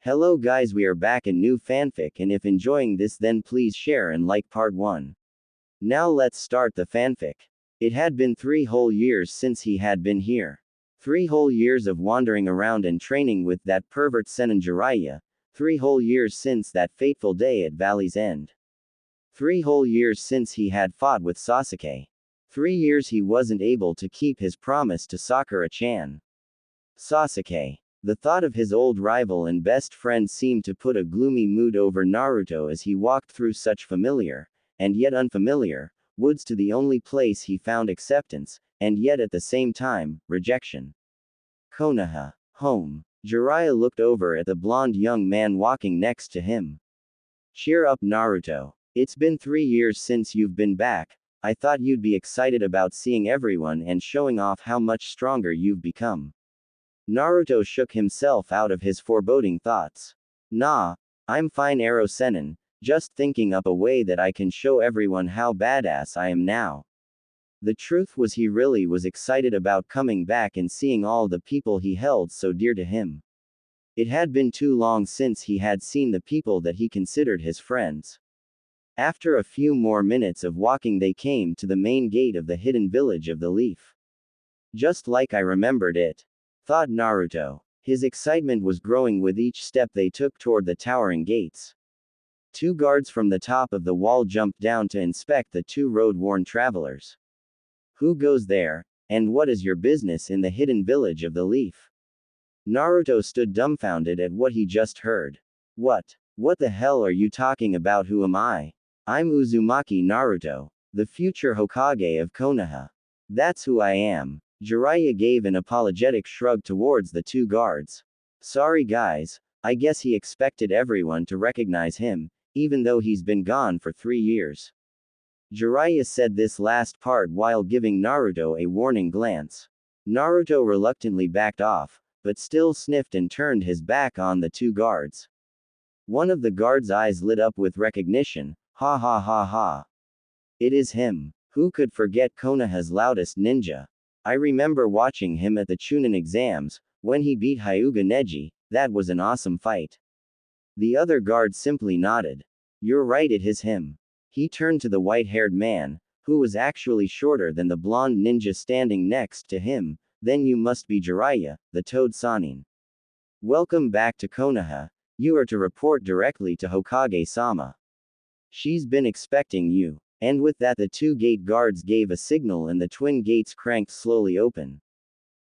Hello guys, we are back in new fanfic, and if enjoying this then please share and like part 1. Now let's start the fanfic. It had been 3 whole years since he had been here. 3 whole years of wandering around and training with that pervert Senin Jiraiya. 3 whole years since that fateful day at Valley's End. 3 whole years since he had fought with Sasuke. 3 years he wasn't able to keep his promise to Sakura-chan. Sasuke. The thought of his old rival and best friend seemed to put a gloomy mood over Naruto as he walked through such familiar, and yet unfamiliar, woods to the only place he found acceptance, and yet at the same time, rejection. Konoha. Home. Jiraiya looked over at the blonde young man walking next to him. Cheer up, Naruto. It's been 3 years since you've been back. I thought you'd be excited about seeing everyone and showing off how much stronger you've become. Naruto shook himself out of his foreboding thoughts. Nah, I'm fine, Ero Sennin, just thinking up a way that I can show everyone how badass I am now. The truth was he really was excited about coming back and seeing all the people he held so dear to him. It had been too long since he had seen the people that he considered his friends. After a few more minutes of walking they came to the main gate of the hidden village of the Leaf. Just like I remembered it, thought Naruto. His excitement was growing with each step they took toward the towering gates. 2 guards from the top of the wall jumped down to inspect the 2 road-worn travelers. Who goes there, and what is your business in the hidden village of the Leaf? Naruto stood dumbfounded at what he just heard. What the hell are you talking about? Who am I? I'm Uzumaki Naruto, the future Hokage of Konoha. That's who I am. Jiraiya gave an apologetic shrug towards the 2 guards. Sorry guys, I guess he expected everyone to recognize him, even though he's been gone for 3 years. Jiraiya said this last part while giving Naruto a warning glance. Naruto reluctantly backed off, but still sniffed and turned his back on the 2 guards. One of the guards' eyes lit up with recognition. Ha ha ha ha. It is him. Who could forget Konoha's loudest ninja? I remember watching him at the Chunin exams, when he beat Hyuga Neji. That was an awesome fight. The other guard simply nodded. You're right, it is him. He turned to the white-haired man, who was actually shorter than the blonde ninja standing next to him. Then you must be Jiraiya, the Toad Sannin. Welcome back to Konoha. You are to report directly to Hokage-sama. She's been expecting you. And with that the 2 gate guards gave a signal and the twin gates cranked slowly open.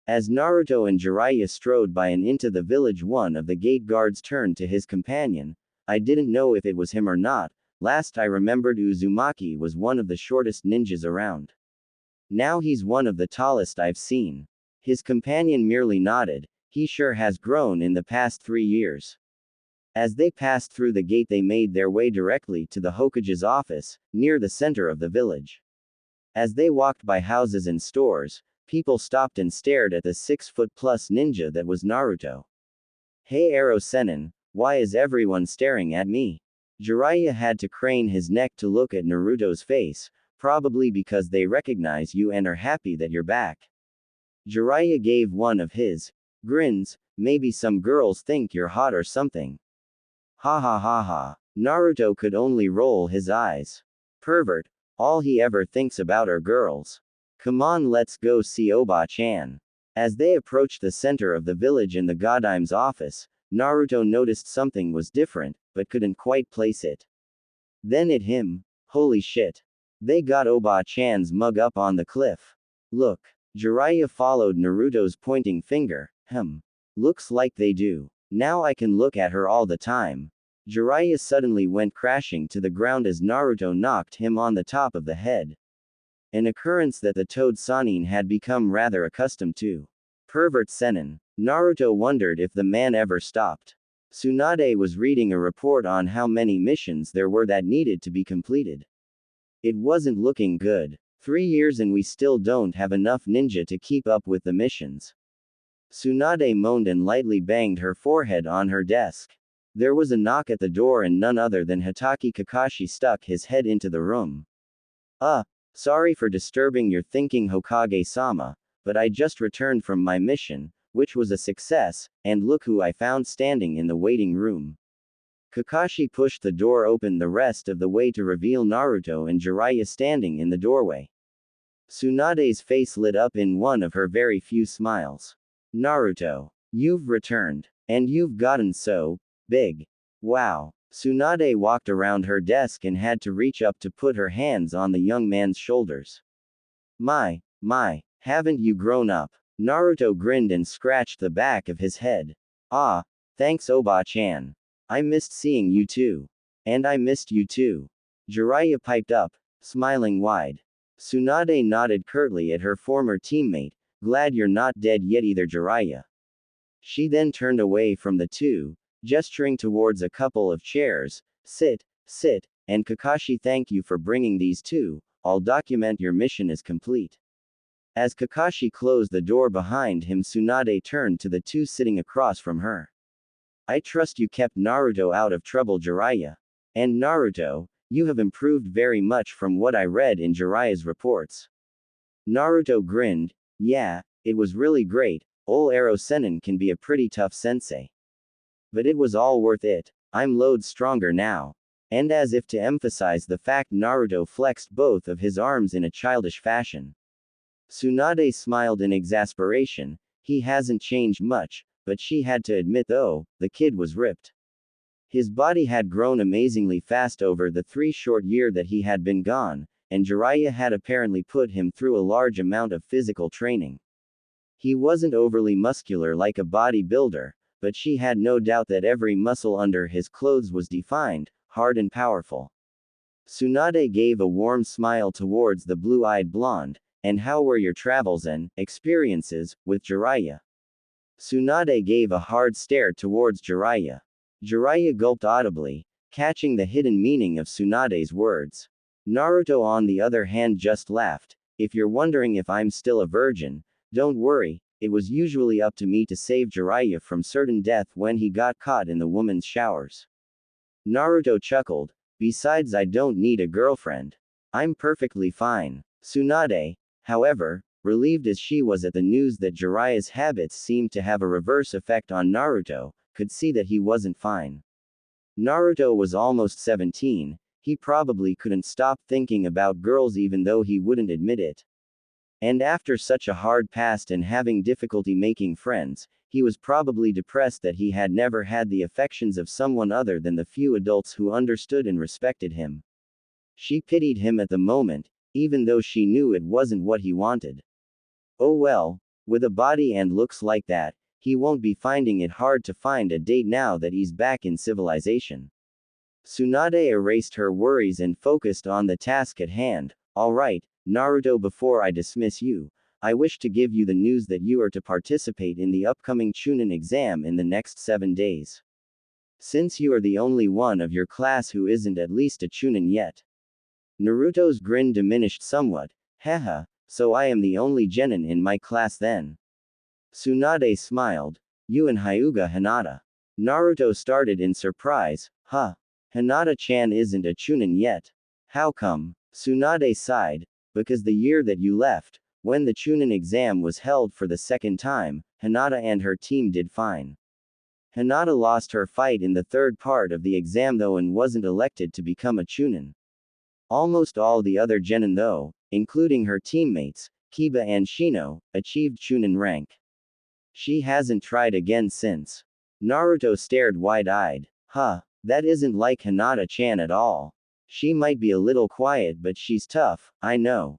As Naruto and Jiraiya strode by and into the village, one of the gate guards turned to his companion. I didn't know if it was him or not. Last I remembered Uzumaki was one of the shortest ninjas around. Now he's one of the tallest I've seen. His companion merely nodded. He sure has grown in the past 3 years. As they passed through the gate they made their way directly to the Hokage's office, near the center of the village. As they walked by houses and stores, people stopped and stared at the 6-foot-plus ninja that was Naruto. Hey Ero Sennin, why is everyone staring at me? Jiraiya had to crane his neck to look at Naruto's face, probably because they recognize you and are happy that you're back. Jiraiya gave one of his grins. Maybe some girls think you're hot or something. Ha ha ha ha. Naruto could only roll his eyes. Pervert. All he ever thinks about are girls. Come on, let's go see Oba-chan. As they approached the center of the village and the Godime's office, Naruto noticed something was different, but couldn't quite place it. Then it him. Holy shit. They got Oba-chan's mug up on the cliff. Look. Jiraiya followed Naruto's pointing finger. Looks like they do. Now I can look at her all the time. Jiraiya suddenly went crashing to the ground as Naruto knocked him on the top of the head. An occurrence that the Toad Sannin had become rather accustomed to. Pervert Sennin. Naruto wondered if the man ever stopped. Tsunade was reading a report on how many missions there were that needed to be completed. It wasn't looking good. 3 years and we still don't have enough ninja to keep up with the missions. Tsunade moaned and lightly banged her forehead on her desk. There was a knock at the door and none other than Hatake Kakashi stuck his head into the room. Sorry for disturbing your thinking, Hokage-sama, but I just returned from my mission. which was a success, and look who I found standing in the waiting room. Kakashi pushed the door open the rest of the way to reveal Naruto and Jiraiya standing in the doorway. Tsunade's face lit up in one of her very few smiles. Naruto, you've returned. And you've gotten so big. Wow. Tsunade walked around her desk and had to reach up to put her hands on the young man's shoulders. My, haven't you grown up? Naruto grinned and scratched the back of his head. Ah, thanks Oba-chan. I missed seeing you too. And I missed you too. Jiraiya piped up, smiling wide. Tsunade nodded curtly at her former teammate, glad you're not dead yet either Jiraiya. She then turned away from the two, gesturing towards a couple of chairs. Sit, and Kakashi, thank you for bringing these two, I'll document your mission is complete. As Kakashi closed the door behind him, Tsunade turned to the two sitting across from her. I trust you kept Naruto out of trouble Jiraiya. And Naruto, you have improved very much from what I read in Jiraiya's reports. Naruto grinned, yeah, it was really great. Ol Arrow Sennin can be a pretty tough sensei. But it was all worth it, I'm loads stronger now. And as if to emphasize the fact, Naruto flexed both of his arms in a childish fashion. Tsunade smiled in exasperation, he hasn't changed much, but she had to admit though, the kid was ripped. His body had grown amazingly fast over the 3 short years that he had been gone, and Jiraiya had apparently put him through a large amount of physical training. He wasn't overly muscular like a bodybuilder, but she had no doubt that every muscle under his clothes was defined, hard and powerful. Tsunade gave a warm smile towards the blue-eyed blonde, and how were your travels and experiences with Jiraiya? Tsunade gave a hard stare towards Jiraiya. Jiraiya gulped audibly, catching the hidden meaning of Tsunade's words. Naruto on the other hand just laughed. If you're wondering if I'm still a virgin, don't worry, it was usually up to me to save Jiraiya from certain death when he got caught in the woman's showers. Naruto chuckled, besides I don't need a girlfriend. I'm perfectly fine. Tsunade, however, relieved as she was at the news that Jiraiya's habits seemed to have a reverse effect on Naruto, could see that he wasn't fine. Naruto was almost 17, he probably couldn't stop thinking about girls even though he wouldn't admit it. And after such a hard past and having difficulty making friends, he was probably depressed that he had never had the affections of someone other than the few adults who understood and respected him. She pitied him at the moment, even though she knew it wasn't what he wanted. Oh well, with a body and looks like that, he won't be finding it hard to find a date now that he's back in civilization. Tsunade erased her worries and focused on the task at hand. Alright, Naruto, before I dismiss you, I wish to give you the news that you are to participate in the upcoming Chunin exam in the next 7 days. Since you are the only one of your class who isn't at least a Chunin yet. Naruto's grin diminished somewhat. Haha, so I am the only genin in my class then. Tsunade smiled. You and Hyuga Hinata. Naruto started in surprise. Huh. Hinata-chan isn't a Chunin yet. How come? Tsunade sighed. Because the year that you left, when the Chunin exam was held for the second time, Hinata and her team did fine. Hinata lost her fight in the third part of the exam though and wasn't elected to become a Chunin. Almost all the other genin though, including her teammates, Kiba and Shino, achieved Chunin rank. She hasn't tried again since. Naruto stared wide-eyed. Huh, that isn't like Hinata-chan at all. She might be a little quiet but she's tough, I know.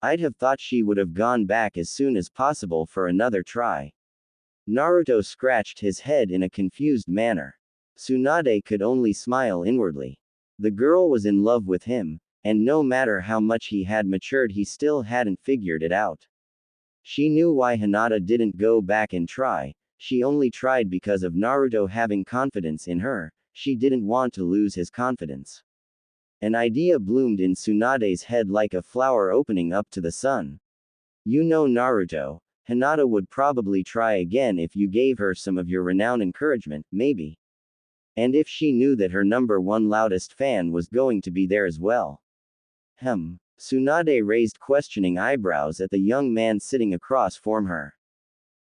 I'd have thought she would have gone back as soon as possible for another try. Naruto scratched his head in a confused manner. Tsunade could only smile inwardly. The girl was in love with him, and no matter how much he had matured he still hadn't figured it out. She knew why Hinata didn't go back and try, she only tried because of Naruto having confidence in her, she didn't want to lose his confidence. An idea bloomed in Tsunade's head like a flower opening up to the sun. You know Naruto, Hinata would probably try again if you gave her some of your renowned encouragement, maybe. And if she knew that her #1 loudest fan was going to be there as well. Tsunade raised questioning eyebrows at the young man sitting across from her.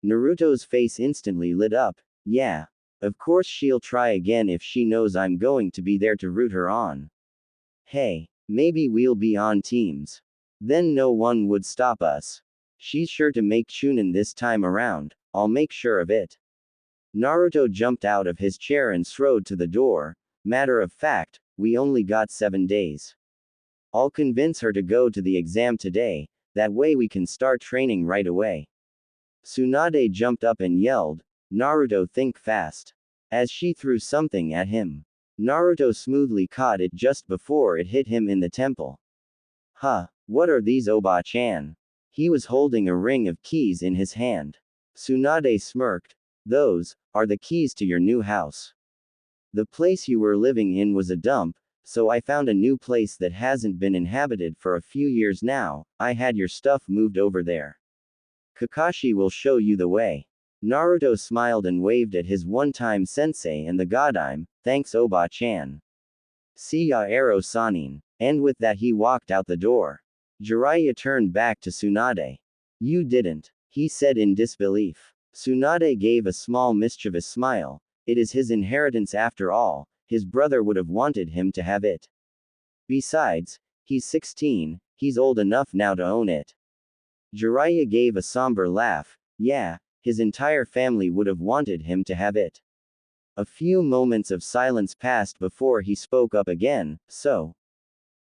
Naruto's face instantly lit up. Yeah. Of course she'll try again if she knows I'm going to be there to root her on. Hey, maybe we'll be on teams. Then no one would stop us. She's sure to make Chunin this time around, I'll make sure of it. Naruto jumped out of his chair and strode to the door. Matter of fact, we only got 7 days. I'll convince her to go to the exam today, that way we can start training right away. Tsunade jumped up and yelled, Naruto, think fast. As she threw something at him. Naruto smoothly caught it just before it hit him in the temple. Huh, what are these, Oba-chan? He was holding a ring of keys in his hand. Tsunade smirked. Those are the keys to your new house. The place you were living in was a dump, so I found a new place that hasn't been inhabited for a few years now. I had your stuff moved over there. Kakashi will show you the way. Naruto smiled and waved at his one-time sensei and the Godime, thanks Oba-chan. See ya Ero Sanin. And with that he walked out the door. Jiraiya turned back to Tsunade. You didn't, he said in disbelief. Tsunade gave a small mischievous smile. It is his inheritance after all, his brother would have wanted him to have it. Besides, he's 16, he's old enough now to own it. Jiraiya gave a somber laugh. Yeah, his entire family would have wanted him to have it. A few moments of silence passed before he spoke up again. So,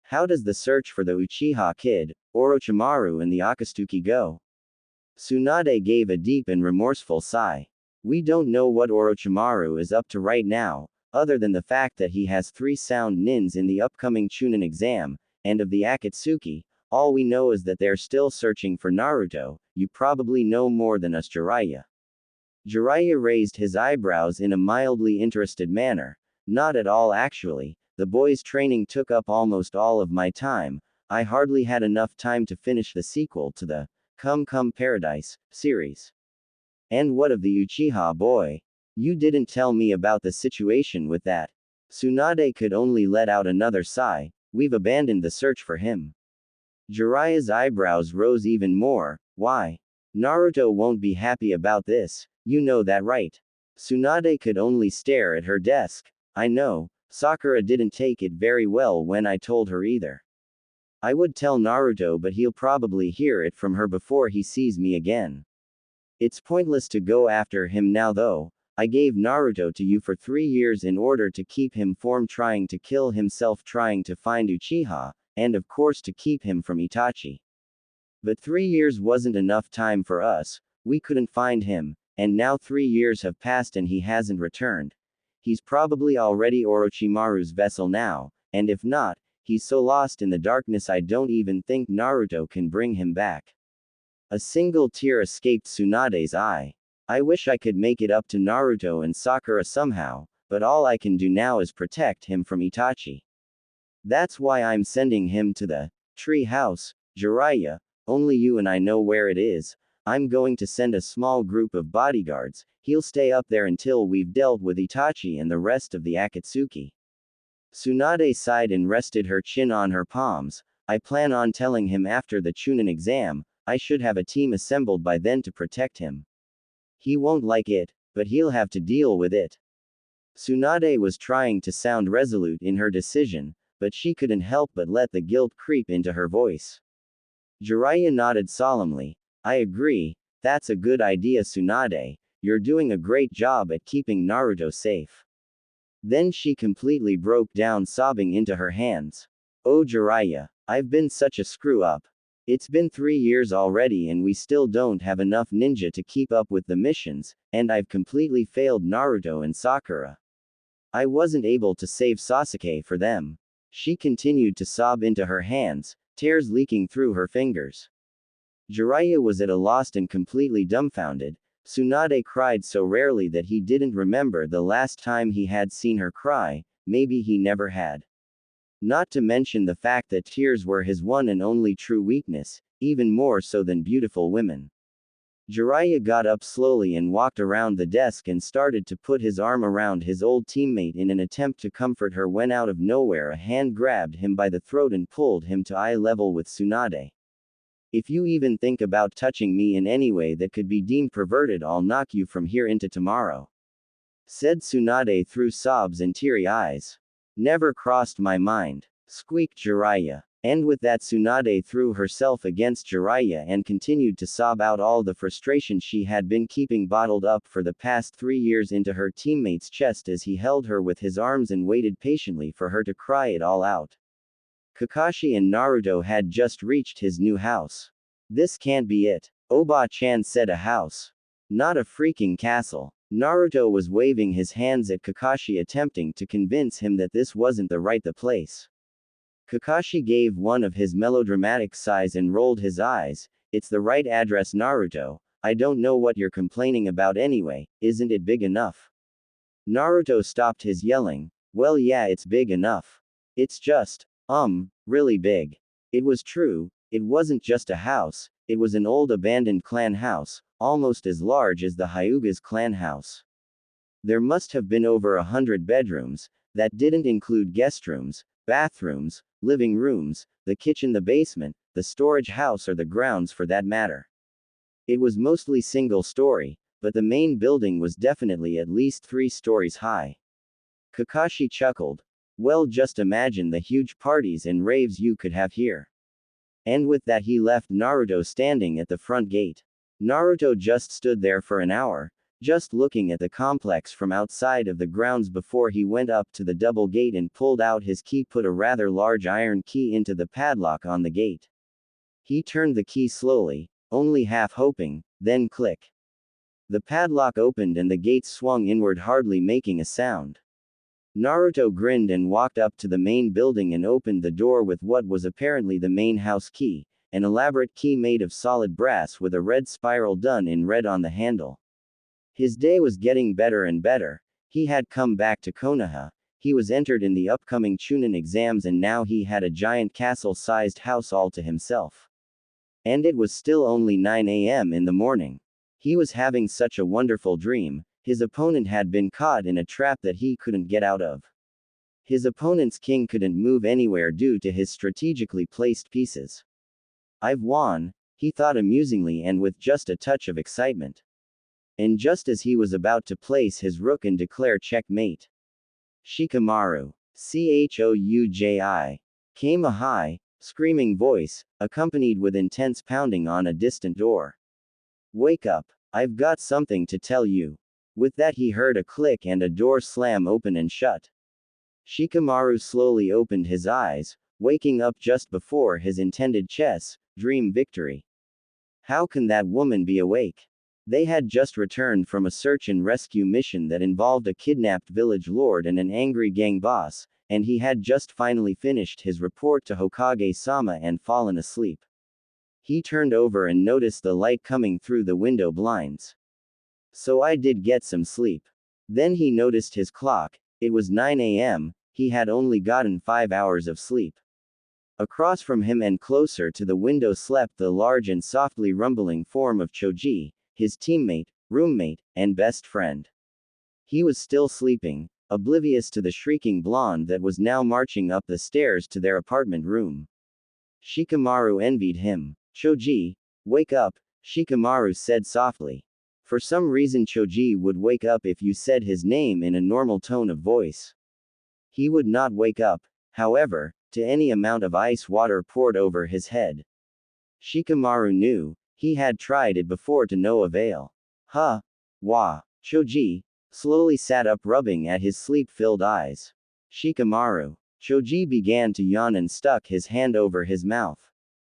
how does the search for the Uchiha kid, Orochimaru and the Akatsuki go? Tsunade gave a deep and remorseful sigh. We don't know what Orochimaru is up to right now, other than the fact that he has 3 sound nins in the upcoming Chunin exam, and of the Akatsuki, all we know is that they're still searching for Naruto. You probably know more than us, Jiraiya. Jiraiya raised his eyebrows in a mildly interested manner. Not at all actually, the boys' training took up almost all of my time. I hardly had enough time to finish the sequel to the Come Come Paradise series. And what of the Uchiha boy? You didn't tell me about the situation with that. Tsunade could only let out another sigh. We've abandoned the search for him. Jiraiya's eyebrows rose even more. Why? Naruto won't be happy about this, you know that right? Tsunade could only stare at her desk. I know, Sakura didn't take it very well when I told her either. I would tell Naruto, but he'll probably hear it from her before he sees me again. It's pointless to go after him now though. I gave Naruto to you for 3 years in order to keep him from trying to kill himself, trying to find Uchiha, and of course to keep him from Itachi. But 3 years wasn't enough time for us, we couldn't find him, and now 3 years have passed and he hasn't returned. He's probably already Orochimaru's vessel now, and if not, he's so lost in the darkness I don't even think Naruto can bring him back. A single tear escaped Tsunade's eye. I wish I could make it up to Naruto and Sakura somehow, but all I can do now is protect him from Itachi. That's why I'm sending him to the tree house, Jiraiya. Only you and I know where it is. I'm going to send a small group of bodyguards. He'll stay up there until we've dealt with Itachi and the rest of the Akatsuki. Tsunade sighed and rested her chin on her palms. I plan on telling him after the Chunin exam. I should have a team assembled by then to protect him. He won't like it, but he'll have to deal with it. Tsunade was trying to sound resolute in her decision, but she couldn't help but let the guilt creep into her voice. Jiraiya nodded solemnly. I agree, that's a good idea, Tsunade. You're doing a great job at keeping Naruto safe. Then she completely broke down, sobbing into her hands. Oh Jiraiya, I've been such a screw-up. It's been 3 years already and we still don't have enough ninja to keep up with the missions, and I've completely failed Naruto and Sakura. I wasn't able to save Sasuke for them. She continued to sob into her hands, tears leaking through her fingers. Jiraiya was at a loss and completely dumbfounded. Tsunade cried so rarely that he didn't remember the last time he had seen her cry, maybe he never had. Not to mention the fact that tears were his one and only true weakness, even more so than beautiful women. Jiraiya got up slowly and walked around the desk and started to put his arm around his old teammate in an attempt to comfort her when out of nowhere a hand grabbed him by the throat and pulled him to eye level with Tsunade. If you even think about touching me in any way that could be deemed perverted, I'll knock you from here into tomorrow," said Tsunade through sobs and teary eyes. "Never crossed my mind," squeaked Jiraiya. And with that, Tsunade threw herself against Jiraiya and continued to sob out all the frustration she had been keeping bottled up for the past 3 years into her teammate's chest as he held her with his arms and waited patiently for her to cry it all out. Kakashi and Naruto had just reached his new house. "This can't be it," Oba-chan said. "A house. Not a freaking castle." Naruto was waving his hands at Kakashi, attempting to convince him that this wasn't the place. Kakashi gave one of his melodramatic sighs and rolled his eyes. "It's the right address, Naruto. I don't know what you're complaining about anyway. Isn't it big enough?" Naruto stopped his yelling. "Well, yeah, it's big enough. It's just, really big." It was true. It wasn't just a house, it was an old abandoned clan house, almost as large as the Hyuga's clan house. There must have been over 100 bedrooms. That didn't include guest rooms, bathrooms, living rooms, the kitchen, the basement, the storage house, or the grounds for that matter. It was mostly single story, but the main building was definitely at least 3 stories high. Kakashi chuckled. "Well, just imagine the huge parties and raves you could have here." And with that, he left Naruto standing at the front gate. Naruto just stood there for an hour, just looking at the complex from outside of the grounds before he went up to the double gate and pulled out his key, put a rather large iron key into the padlock on the gate. He turned the key slowly, only half hoping, then click. The padlock opened and the gate swung inward, hardly making a sound. Naruto grinned and walked up to the main building and opened the door with what was apparently the main house key, an elaborate key made of solid brass with a red spiral done in red on the handle. His day was getting better and better. He had come back to Konoha, he was entered in the upcoming Chunin exams, and now he had a giant castle-sized house all to himself. And it was still only 9 a.m. in the morning. He was having such a wonderful dream. His opponent had been caught in a trap that he couldn't get out of. His opponent's king couldn't move anywhere due to his strategically placed pieces. "I've won," he thought amusingly and with just a touch of excitement. And just as he was about to place his rook and declare checkmate, "Shikamaru, Chouji," came a high, screaming voice, accompanied with intense pounding on a distant door. "Wake up, I've got something to tell you." With that, he heard a click and a door slam open and shut. Shikamaru slowly opened his eyes, waking up just before his intended chess dream victory. How can that woman be awake? They had just returned from a search and rescue mission that involved a kidnapped village lord and an angry gang boss, and he had just finally finished his report to Hokage-sama and fallen asleep. He turned over and noticed the light coming through the window blinds. "So I did get some sleep." Then he noticed his clock. It was 9 a.m., he had only gotten 5 hours of sleep. Across from him and closer to the window slept the large and softly rumbling form of Chouji, his teammate, roommate, and best friend. He was still sleeping, oblivious to the shrieking blonde that was now marching up the stairs to their apartment room. Shikamaru envied him. "Chouji, wake up," Shikamaru said softly. For some reason, Chouji would wake up if you said his name in a normal tone of voice. He would not wake up, however, to any amount of ice water poured over his head. Shikamaru knew, he had tried it before to no avail. "Huh? Wah." Chouji slowly sat up, rubbing at his sleep-filled eyes. "Shikamaru." Chouji began to yawn and stuck his hand over his mouth.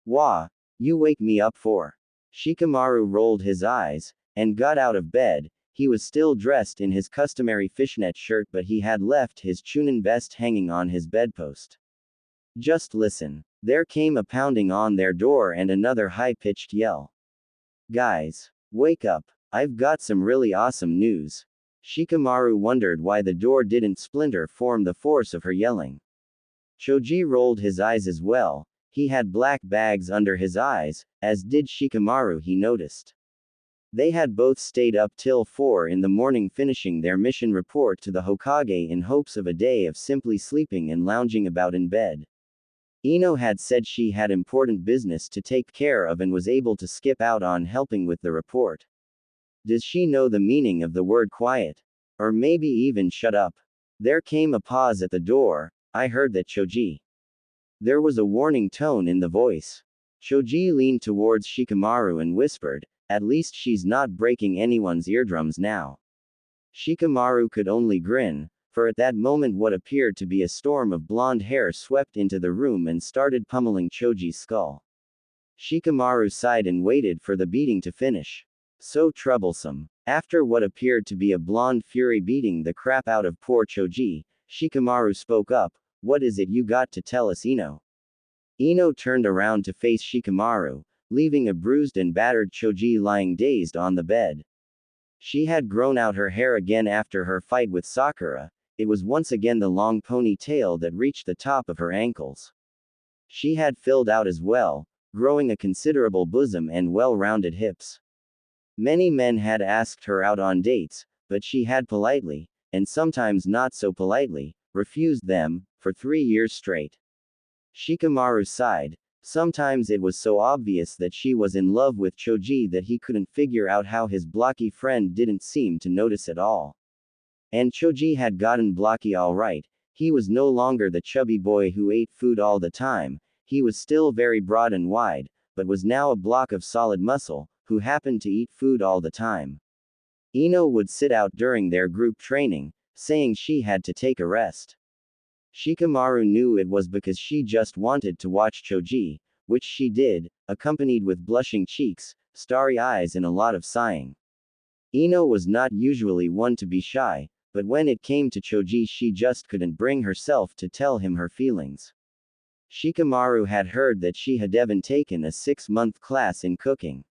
"Wah, you wake me up for?" Shikamaru rolled his eyes and got out of bed. He was still dressed in his customary fishnet shirt, but he had left his Chunin vest hanging on his bedpost. Just listen. There came a pounding on their door and another high-pitched yell. "Guys, wake up. I've got some really awesome news." Shikamaru wondered why the door didn't splinter from the force of her yelling. Chouji rolled his eyes as well. He had black bags under his eyes, as did Shikamaru, he noticed. They had both stayed up till 4 in the morning finishing their mission report to the Hokage in hopes of a day of simply sleeping and lounging about in bed. Ino had said she had important business to take care of and was able to skip out on helping with the report. Does she know the meaning of the word quiet? Or maybe even shut up? There came a pause at the door. I heard that Choji. There was a warning tone in the voice. Choji leaned towards Shikamaru and whispered, "At least she's not breaking anyone's eardrums now." Shikamaru could only grin, for at that moment what appeared to be a storm of blonde hair swept into the room and started pummeling Choji's skull. Shikamaru sighed and waited for the beating to finish. So troublesome. After what appeared to be a blonde fury beating the crap out of poor Choji, Shikamaru spoke up, "What is it you got to tell us, Ino?" Ino turned around to face Shikamaru, leaving a bruised and battered Choji lying dazed on the bed. She had grown out her hair again after her fight with Sakura. It was once again the long ponytail that reached the top of her ankles. She had filled out as well, growing a considerable bosom and well-rounded hips. Many men had asked her out on dates, but she had politely, and sometimes not so politely, refused them, for 3 years straight. Shikamaru sighed. Sometimes it was so obvious that she was in love with Choji that he couldn't figure out how his blocky friend didn't seem to notice at all. And Choji had gotten blocky all right. He was no longer the chubby boy who ate food all the time. He was still very broad and wide, but was now a block of solid muscle, who happened to eat food all the time. Ino would sit out during their group training, saying she had to take a rest. Shikamaru knew it was because she just wanted to watch Choji, which she did, accompanied with blushing cheeks, starry eyes and a lot of sighing. Ino was not usually one to be shy, but when it came to Choji she just couldn't bring herself to tell him her feelings. Shikamaru had heard that she had even taken a 6-month class in cooking.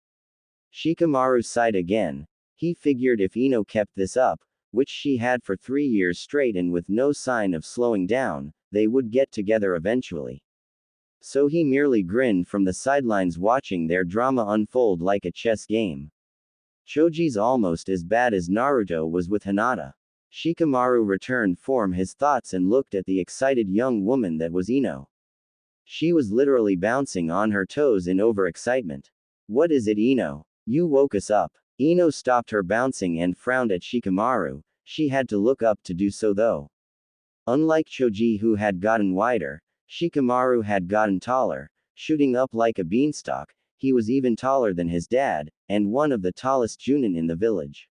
Shikamaru sighed again. He figured if Ino kept this up, which she had for 3 years straight and with no sign of slowing down, they would get together eventually. So he merely grinned from the sidelines watching their drama unfold like a chess game. Choji's almost as bad as Naruto was with Hinata. Shikamaru returned from his thoughts and looked at the excited young woman that was Ino. She was literally bouncing on her toes in overexcitement. "What is it, Ino? You woke us up." Ino stopped her bouncing and frowned at Shikamaru. She had to look up to do so though. Unlike Choji who had gotten wider, Shikamaru had gotten taller, shooting up like a beanstalk. He was even taller than his dad, and one of the tallest junin in the village.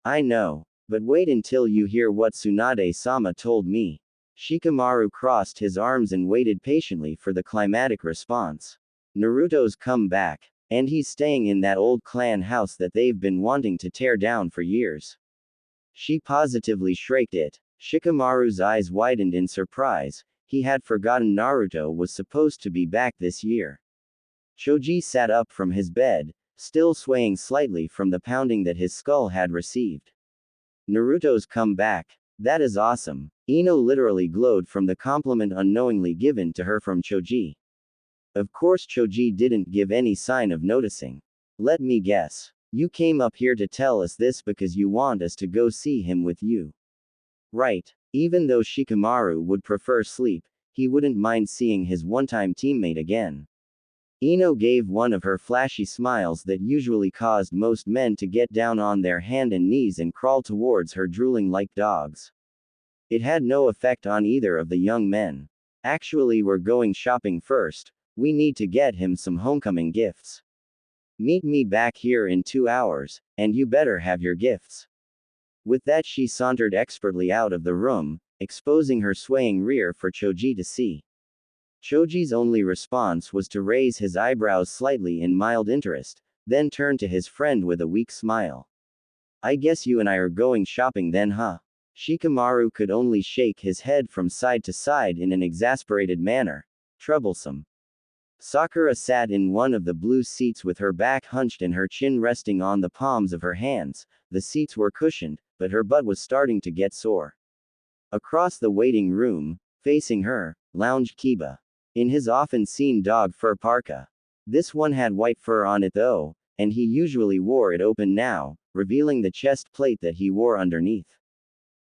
"I know. But wait until you hear what Tsunade-sama told me." Shikamaru crossed his arms and waited patiently for the climatic response. "Naruto's come back. And he's staying in that old clan house that they've been wanting to tear down for years." She positively shrieked it. Shikamaru's eyes widened in surprise. He had forgotten Naruto was supposed to be back this year. Choji sat up from his bed, still swaying slightly from the pounding that his skull had received. "Naruto's come back. That is awesome." Ino literally glowed from the compliment unknowingly given to her from Choji. Of course Choji didn't give any sign of noticing. "Let me guess. You came up here to tell us this because you want us to go see him with you. Right." Even though Shikamaru would prefer sleep, he wouldn't mind seeing his one-time teammate again. Ino gave one of her flashy smiles that usually caused most men to get down on their hand and knees and crawl towards her drooling like dogs. It had no effect on either of the young men. "Actually, we're going shopping first. We need to get him some homecoming gifts. Meet me back here in 2 hours, and you better have your gifts." With that she sauntered expertly out of the room, exposing her swaying rear for Choji to see. Choji's only response was to raise his eyebrows slightly in mild interest, then turn to his friend with a weak smile. "I guess you and I are going shopping then, huh?" Shikamaru could only shake his head from side to side in an exasperated manner. Troublesome. Sakura sat in one of the blue seats with her back hunched and her chin resting on the palms of her hands. The seats were cushioned, but her butt was starting to get sore. Across the waiting room, facing her, lounged Kiba. In his often-seen dog fur parka. This one had white fur on it though, and he usually wore it open now, revealing the chest plate that he wore underneath.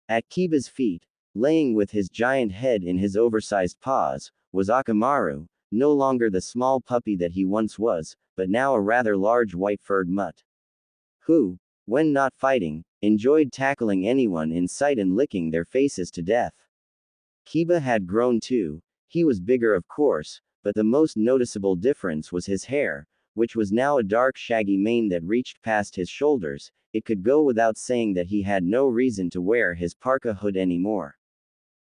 At Kiba's feet, laying with his giant head in his oversized paws, was Akamaru, no longer the small puppy that he once was, but now a rather large white-furred mutt, who, when not fighting, enjoyed tackling anyone in sight and licking their faces to death. Kiba had grown too. He was bigger of course, but the most noticeable difference was his hair, which was now a dark shaggy mane that reached past his shoulders. It could go without saying that he had no reason to wear his parka hood anymore.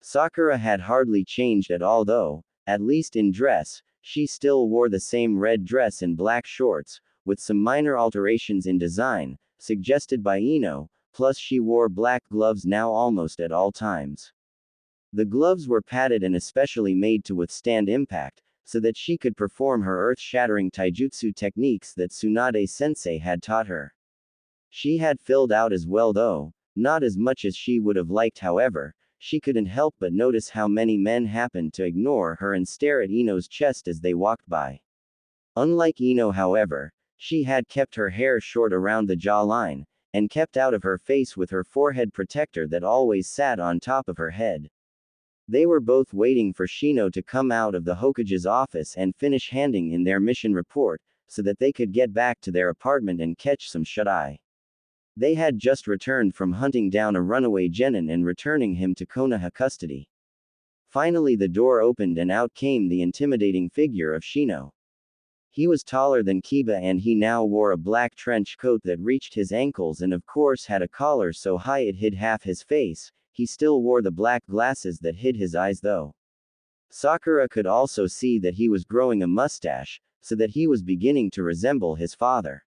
Sakura had hardly changed at all though, at least in dress, she still wore the same red dress and black shorts, with some minor alterations in design, suggested by Ino, plus she wore black gloves now almost at all times. The gloves were padded and especially made to withstand impact, so that she could perform her earth-shattering taijutsu techniques that Tsunade-sensei had taught her. She had filled out as well though, not as much as she would have liked however, she couldn't help but notice how many men happened to ignore her and stare at Ino's chest as they walked by. Unlike Ino however, she had kept her hair short around the jawline, and kept out of her face with her forehead protector that always sat on top of her head. They were both waiting for Shino to come out of the Hokage's office and finish handing in their mission report, so that they could get back to their apartment and catch some shut-eye. They had just returned from hunting down a runaway genin and returning him to Konoha custody. Finally the door opened and out came the intimidating figure of Shino. He was taller than Kiba and he now wore a black trench coat that reached his ankles and of course had a collar so high it hid half his face. He still wore the black glasses that hid his eyes though. Sakura could also see that he was growing a mustache, so that he was beginning to resemble his father.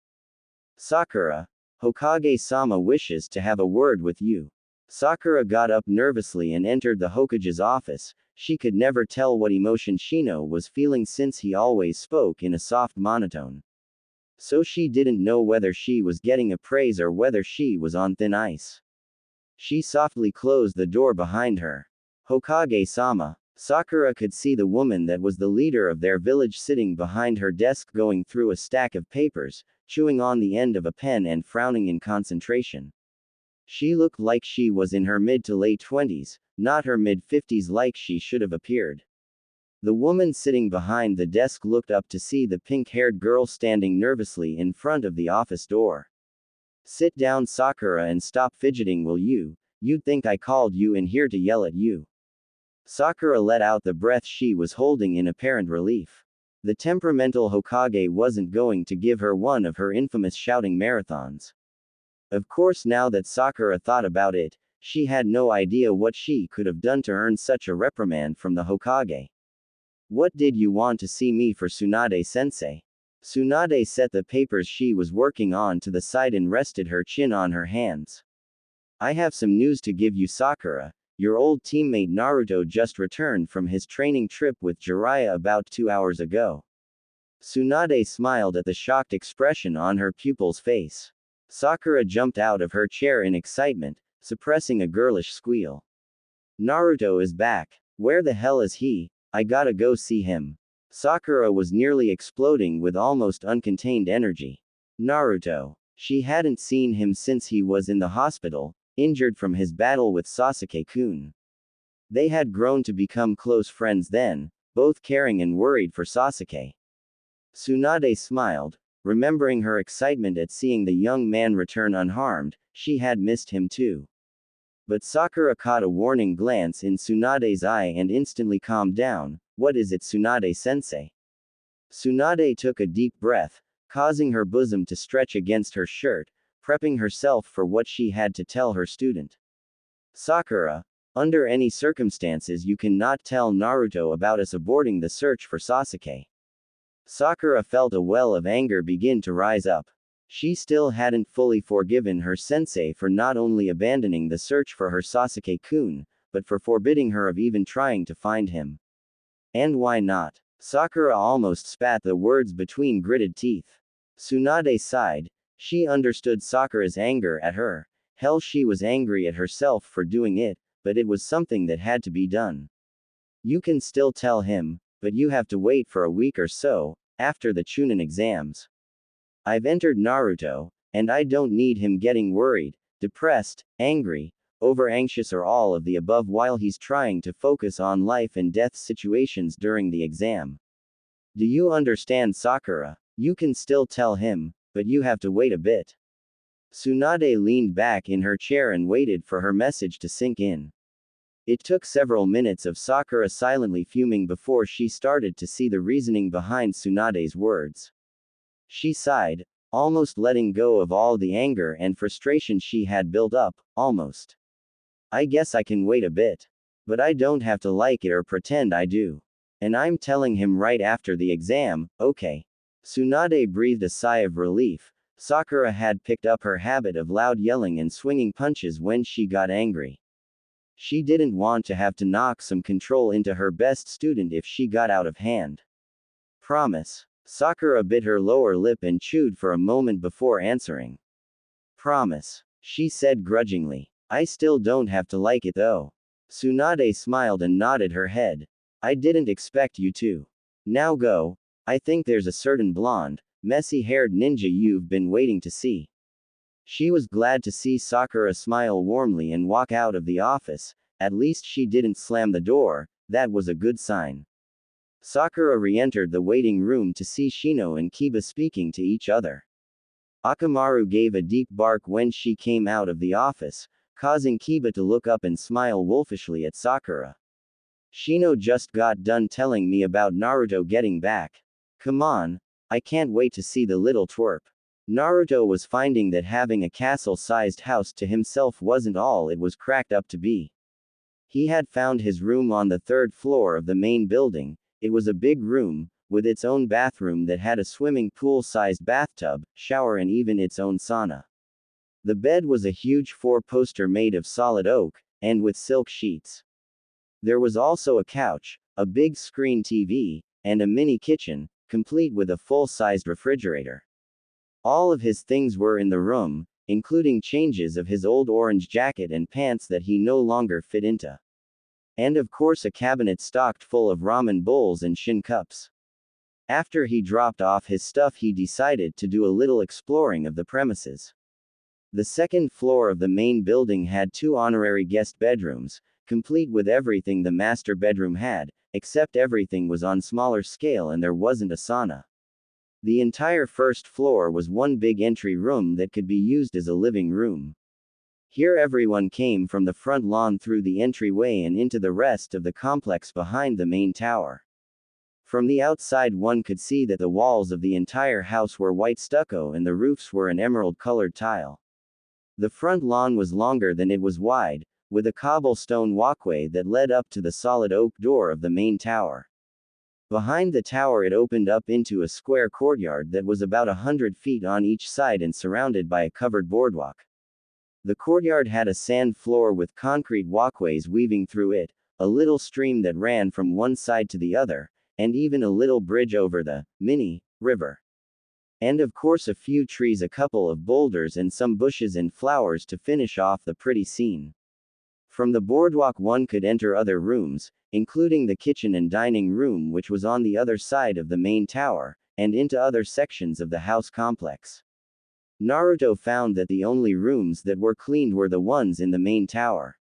Sakura, Hokage-sama wishes to have a word with you. Sakura got up nervously and entered the Hokage's office. She could never tell what emotion Shino was feeling since he always spoke in a soft monotone. So she didn't know whether she was getting a praise or whether she was on thin ice. She softly closed the door behind her. Hokage-sama. Sakura could see the woman that was the leader of their village sitting behind her desk going through a stack of papers, chewing on the end of a pen and frowning in concentration. She looked like she was in her mid to late 20s, not her mid-50s like she should have appeared. The woman sitting behind the desk looked up to see the pink-haired girl standing nervously in front of the office door. Sit down Sakura and stop fidgeting will you? You'd think I called you in here to yell at you. Sakura let out the breath she was holding in apparent relief. The temperamental Hokage wasn't going to give her one of her infamous shouting marathons. Of course now that Sakura thought about it, she had no idea what she could have done to earn such a reprimand from the Hokage. What did you want to see me for Tsunade-sensei? Tsunade set the papers she was working on to the side and rested her chin on her hands. I have some news to give you Sakura. Your old teammate Naruto just returned from his training trip with Jiraiya about 2 hours ago. Tsunade smiled at the shocked expression on her pupil's face. Sakura jumped out of her chair in excitement, suppressing a girlish squeal. Naruto is back. Where the hell is he? I gotta go see him. Sakura was nearly exploding with almost uncontained energy. Naruto. She hadn't seen him since he was in the hospital, injured from his battle with Sasuke-kun. They had grown to become close friends then, both caring and worried for Sasuke. Tsunade smiled, remembering her excitement at seeing the young man return unharmed. She had missed him too. But Sakura caught a warning glance in Tsunade's eye and instantly calmed down. What is it Tsunade-sensei? Tsunade took a deep breath, causing her bosom to stretch against her shirt, prepping herself for what she had to tell her student. Sakura, under any circumstances you cannot tell Naruto about us aborting the search for Sasuke. Sakura felt a well of anger begin to rise up. She still hadn't fully forgiven her sensei for not only abandoning the search for her Sasuke-kun, but for forbidding her of even trying to find him. And why not? Sakura almost spat the words between gritted teeth. Tsunade sighed. She understood Sakura's anger at her. Hell, she was angry at herself for doing it, but it was something that had to be done. You can still tell him, but you have to wait for a week or so, after the Chunin exams. I've entered Naruto, and I don't need him getting worried, depressed, angry, over-anxious or all of the above while he's trying to focus on life and death situations during the exam. Do you understand, Sakura? You can still tell him, but you have to wait a bit. Tsunade leaned back in her chair and waited for her message to sink in. It took several minutes of Sakura silently fuming before she started to see the reasoning behind Tsunade's words. She sighed, almost letting go of all the anger and frustration she had built up, almost. I guess I can wait a bit. But I don't have to like it or pretend I do. And I'm telling him right after the exam, okay. Tsunade breathed a sigh of relief. Sakura had picked up her habit of loud yelling and swinging punches when she got angry. She didn't want to have to knock some control into her best student if she got out of hand. Promise. Sakura bit her lower lip and chewed for a moment before answering. Promise. She said grudgingly. I still don't have to like it though. Tsunade smiled and nodded her head. I didn't expect you to. Now go. I think there's a certain blonde, messy-haired ninja you've been waiting to see. She was glad to see Sakura smile warmly and walk out of the office. At least she didn't slam the door, that was a good sign. Sakura re-entered the waiting room to see Shino and Kiba speaking to each other. Akamaru gave a deep bark when she came out of the office, causing Kiba to look up and smile wolfishly at Sakura. Shino just got done telling me about Naruto getting back. Come on, I can't wait to see the little twerp. Naruto was finding that having a castle-sized house to himself wasn't all it was cracked up to be. He had found his room on the 3rd floor of the main building. It was a big room, with its own bathroom that had a swimming pool-sized bathtub, shower and even its own sauna. The bed was a huge 4-poster made of solid oak, and with silk sheets. There was also a couch, a big screen TV, and a mini kitchen, complete with a full-sized refrigerator. All of his things were in the room, including changes of his old orange jacket and pants that he no longer fit into. And of course a cabinet stocked full of ramen bowls and shin cups. After he dropped off his stuff he decided to do a little exploring of the premises. The 2nd floor of the main building had 2 honorary guest bedrooms, complete with everything the master bedroom had, except everything was on smaller scale and there wasn't a sauna. The entire 1st floor was one big entry room that could be used as a living room. Here everyone came from the front lawn through the entryway and into the rest of the complex behind the main tower. From the outside one could see that the walls of the entire house were white stucco and the roofs were an emerald-colored tile. The front lawn was longer than it was wide, with a cobblestone walkway that led up to the solid oak door of the main tower. Behind the tower it opened up into a square courtyard that was about 100 feet on each side and surrounded by a covered boardwalk. The courtyard had a sand floor with concrete walkways weaving through it, a little stream that ran from one side to the other, and even a little bridge over the river. And of course a few trees, a couple of boulders and some bushes and flowers to finish off the pretty scene. From the boardwalk one could enter other rooms, including the kitchen and dining room which was on the other side of the main tower, and into other sections of the house complex. Naruto found that the only rooms that were cleaned were the ones in the main tower.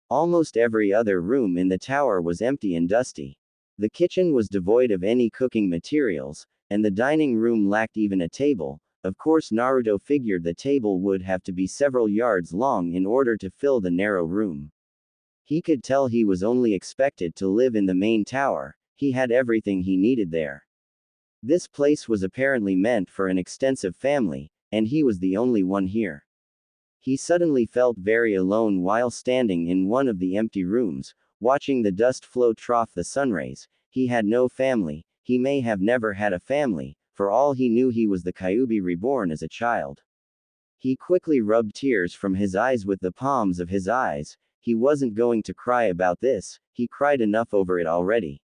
Almost every other room in the tower was empty and dusty. The kitchen was devoid of any cooking materials, and the dining room lacked even a table. Of course Naruto figured the table would have to be several yards long in order to fill the narrow room. He could tell he was only expected to live in the main tower. He had everything he needed there. This place was apparently meant for an extensive family, and he was the only one here. He suddenly felt very alone while standing in one of the empty rooms, watching the dust float off the sunrays. He had no family. He may have never had a family. For all he knew he was the Kyuubi reborn as a child. He quickly rubbed tears from his eyes with the palms of his eyes. He wasn't going to cry about this, he cried enough over it already.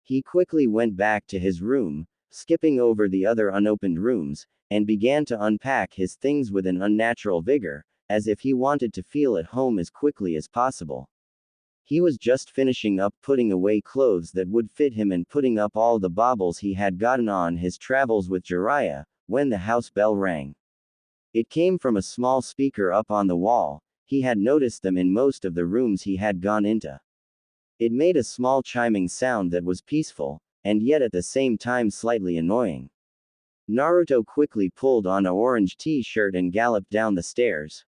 He quickly went back to his room, skipping over the other unopened rooms, and began to unpack his things with an unnatural vigor, as if he wanted to feel at home as quickly as possible. He was just finishing up putting away clothes that would fit him and putting up all the baubles he had gotten on his travels with Jiraiya, when the house bell rang. It came from a small speaker up on the wall. he had noticed them in most of the rooms he had gone into. It made a small chiming sound that was peaceful, and yet at the same time slightly annoying. Naruto quickly pulled on an orange t-shirt and galloped down the stairs.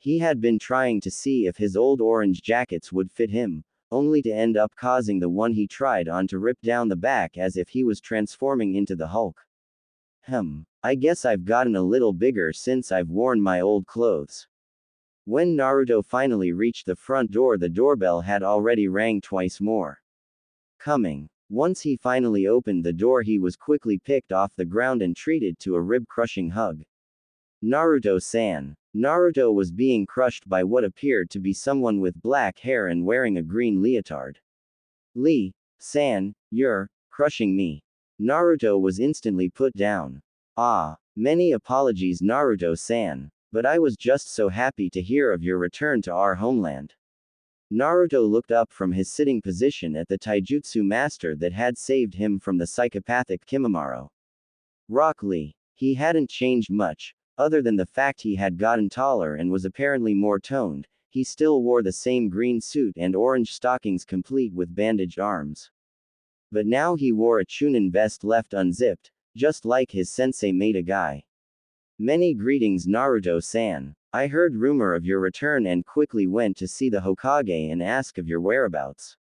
He had been trying to see if his old orange jackets would fit him, only to end up causing the one he tried on to rip down the back as if he was transforming into the Hulk. I guess I've gotten a little bigger since I've worn my old clothes. When Naruto finally reached the front door, the doorbell had already rang twice more. Coming. Once he finally opened the door, he was quickly picked off the ground and treated to a rib-crushing hug. Naruto-san. Naruto was being crushed by what appeared to be someone with black hair and wearing a green leotard. Lee-san, you're crushing me. Naruto was instantly put down. Many apologies, Naruto-san, but I was just so happy to hear of your return to our homeland. Naruto looked up from his sitting position at the taijutsu master that had saved him from the psychopathic Kimimaro. Rock Lee. He hadn't changed much, other than the fact he had gotten taller and was apparently more toned. He still wore the same green suit and orange stockings complete with bandaged arms. But now he wore a Chunin vest left unzipped, just like his sensei Maida guy. Many greetings, Naruto-san. I heard rumor of your return and quickly went to see the Hokage and ask of your whereabouts.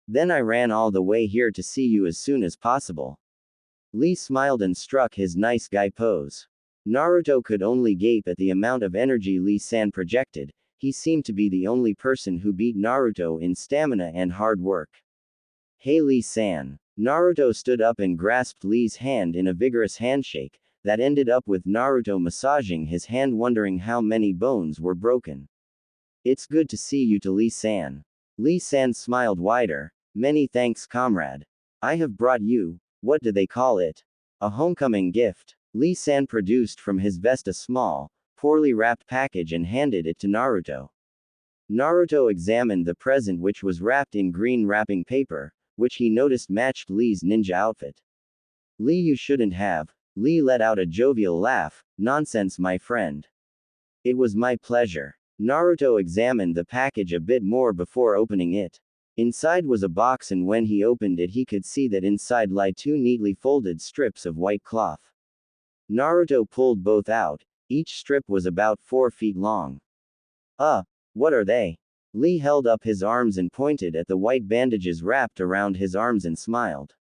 Then I ran all the way here to see you as soon as possible. Lee smiled and struck his nice guy pose. Naruto could only gape at the amount of energy Lee-san projected. He seemed to be the only person who beat Naruto in stamina and hard work. Hey Lee-san. Naruto stood up and grasped Lee's hand in a vigorous handshake, that ended up with Naruto massaging his hand, wondering how many bones were broken. It's good to see you, to Lee-san. Lee-san smiled wider. Many thanks, comrade. I have brought you, what do they call it? A homecoming gift. Lee-san produced from his vest a small, poorly wrapped package and handed it to Naruto. Naruto examined the present, which was wrapped in green wrapping paper, which he noticed matched Lee's ninja outfit. Lee, you shouldn't have. Lee let out a jovial laugh. Nonsense, my friend. It was my pleasure. Naruto examined the package a bit more before opening it. Inside was a box, and when he opened it, he could see that inside lay two neatly folded strips of white cloth. Naruto pulled both out. Each strip was about 4 feet long. What are they? Lee held up his arms and pointed at the white bandages wrapped around his arms and smiled.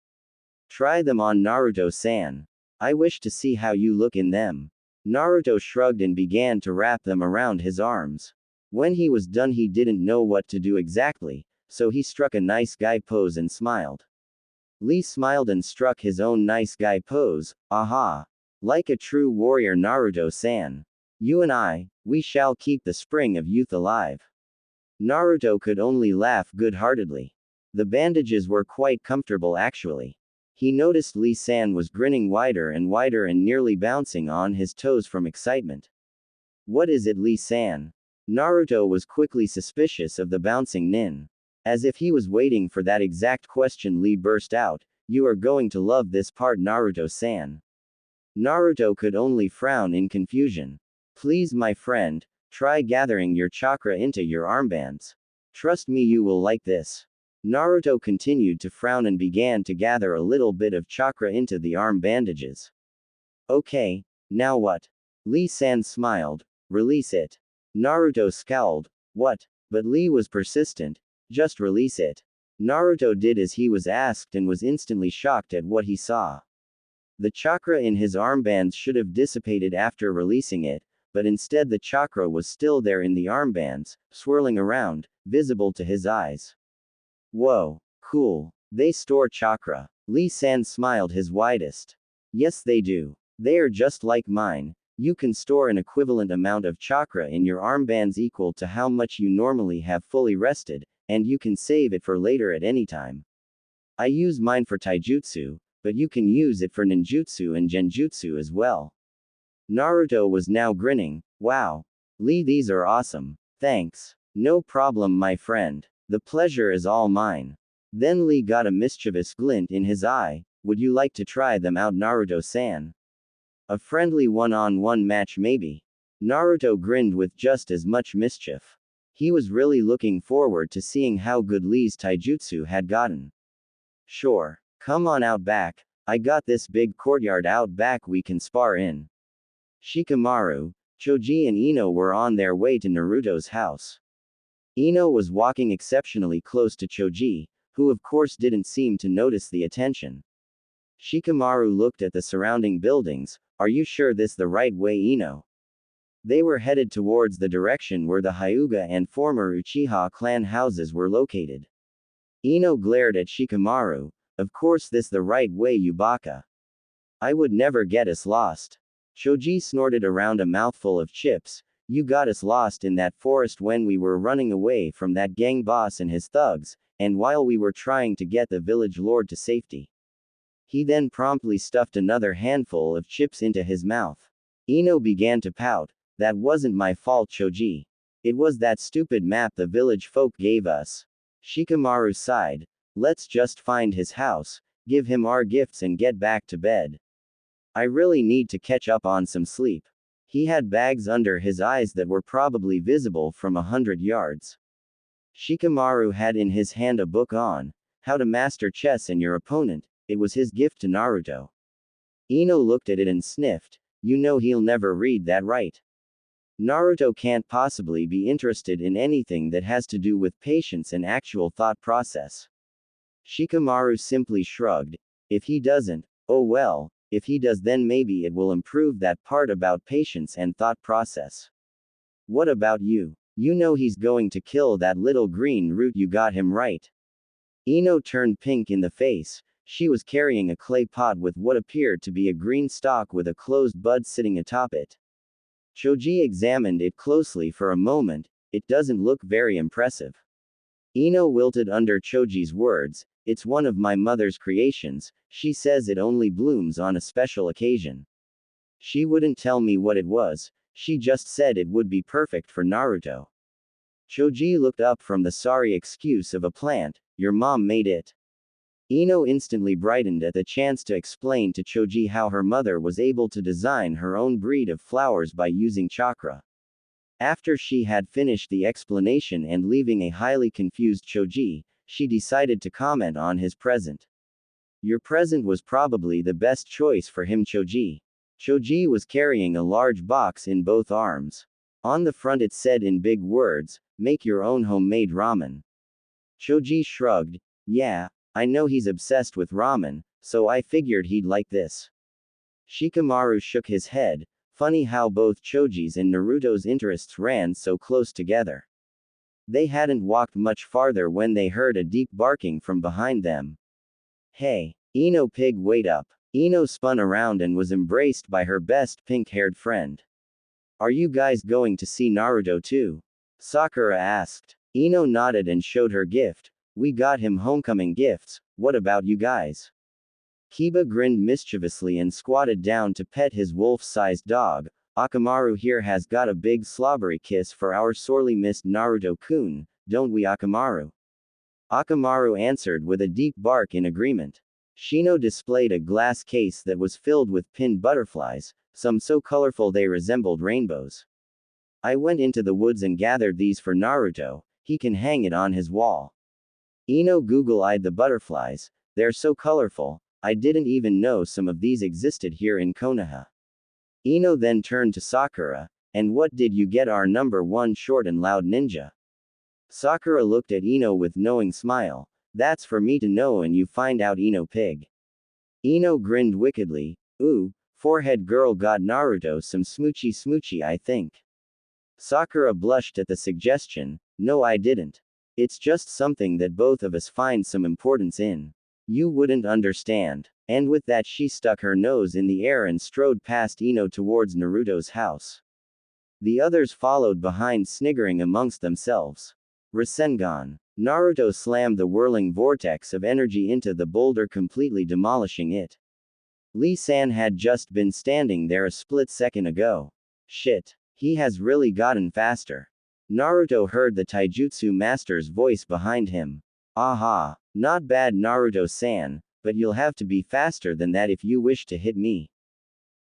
Try them on, Naruto-san. I wish to see how you look in them. Naruto shrugged and began to wrap them around his arms. When he was done, he didn't know what to do exactly, so he struck a nice guy pose and smiled. Lee smiled and struck his own nice guy pose. Like a true warrior, Naruto-san. You and I, we shall keep the spring of youth alive. Naruto could only laugh good-heartedly. The bandages were quite comfortable actually. He noticed Lee-san was grinning wider and wider and nearly bouncing on his toes from excitement. What is it, Lee-san? Naruto was quickly suspicious of the bouncing nin. As if he was waiting for that exact question, Lee burst out, "You are going to love this part, Naruto-san." Naruto could only frown in confusion. Please, my friend, try gathering your chakra into your armbands. Trust me, you will like this. Naruto continued to frown and began to gather a little bit of chakra into the arm bandages. Okay, now what? Lee-san smiled. Release it. Naruto scowled. What? But Lee was persistent. Just release it. Naruto did as he was asked and was instantly shocked at what he saw. The chakra in his armbands should have dissipated after releasing it, but instead the chakra was still there in the armbands, swirling around, visible to his eyes. Whoa, cool. They store chakra. Lee-san smiled his widest. Yes, they do. They are just like mine. You can store an equivalent amount of chakra in your armbands equal to how much you normally have fully rested, and you can save it for later at any time. I use mine for taijutsu, but you can use it for ninjutsu and genjutsu as well. Naruto was now grinning. Wow. Lee, these are awesome. Thanks. No problem, my friend. The pleasure is all mine. Then Lee got a mischievous glint in his eye. Would you like to try them out, Naruto-san? A friendly one-on-one match maybe? Naruto grinned with just as much mischief. He was really looking forward to seeing how good Lee's taijutsu had gotten. Sure. Come on out back, I got this big courtyard out back we can spar in. Shikamaru, Choji and Ino were on their way to Naruto's house. Ino was walking exceptionally close to Choji, who of course didn't seem to notice the attention. Shikamaru looked at the surrounding buildings. Are you sure this the right way, Ino? They were headed towards the direction where the Hyuga and former Uchiha clan houses were located. Ino glared at Shikamaru. Of course this the right way, you baka. I would never get us lost. Choji snorted around a mouthful of chips. You got us lost in that forest when we were running away from that gang boss and his thugs, and while we were trying to get the village lord to safety. He then promptly stuffed another handful of chips into his mouth. Ino began to pout. That wasn't my fault, Choji. It was that stupid map the village folk gave us. Shikamaru sighed. Let's just find his house, give him our gifts and get back to bed. I really need to catch up on some sleep. He had bags under his eyes that were probably visible from 100 yards. Shikamaru had in his hand a book on How to Master Chess and Your Opponent. It was his gift to Naruto. Ino looked at it and sniffed. You know he'll never read that, right? Naruto can't possibly be interested in anything that has to do with patience and actual thought process. Shikamaru simply shrugged. If he doesn't, oh well, if he does then maybe it will improve that part about patience and thought process. What about you? You know he's going to kill that little green root, you got him right. Ino turned pink in the face. She was carrying a clay pot with what appeared to be a green stalk with a closed bud sitting atop it. Choji examined it closely for a moment. It doesn't look very impressive. Ino wilted under Choji's words. It's one of my mother's creations. She says it only blooms on a special occasion. She wouldn't tell me what it was. She just said it would be perfect for Naruto. Choji looked up from the sorry excuse of a plant. Your mom made it. Ino instantly brightened at the chance to explain to Choji how her mother was able to design her own breed of flowers by using chakra. After she had finished the explanation and leaving a highly confused Choji, she decided to comment on his present. Your present was probably the best choice for him, Choji. Choji was carrying a large box in both arms. On the front it said in big words, make your own homemade ramen. Choji shrugged. Yeah, I know he's obsessed with ramen, so I figured he'd like this. Shikamaru shook his head. Funny how both Choji's and Naruto's interests ran so close together. They hadn't walked much farther when they heard a deep barking from behind them. Hey, Ino pig, wait up. Ino spun around and was embraced by her best pink-haired friend. Are you guys going to see Naruto too? Sakura asked. Ino nodded and showed her gift. We got him homecoming gifts, what about you guys? Kiba grinned mischievously and squatted down to pet his wolf-sized dog. Akamaru here has got a big slobbery kiss for our sorely missed Naruto-kun, don't we, Akamaru? Akamaru answered with a deep bark in agreement. Shino displayed a glass case that was filled with pinned butterflies, some so colorful they resembled rainbows. I went into the woods and gathered these for Naruto, he can hang it on his wall. Ino Google-eyed the butterflies. They're so colorful, I didn't even know some of these existed here in Konoha. Ino then turned to Sakura. And what did you get our number one short and loud ninja? Sakura looked at Ino with knowing smile. That's for me to know and you find out, Ino pig. Ino grinned wickedly. Ooh, forehead girl got Naruto some smoochy I think. Sakura blushed at the suggestion. No, I didn't. It's just something that both of us find some importance in. You wouldn't understand. And with that she stuck her nose in the air and strode past Ino towards Naruto's house. The others followed behind, sniggering amongst themselves. Rasengan. Naruto slammed the whirling vortex of energy into the boulder, completely demolishing it. Lee-san had just been standing there a split second ago. Shit. He has really gotten faster. Naruto heard the taijutsu master's voice behind him. Aha. Not bad, Naruto-san, but you'll have to be faster than that if you wish to hit me.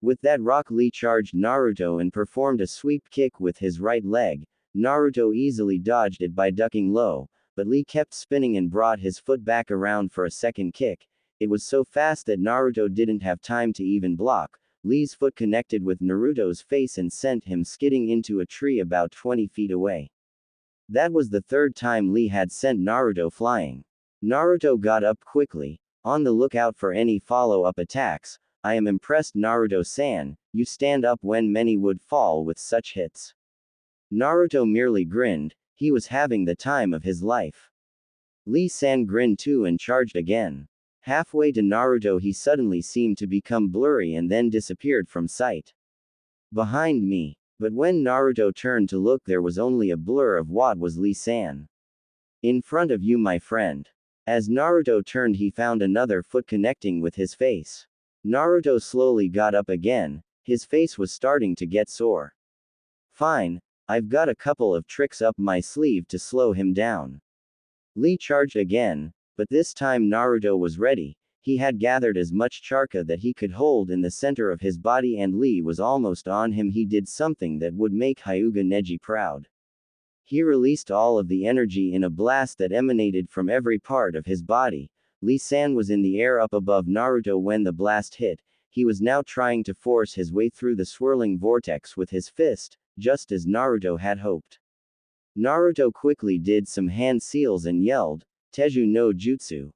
With that, Rock Lee charged Naruto and performed a sweep kick with his right leg. Naruto easily dodged it by ducking low, but Lee kept spinning and brought his foot back around for a second kick. It was so fast that Naruto didn't have time to even block. Lee's foot connected with Naruto's face and sent him skidding into a tree about 20 feet away. That was the third time Lee had sent Naruto flying. Naruto got up quickly, on the lookout for any follow-up attacks. I am impressed, Naruto-san, you stand up when many would fall with such hits. Naruto merely grinned, he was having the time of his life. Lee-san grinned too and charged again. Halfway to Naruto he suddenly seemed to become blurry and then disappeared from sight. Behind me. But when Naruto turned to look, there was only a blur of what was Lee-san. In front of you, my friend. As Naruto turned, he found another foot connecting with his face. Naruto slowly got up again, his face was starting to get sore. Fine, I've got a couple of tricks up my sleeve to slow him down. Lee charged again, but this time Naruto was ready. He had gathered as much chakra that he could hold in the center of his body, and Lee was almost on him. He did something that would make Hyuga Neji proud. He released all of the energy in a blast that emanated from every part of his body. Lee-san was in the air up above Naruto when the blast hit. He was now trying to force his way through the swirling vortex with his fist, just as Naruto had hoped. Naruto quickly did some hand seals and yelled, Teju no Jutsu.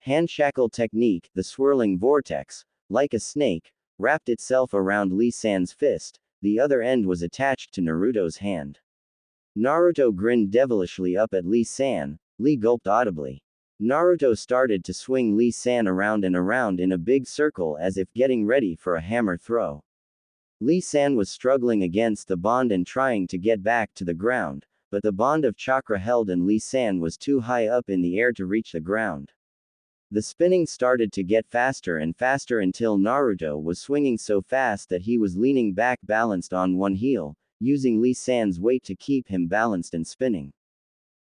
Handshackle technique. The swirling vortex, like a snake, wrapped itself around Lee-san's fist. The other end was attached to Naruto's hand. Naruto grinned devilishly up at Lee-san. Lee gulped audibly. Naruto started to swing Lee-san around and around in a big circle as if getting ready for a hammer throw. Lee-san was struggling against the bond and trying to get back to the ground, but the bond of chakra held and Lee-san was too high up in the air to reach the ground. The spinning started to get faster and faster until Naruto was swinging so fast that he was leaning back balanced on one heel, using Lee-san's weight to keep him balanced and spinning.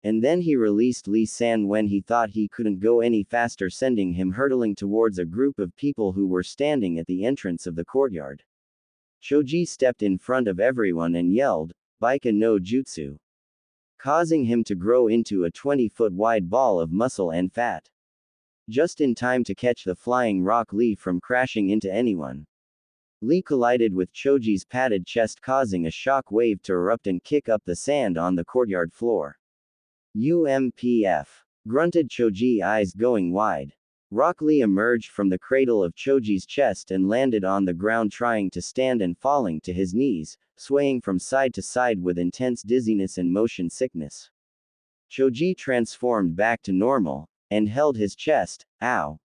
And then he released Lee-san when he thought he couldn't go any faster, sending him hurtling towards a group of people who were standing at the entrance of the courtyard. Choji stepped in front of everyone and yelled, Baika no Jutsu, causing him to grow into a 20-foot wide ball of muscle and fat. Just in time to catch the flying Rock Lee from crashing into anyone. Lee collided with Choji's padded chest, causing a shock wave to erupt and kick up the sand on the courtyard floor. UMPF. Grunted Choji, eyes going wide. Rock Lee emerged from the cradle of Choji's chest and landed on the ground, trying to stand and falling to his knees, swaying from side to side with intense dizziness and motion sickness. Choji transformed back to normal, and held his chest. Ow.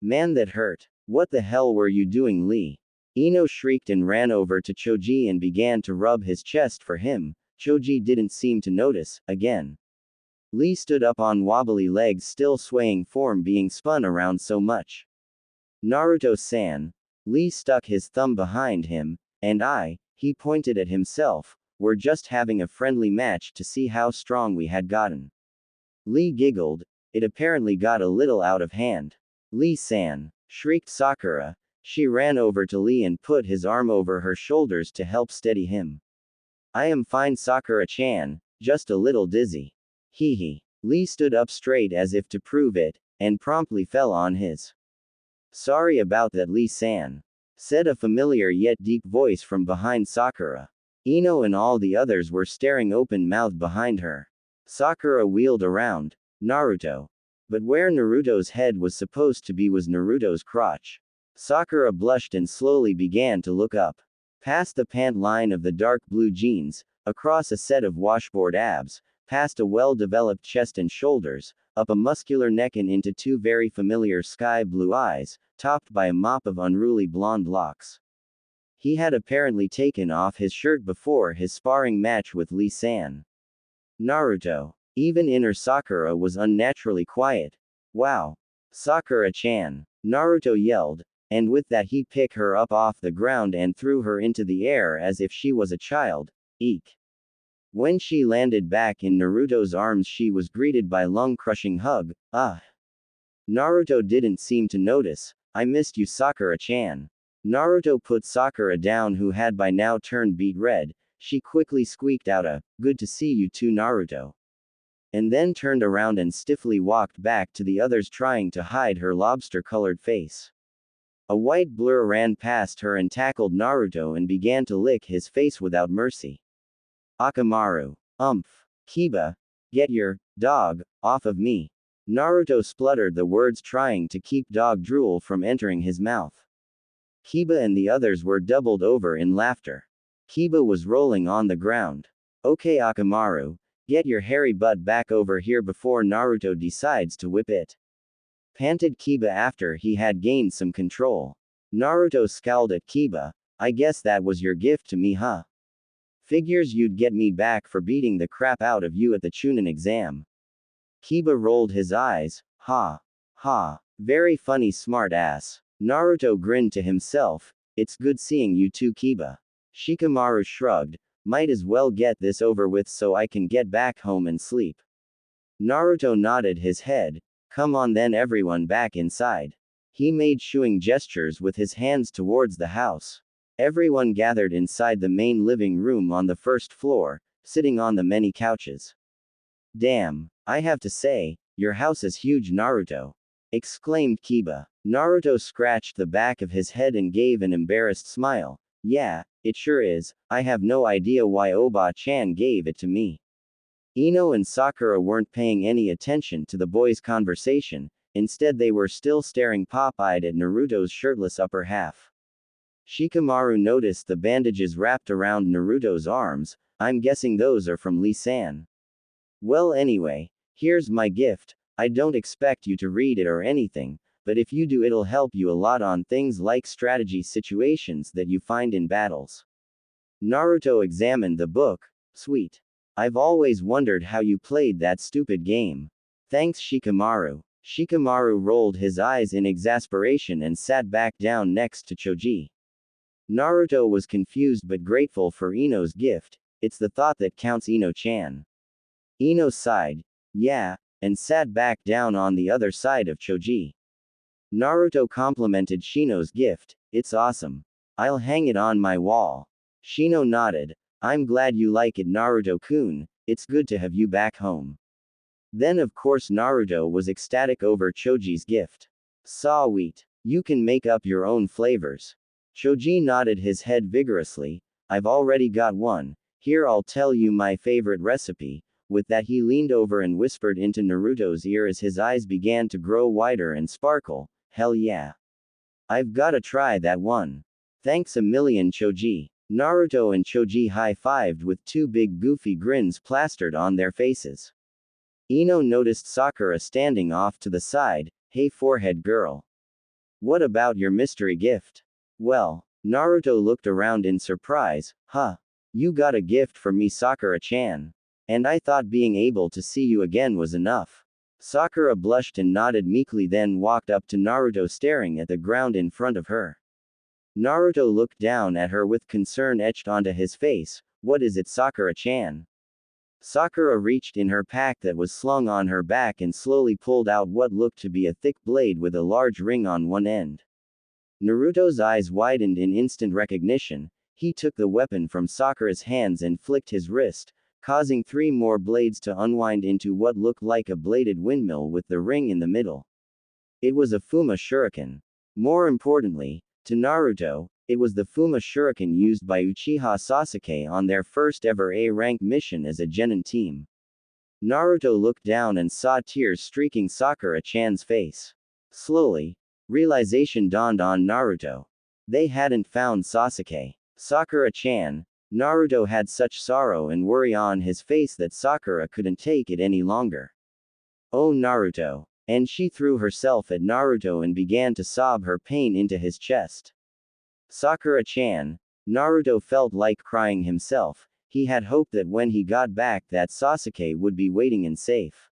Man, that hurt. What the hell were you doing, Lee? Ino shrieked and ran over to Choji and began to rub his chest for him. Choji didn't seem to notice, again. Lee stood up on wobbly legs, still swaying, form being spun around so much. Naruto-san. Lee stuck his thumb behind him, and he pointed at himself, we're just having a friendly match to see how strong we had gotten. Lee giggled. It apparently got a little out of hand. Lee-san, shrieked Sakura. She ran over to Lee and put his arm over her shoulders to help steady him. I am fine, Sakura-chan, just a little dizzy. Hee. Lee stood up straight as if to prove it, and promptly fell on his. Sorry about that, Lee-san, said a familiar yet deep voice from behind Sakura. Ino and all the others were staring open-mouthed behind her. Sakura wheeled around. Naruto. But where Naruto's head was supposed to be was Naruto's crotch. Sakura blushed and slowly began to look up. Past the pant line of the dark blue jeans, across a set of washboard abs, past a well-developed chest and shoulders, up a muscular neck and into two very familiar sky blue eyes, topped by a mop of unruly blonde locks. He had apparently taken off his shirt before his sparring match with Lee-san. Naruto. Even inner Sakura was unnaturally quiet. Wow. Sakura-chan. Naruto yelled, and with that he picked her up off the ground and threw her into the air as if she was a child. Eek. When she landed back in Naruto's arms, she was greeted by lung-crushing hug. Naruto didn't seem to notice. I missed you, Sakura-chan. Naruto put Sakura down, who had by now turned beet red. She quickly squeaked out a, "Good to see you too, Naruto," and then turned around and stiffly walked back to the others, trying to hide her lobster-colored face. A white blur ran past her and tackled Naruto and began to lick his face without mercy. Akamaru. Umph. Kiba. Get your dog off of me. Naruto spluttered the words, trying to keep dog drool from entering his mouth. Kiba and the others were doubled over in laughter. Kiba was rolling on the ground. Okay, Akamaru, get your hairy butt back over here before Naruto decides to whip it, panted Kiba after he had gained some control. Naruto scowled at Kiba. I guess that was your gift to me, huh? Figures you'd get me back for beating the crap out of you at the Chunin exam. Kiba rolled his eyes. Ha. Ha. Very funny, smart ass. Naruto grinned to himself. It's good seeing you too, Kiba. Shikamaru shrugged. Might as well get this over with so I can get back home and sleep. Naruto nodded his head. Come on then, everyone, back inside. He made shooing gestures with his hands towards the house. Everyone gathered inside the main living room on the first floor, sitting on the many couches. Damn, I have to say, your house is huge, Naruto, exclaimed Kiba. Naruto scratched the back of his head and gave an embarrassed smile. Yeah, it sure is. I have no idea why Oba-chan gave it to me. Ino and Sakura weren't paying any attention to the boys' conversation. Instead, they were still staring pop-eyed at Naruto's shirtless upper half. Shikamaru noticed the bandages wrapped around Naruto's arms. I'm guessing those are from Lee-san. Well, anyway, here's my gift. I don't expect you to read it or anything, but if you do, it'll help you a lot on things like strategy situations that you find in battles. Naruto examined the book. Sweet. I've always wondered how you played that stupid game. Thanks, Shikamaru. Shikamaru rolled his eyes in exasperation and sat back down next to Choji. Naruto was confused but grateful for Ino's gift. It's the thought that counts, Ino-chan. Ino sighed. Yeah, and sat back down on the other side of Choji. Naruto complimented Shino's gift. It's awesome. I'll hang it on my wall. Shino nodded. I'm glad you like it, Naruto-kun. It's good to have you back home. Then of course Naruto was ecstatic over Choji's gift. Sweet. You can make up your own flavors. Choji nodded his head vigorously. I've already got one. Here, I'll tell you my favorite recipe. With that, he leaned over and whispered into Naruto's ear as his eyes began to grow wider and sparkle. Hell yeah. I've gotta try that one. Thanks a million, Choji. Naruto and Choji high-fived with two big goofy grins plastered on their faces. Ino noticed Sakura standing off to the side. Hey, forehead girl. What about your mystery gift? Well, Naruto looked around in surprise. Huh. You got a gift for me, Sakura-chan. And I thought being able to see you again was enough. Sakura blushed and nodded meekly, then walked up to Naruto, staring at the ground in front of her. Naruto looked down at her with concern etched onto his face. What is it, Sakura-chan? Sakura reached in her pack that was slung on her back and slowly pulled out what looked to be a thick blade with a large ring on one end. Naruto's eyes widened in instant recognition. He took the weapon from Sakura's hands and flicked his wrist, causing 3 more blades to unwind into what looked like a bladed windmill with the ring in the middle. It was a Fuma Shuriken. More importantly, to Naruto, it was the Fuma Shuriken used by Uchiha Sasuke on their first ever A-rank mission as a Genin team. Naruto looked down and saw tears streaking Sakura-chan's face. Slowly, realization dawned on Naruto. They hadn't found Sasuke. Sakura-chan. Naruto had such sorrow and worry on his face that Sakura couldn't take it any longer. Oh, Naruto. And she threw herself at Naruto and began to sob her pain into his chest. Sakura-chan. Naruto felt like crying himself. He had hoped that when he got back that Sasuke would be waiting and safe.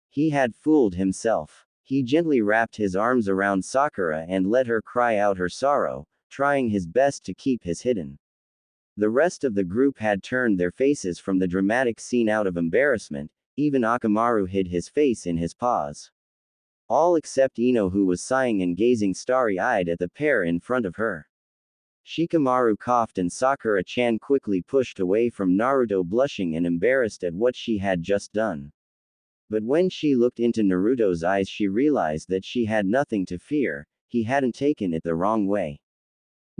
He had fooled himself. He gently wrapped his arms around Sakura and let her cry out her sorrow, trying his best to keep his hidden. The rest of the group had turned their faces from the dramatic scene out of embarrassment. Even Akamaru hid his face in his paws. All except Ino, who was sighing and gazing starry-eyed at the pair in front of her. Shikamaru coughed and Sakura-chan quickly pushed away from Naruto, blushing and embarrassed at what she had just done. But when she looked into Naruto's eyes, she realized that she had nothing to fear. He hadn't taken it the wrong way.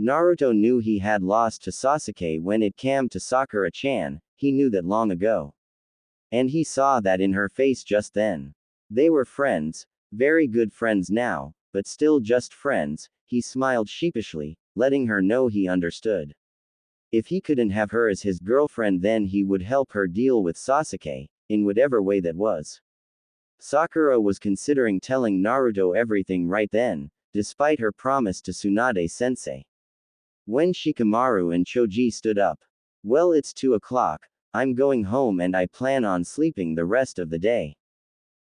Naruto knew he had lost to Sasuke when it came to Sakura-chan, he knew that long ago. And he saw that in her face just then. They were friends, very good friends now, but still just friends. He smiled sheepishly, letting her know he understood. If he couldn't have her as his girlfriend, then he would help her deal with Sasuke, in whatever way that was. Sakura was considering telling Naruto everything right then, despite her promise to Tsunade-sensei. When Shikamaru and Choji stood up. Well, it's 2 o'clock, I'm going home and I plan on sleeping the rest of the day.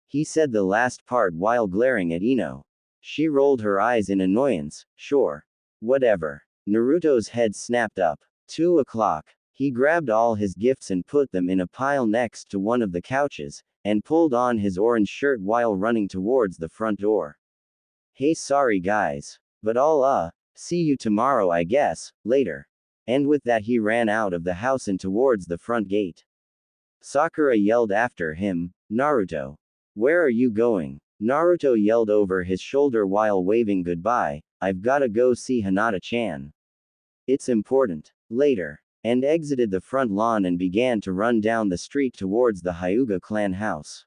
He said the last part while glaring at Ino. She rolled her eyes in annoyance. Sure. Whatever. Naruto's head snapped up. 2 o'clock. He grabbed all his gifts and put them in a pile next to one of the couches, and pulled on his orange shirt while running towards the front door. Hey, sorry guys. But see you tomorrow, I guess, later. And with that, he ran out of the house and towards the front gate. Sakura yelled after him, Naruto. Where are you going? Naruto yelled over his shoulder while waving goodbye, I've gotta go see Hinata-chan. It's important. Later. And exited the front lawn and began to run down the street towards the Hyuga clan house.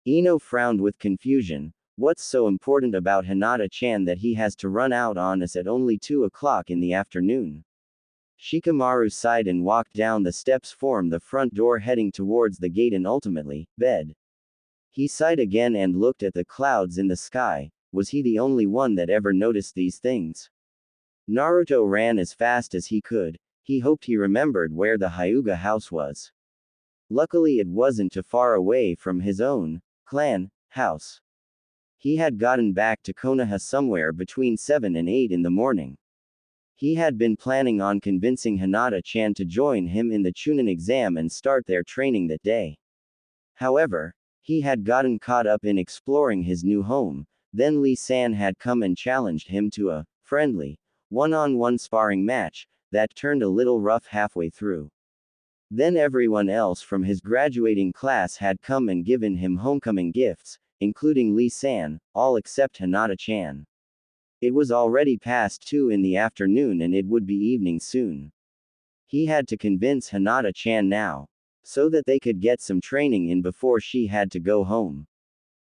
Ino frowned with confusion. What's so important about Hinata-chan that he has to run out on us at only 2 o'clock in the afternoon? Shikamaru sighed and walked down the steps from the front door, heading towards the gate and ultimately, bed. He sighed again and looked at the clouds in the sky. Was he the only one that ever noticed these things? Naruto ran as fast as he could. He hoped he remembered where the Hyuga house was. Luckily, it wasn't too far away from his own clan house. He had gotten back to Konoha somewhere between 7 and 8 in the morning. He had been planning on convincing Hinata-chan to join him in the Chunin exam and start their training that day. However, he had gotten caught up in exploring his new home. Then Lee-san had come and challenged him to a friendly, one-on-one sparring match that turned a little rough halfway through. Then everyone else from his graduating class had come and given him homecoming gifts, including Lee-san, all except Hinata-chan. It was already past 2 in the afternoon and it would be evening soon. He had to convince Hinata-chan now, so that they could get some training in before she had to go home.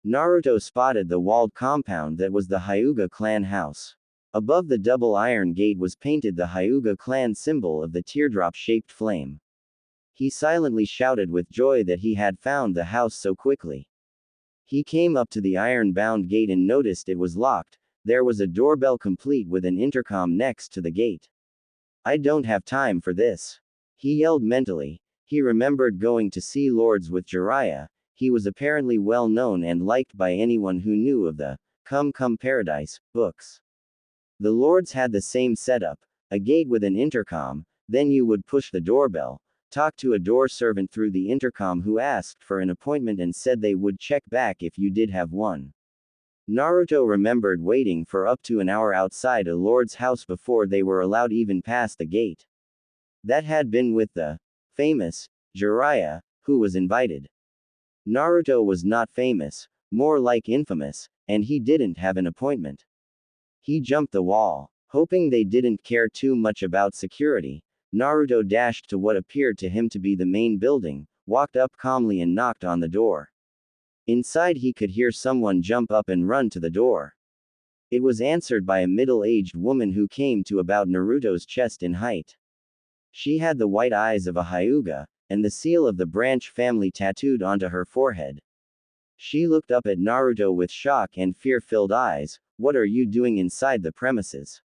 Naruto spotted the walled compound that was the Hyuga clan house. Above the double iron gate was painted the Hyuga clan symbol of the teardrop-shaped flame. He silently shouted with joy that he had found the house so quickly. He came up to the iron-bound gate and noticed it was locked. There was a doorbell complete with an intercom next to the gate. I don't have time for this. He yelled mentally. He remembered going to see Lords with Jiraiya. He was apparently well known and liked by anyone who knew of the Come Come Paradise books. The Lords had the same setup, a gate with an intercom, then you would push the doorbell, talk to a door servant through the intercom who asked for an appointment and said they would check back if you did have one. Naruto remembered waiting for up to an hour outside a lord's house before they were allowed even past the gate. That had been with the famous Jiraiya, who was invited. Naruto was not famous, more like infamous, and he didn't have an appointment. He jumped the wall, hoping they didn't care too much about security. Naruto dashed to what appeared to him to be the main building, walked up calmly and knocked on the door. Inside he could hear someone jump up and run to the door. It was answered by a middle-aged woman who came to about Naruto's chest in height. She had the white eyes of a Hyuga, and the seal of the branch family tattooed onto her forehead. She looked up at Naruto with shock and fear-filled eyes. What are you doing inside the premises?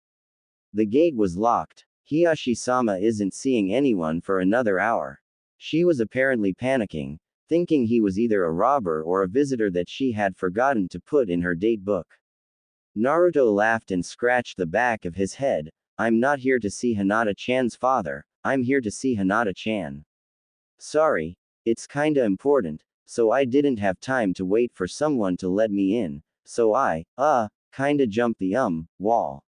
The gate was locked. Hiyashi-sama isn't seeing anyone for another hour. She was apparently panicking, thinking he was either a robber or a visitor that she had forgotten to put in her date book. Naruto laughed and scratched the back of his head. I'm not here to see Hinata-chan's father, I'm here to see Hinata-chan. Sorry, it's kinda important, so I didn't have time to wait for someone to let me in, so I, kinda jumped the wall.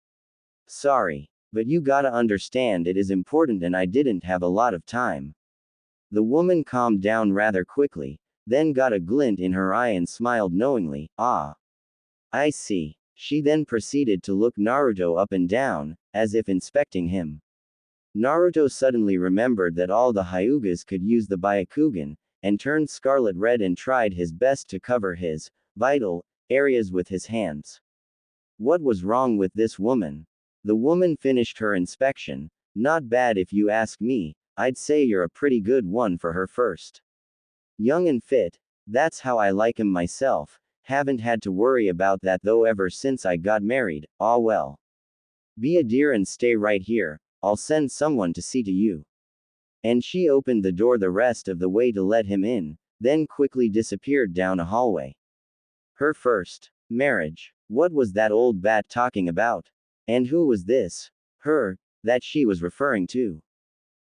Sorry. But you gotta understand it is important and I didn't have a lot of time. The woman calmed down rather quickly, then got a glint in her eye and smiled knowingly. Ah. I see. She then proceeded to look Naruto up and down, as if inspecting him. Naruto suddenly remembered that all the Hyugas could use the Byakugan, and turned scarlet red and tried his best to cover his vital areas with his hands. What was wrong with this woman? The woman finished her inspection. Not bad if you ask me, I'd say you're a pretty good one for her first. Young and fit, that's how I like him myself, haven't had to worry about that though ever since I got married, ah well. Be a dear and stay right here, I'll send someone to see to you. And she opened the door the rest of the way to let him in, then quickly disappeared down a hallway. Her first marriage. What was that old bat talking about? And who was this her that she was referring to?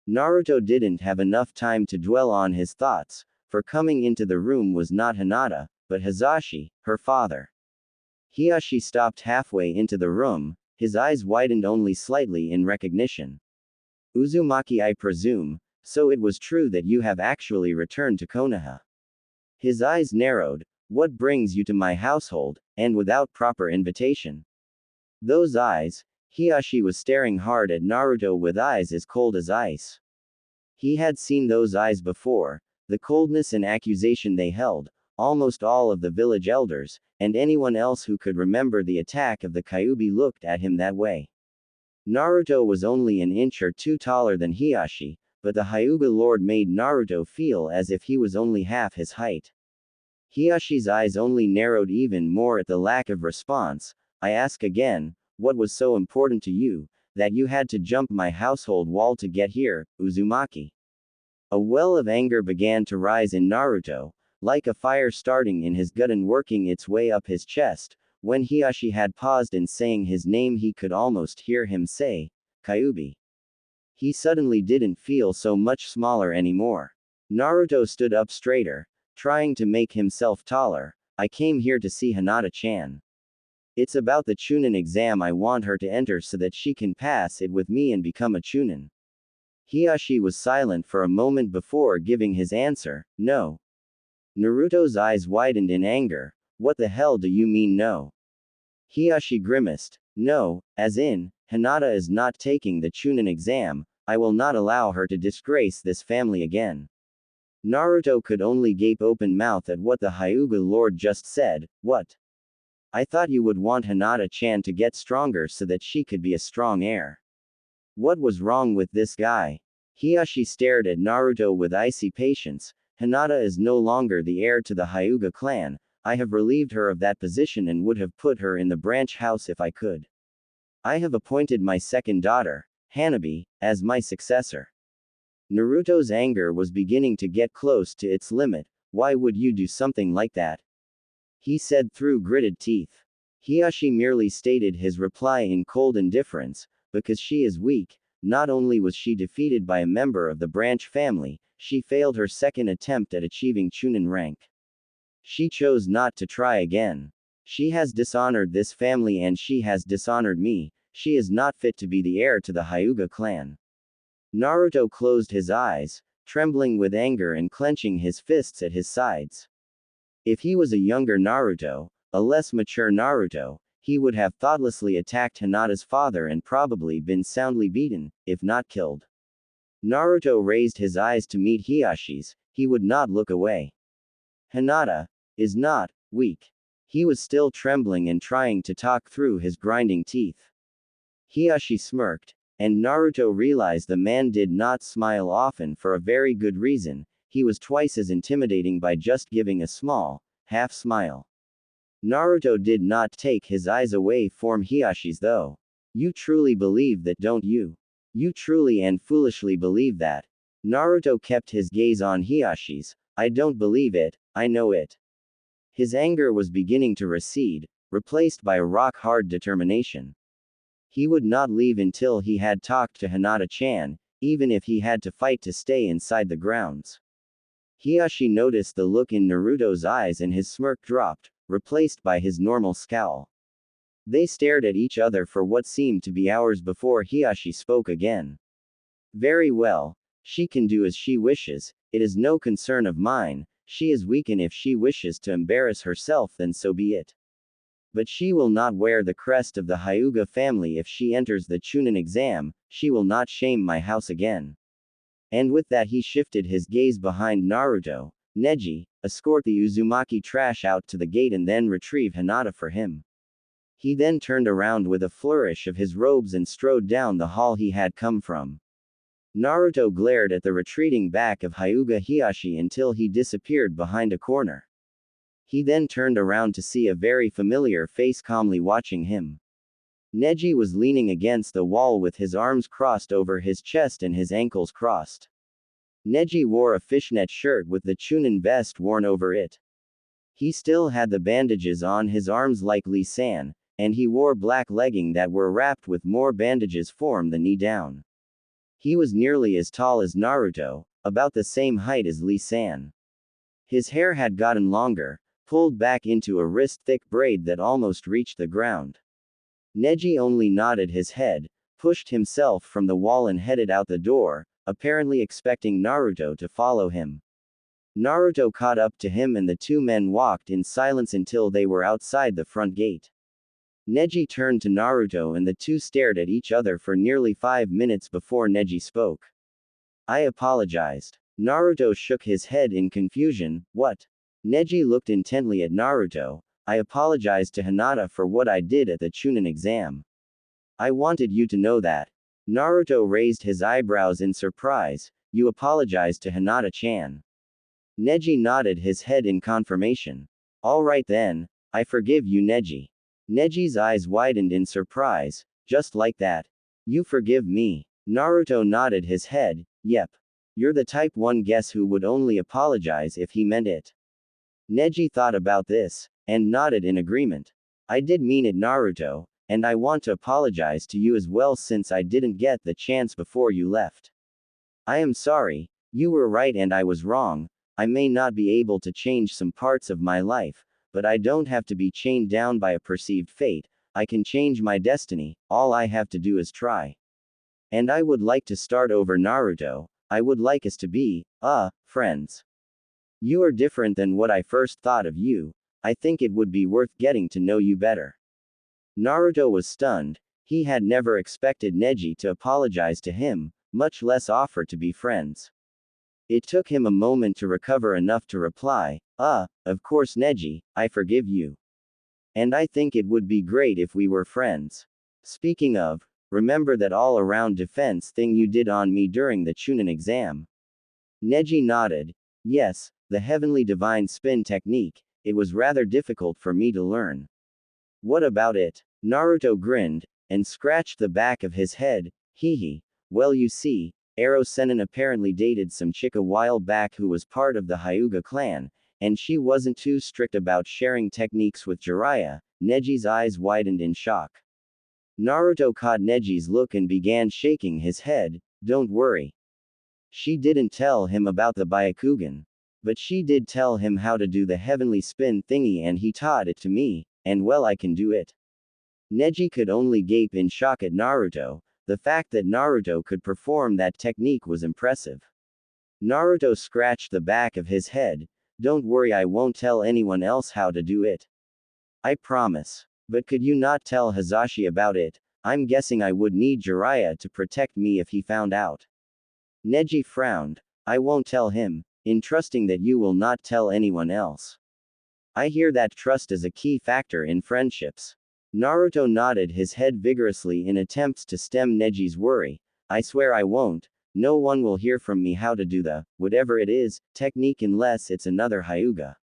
Naruto didn't have enough time to dwell on his thoughts, for coming into the room was not Hinata, but Hisashi, her father. Hisashi stopped halfway into the room, his eyes widened only slightly in recognition. Uzumaki, I presume, so it was true that you have actually returned to Konoha. His eyes narrowed. What brings you to my household, and without proper invitation? Those eyes. Hisashi was staring hard at Naruto with eyes as cold as ice. He had seen those eyes before, the coldness and accusation they held. Almost all of the village elders, and anyone else who could remember the attack of the Kyuubi looked at him that way. Naruto was only an inch or two taller than Hisashi, but the Hyuga Lord made Naruto feel as if he was only half his height. Hiyashi's eyes only narrowed even more at the lack of response. I ask again, what was so important to you, that you had to jump my household wall to get here, Uzumaki? A well of anger began to rise in Naruto, like a fire starting in his gut and working its way up his chest. When Hisashi had paused in saying his name, he could almost hear him say, Kyuubi. He suddenly didn't feel so much smaller anymore. Naruto stood up straighter, trying to make himself taller. I came here to see Hinata-chan. It's about the Chunin exam. I want her to enter so that she can pass it with me and become a Chunin. Hisashi was silent for a moment before giving his answer, no. Naruto's eyes widened in anger. What the hell do you mean no? Hisashi grimaced. No, as in, Hinata is not taking the Chunin exam. I will not allow her to disgrace this family again. Naruto could only gape open mouth at what the Hyuga Lord just said. What? I thought you would want Hinata-chan to get stronger so that she could be a strong heir. What was wrong with this guy? Hisashi stared at Naruto with icy patience. Hinata is no longer the heir to the Hyuga clan. I have relieved her of that position and would have put her in the branch house if I could. I have appointed my second daughter, Hanabi, as my successor. Naruto's anger was beginning to get close to its limit. Why would you do something like that? He said through gritted teeth. Hisashi merely stated his reply in cold indifference, because she is weak. Not only was she defeated by a member of the branch family, she failed her second attempt at achieving Chunin rank. She chose not to try again. She has dishonored this family and she has dishonored me. She is not fit to be the heir to the Hyuga clan. Naruto closed his eyes, trembling with anger and clenching his fists at his sides. If he was a younger Naruto, a less mature Naruto, he would have thoughtlessly attacked Hinata's father and probably been soundly beaten, if not killed. Naruto raised his eyes to meet Hiyashi's. He would not look away. Hinata is not weak. He was still trembling and trying to talk through his grinding teeth. Hisashi smirked, and Naruto realized the man did not smile often for a very good reason. He was twice as intimidating by just giving a small, half smile. Naruto did not take his eyes away from Hiyashi's though. You truly believe that, don't you? You truly and foolishly believe that. Naruto kept his gaze on Hiyashi's. I don't believe it, I know it. His anger was beginning to recede, replaced by a rock-hard determination. He would not leave until he had talked to Hinata-chan, even if he had to fight to stay inside the grounds. Hisashi noticed the look in Naruto's eyes and his smirk dropped, replaced by his normal scowl. They stared at each other for what seemed to be hours before Hiyashi spoke again. Very well. She can do as she wishes, it is no concern of mine. She is weak, and if she wishes to embarrass herself, then so be it. But she will not wear the crest of the Hyuga family if she enters the Chunin exam. She will not shame my house again. And with that he shifted his gaze behind Naruto. Neji, escort the Uzumaki trash out to the gate and then retrieve Hinata for him. He then turned around with a flourish of his robes and strode down the hall he had come from. Naruto glared at the retreating back of Hyuga Hiyashi until he disappeared behind a corner. He then turned around to see a very familiar face calmly watching him. Neji was leaning against the wall with his arms crossed over his chest and his ankles crossed. Neji wore a fishnet shirt with the Chunin vest worn over it. He still had the bandages on his arms like Lee-san, and he wore black leggings that were wrapped with more bandages from the knee down. He was nearly as tall as Naruto, about the same height as Lee-san. His hair had gotten longer, pulled back into a wrist-thick braid that almost reached the ground. Neji only nodded his head, pushed himself from the wall and headed out the door, apparently expecting Naruto to follow him. Naruto caught up to him and the two men walked in silence until they were outside the front gate. Neji turned to Naruto and the two stared at each other for nearly 5 minutes before Neji spoke. I apologized. Naruto shook his head in confusion. What? Neji looked intently at Naruto. I apologized to Hinata for what I did at the Chunin exam. I wanted you to know that. Naruto raised his eyebrows in surprise. You apologized to Hinata-chan. Neji nodded his head in confirmation. All right then, I forgive you, Neji. Neji's eyes widened in surprise. Just like that. You forgive me. Naruto nodded his head. Yep. You're the type 1 guess who would only apologize if he meant it. Neji thought about this, and nodded in agreement. I did mean it, Naruto, and I want to apologize to you as well since I didn't get the chance before you left. I am sorry, you were right and I was wrong. I may not be able to change some parts of my life, but I don't have to be chained down by a perceived fate. I can change my destiny, all I have to do is try. And I would like to start over, Naruto. I would like us to be, friends. You are different than what I first thought of you. I think it would be worth getting to know you better. Naruto was stunned. He had never expected Neji to apologize to him, much less offer to be friends. It took him a moment to recover enough to reply, of course Neji, I forgive you. And I think it would be great if we were friends. Speaking of, remember that all-around defense thing you did on me during the Chunin exam? Neji nodded. Yes, the heavenly divine spin technique. It was rather difficult for me to learn. What about it? Naruto grinned, and scratched the back of his head. Hehe. Well, you see, Ero Sennin apparently dated some chick a while back who was part of the Hyuga clan, and she wasn't too strict about sharing techniques with Jiraiya. Neji's eyes widened in shock. Naruto caught Neji's look and began shaking his head. Don't worry. She didn't tell him about the Byakugan. But she did tell him how to do the heavenly spin thingy and he taught it to me, and well, I can do it. Neji could only gape in shock at Naruto. The fact that Naruto could perform that technique was impressive. Naruto scratched the back of his head. Don't worry, I won't tell anyone else how to do it. I promise. But could you not tell Hisashi about it? I'm guessing I would need Jiraiya to protect me if he found out. Neji frowned. I won't tell him, entrusting that you will not tell anyone else. I hear that trust is a key factor in friendships. Naruto nodded his head vigorously in attempts to stem Neji's worry. I swear I won't. No one will hear from me how to do the, whatever it is, technique unless it's another Hyuga.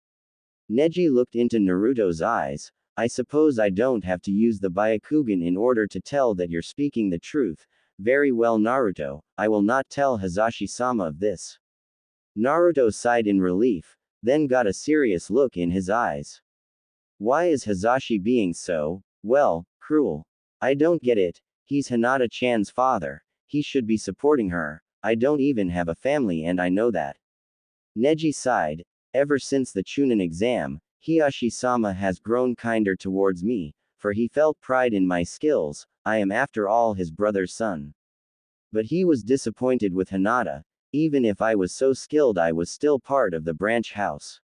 Neji looked into Naruto's eyes. I suppose I don't have to use the Byakugan in order to tell that you're speaking the truth. Very well, Naruto, I will not tell Hisashi-sama of this. Naruto sighed in relief, then got a serious look in his eyes. Why is Hisashi being so, well, cruel? I don't get it. He's Hinata-chan's father. He should be supporting her. I don't even have a family and I know that. Neji sighed. Ever since the Chunin exam, Hisashi-sama has grown kinder towards me. for he felt pride in my skills. I am after all his brother's son. But he was disappointed with Hinata. Even if I was so skilled, I was still part of the branch house.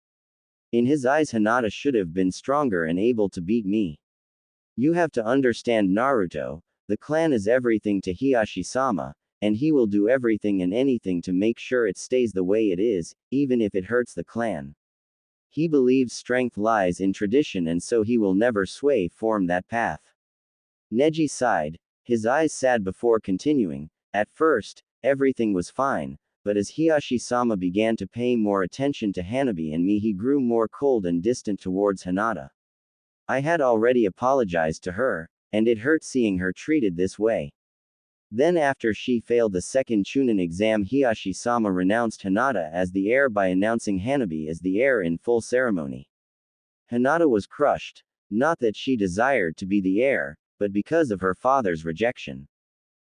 In his eyes, Hinata should have been stronger and able to beat me. You have to understand, Naruto, the clan is everything to Hiashi-sama, and he will do everything and anything to make sure it stays the way it is, even if it hurts the clan. He believes strength lies in tradition, and so he will never sway from that path. Neji sighed, his eyes sad before continuing. At first, everything was fine, but as Hiashi-sama began to pay more attention to Hanabi and me, he grew more cold and distant towards Hinata. I had already apologized to her, and it hurt seeing her treated this way. Then after she failed the second Chunin exam, Hiashi-sama renounced Hinata as the heir by announcing Hanabi as the heir in full ceremony. Hinata was crushed, not that she desired to be the heir, but because of her father's rejection.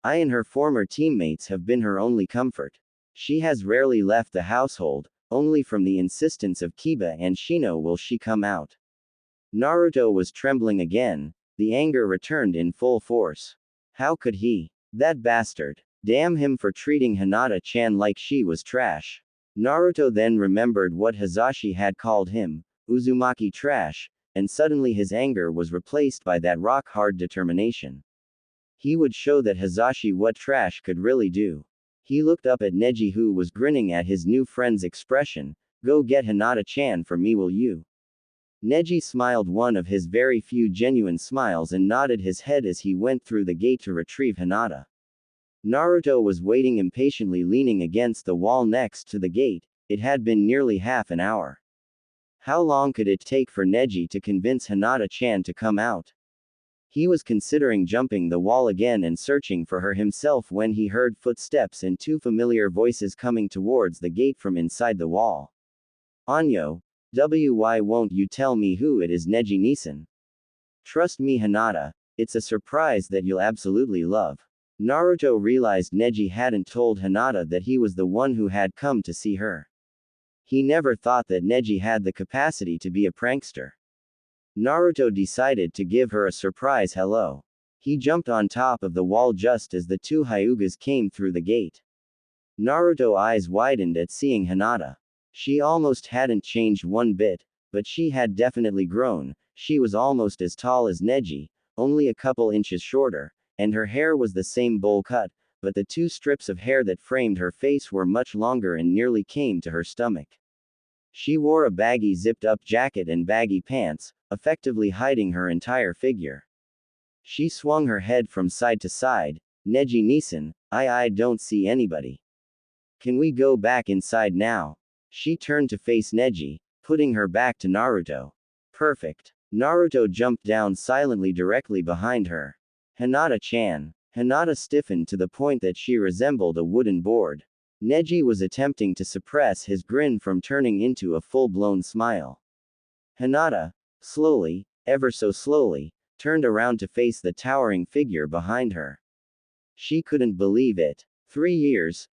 I and her former teammates have been her only comfort. She has rarely left the household, only from the insistence of Kiba and Shino will she come out. Naruto was trembling again, the anger returned in full force. How could he? That bastard. Damn him for treating Hinata-chan like she was trash. Naruto then remembered what Hisashi had called him, Uzumaki trash, and suddenly his anger was replaced by that rock-hard determination. He would show that Hisashi what trash could really do. He looked up at Neji, who was grinning at his new friend's expression. Go get Hinata-chan for me, will you? Neji smiled, one of his very few genuine smiles, and nodded his head as he went through the gate to retrieve Hinata. Naruto was waiting impatiently, leaning against the wall next to the gate. It had been nearly half an hour. How long could it take for Neji to convince Hinata-chan to come out? He was considering jumping the wall again and searching for her himself when he heard footsteps and two familiar voices coming towards the gate from inside the wall. Anyo, why won't you tell me who it is? Neji-nisan. Trust me, Hinata, it's a surprise that you'll absolutely love. Naruto realized Neji hadn't told Hinata that he was the one who had come to see her. He never thought that Neji had the capacity to be a prankster. Naruto decided to give her a surprise hello. He jumped on top of the wall just as the two Hyugas came through the gate. Naruto's eyes widened at seeing Hinata. She almost hadn't changed one bit, but she had definitely grown. She was almost as tall as Neji, only a couple inches shorter, and her hair was the same bowl cut, but the two strips of hair that framed her face were much longer and nearly came to her stomach. She wore a baggy zipped-up jacket and baggy pants, effectively hiding her entire figure. She swung her head from side to side. Neji-nisan, I don't see anybody. Can we go back inside now? She turned to face Neji, putting her back to Naruto. Perfect. Naruto jumped down silently directly behind her. Hinata-chan. Hinata stiffened to the point that she resembled a wooden board. Neji was attempting to suppress his grin from turning into a full-blown smile. Hinata, slowly, ever so slowly, turned around to face the towering figure behind her. She couldn't believe it. 3 years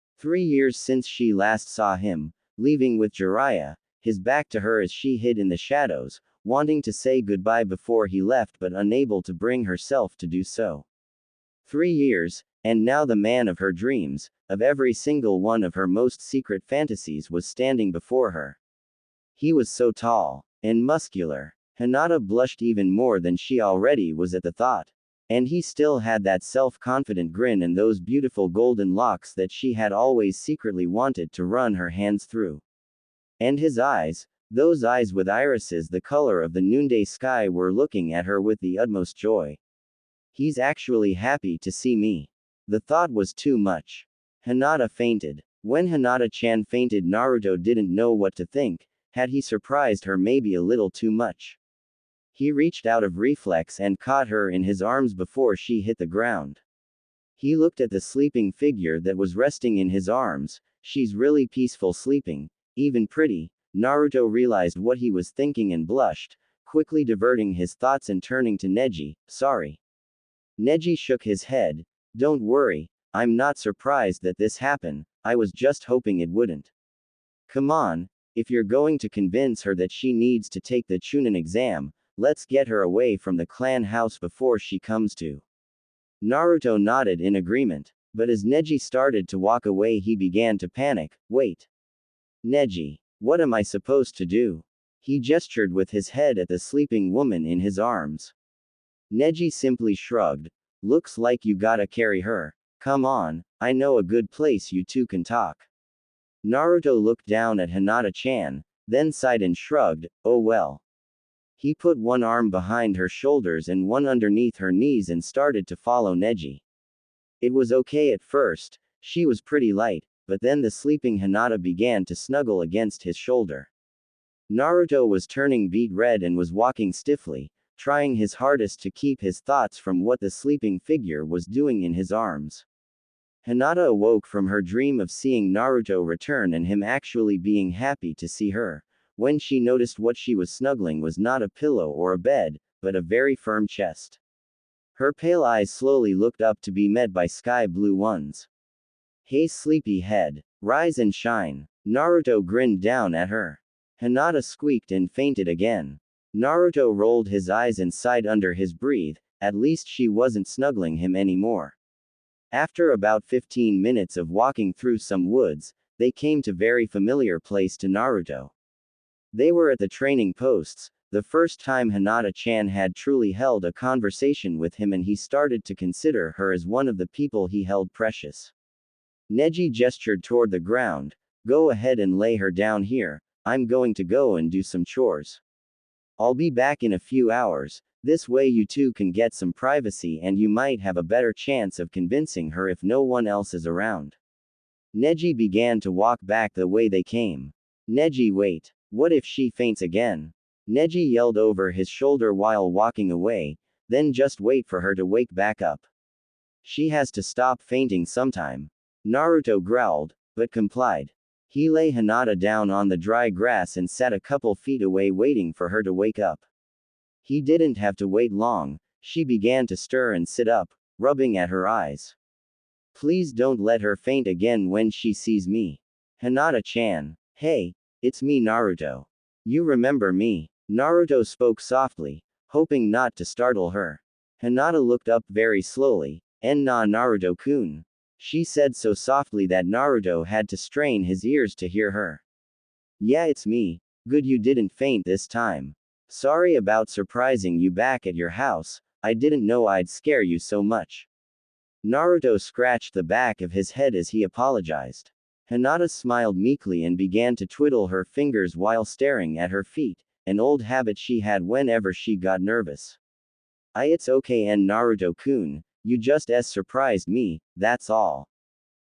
since she last saw him, leaving with Jiraiya, his back to her as she hid in the shadows, wanting to say goodbye before he left but unable to bring herself to do so. 3 years, and now the man of her dreams, of every single one of her most secret fantasies, was standing before her. He was so tall and muscular. Hinata blushed even more than she already was at the thought. And he still had that self-confident grin and those beautiful golden locks that she had always secretly wanted to run her hands through. And his eyes, those eyes with irises the color of the noonday sky, were looking at her with the utmost joy. He's actually happy to see me. The thought was too much. Hinata fainted. When Hinata-chan fainted, Naruto didn't know what to think. Had he surprised her maybe a little too much? He reached out of reflex and caught her in his arms before she hit the ground. He looked at the sleeping figure that was resting in his arms. She's really peaceful sleeping, even pretty. Naruto realized what he was thinking and blushed, quickly diverting his thoughts and turning to Neji. Sorry. Neji shook his head. Don't worry, I'm not surprised that this happened. I was just hoping it wouldn't. Come on, if you're going to convince her that she needs to take the Chunin exam, let's get her away from the clan house before she comes to. Naruto nodded in agreement. But as Neji started to walk away, he began to panic. Wait. Neji. What am I supposed to do? He gestured with his head at the sleeping woman in his arms. Neji simply shrugged. Looks like you gotta carry her. Come on, I know a good place you two can talk. Naruto looked down at Hinata-chan, then sighed and shrugged. Oh well. He put one arm behind her shoulders and one underneath her knees and started to follow Neji. It was okay at first, she was pretty light, but then the sleeping Hinata began to snuggle against his shoulder. Naruto was turning beet red and was walking stiffly, trying his hardest to keep his thoughts from what the sleeping figure was doing in his arms. Hinata awoke from her dream of seeing Naruto return and him actually being happy to see her, when she noticed what she was snuggling was not a pillow or a bed, but a very firm chest. Her pale eyes slowly looked up to be met by sky blue ones. Hey sleepy head, rise and shine. Naruto grinned down at her. Hinata squeaked and fainted again. Naruto rolled his eyes and sighed under his breath, at least she wasn't snuggling him anymore. After about 15 minutes of walking through some woods, they came to very familiar place to Naruto. They were at the training posts, the first time Hinata-chan had truly held a conversation with him, and he started to consider her as one of the people he held precious. Neji gestured toward the ground. Go ahead and lay her down here, I'm going to go and do some chores. I'll be back in a few hours, this way you two can get some privacy and you might have a better chance of convincing her if no one else is around. Neji began to walk back the way they came. Neji, wait. What if she faints again? Neji yelled over his shoulder while walking away, then just wait for her to wake back up. She has to stop fainting sometime. Naruto growled, but complied. He lay Hinata down on the dry grass and sat a couple feet away waiting for her to wake up. He didn't have to wait long, she began to stir and sit up, rubbing at her eyes. Please don't let her faint again when she sees me. Hinata-chan. Hey, it's me Naruto. You remember me? Naruto spoke softly, hoping not to startle her. Hinata looked up very slowly. Na Naruto-kun. She said so softly that Naruto had to strain his ears to hear her. Yeah, it's me. Good you didn't faint this time. Sorry about surprising you back at your house, I didn't know I'd scare you so much. Naruto scratched the back of his head as he apologized. Hinata smiled meekly and began to twiddle her fingers while staring at her feet, an old habit she had whenever she got nervous. It's okay Naruto-kun, you just surprised me, that's all.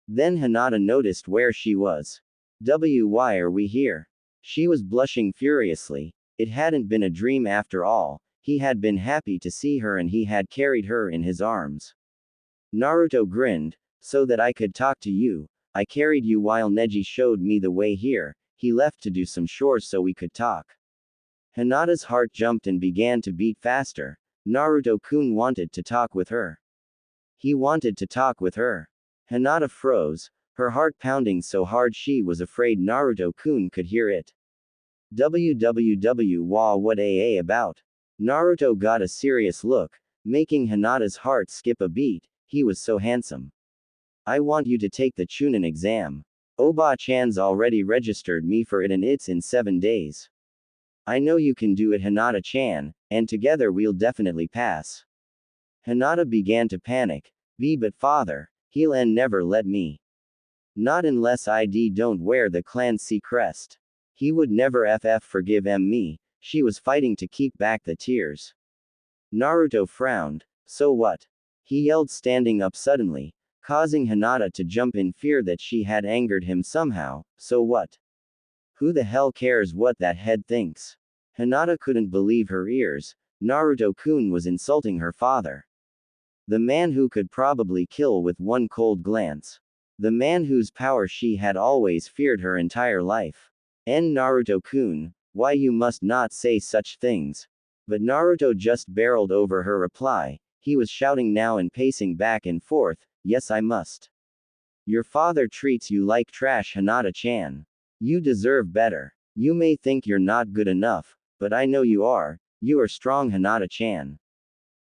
Then Hinata noticed where she was. Why are we here? She was blushing furiously. It hadn't been a dream after all, he had been happy to see her and he had carried her in his arms. Naruto grinned, so that I could talk to you, I carried you while Neji showed me the way here, he left to do some chores so we could talk. Hinata's heart jumped and began to beat faster. Naruto-kun wanted to talk with her. He wanted to talk with her. Hinata froze, her heart pounding so hard she was afraid Naruto-kun could hear it. What about? Naruto got a serious look, making Hinata's heart skip a beat, he was so handsome. I want you to take the Chunin exam. Oba-chan's already registered me for it and it's in 7 days. I know you can do it Hinata-chan, and together we'll definitely pass. Hinata began to panic. But father, he'll never let me. Not unless I don't wear the clan C crest. He would never forgive me, she was fighting to keep back the tears. Naruto frowned. So what? He yelled, standing up suddenly, causing Hinata to jump in fear that she had angered him somehow. So what? Who the hell cares what that head thinks? Hinata couldn't believe her ears. Naruto-kun was insulting her father. The man who could probably kill with one cold glance. The man whose power she had always feared her entire life. Naruto-kun, why you must not say such things. But Naruto just barreled over her reply. He was shouting now and pacing back and forth. Yes, I must. Your father treats you like trash, Hinata-chan. You deserve better. You may think you're not good enough, but I know you are. You are strong, Hinata-chan.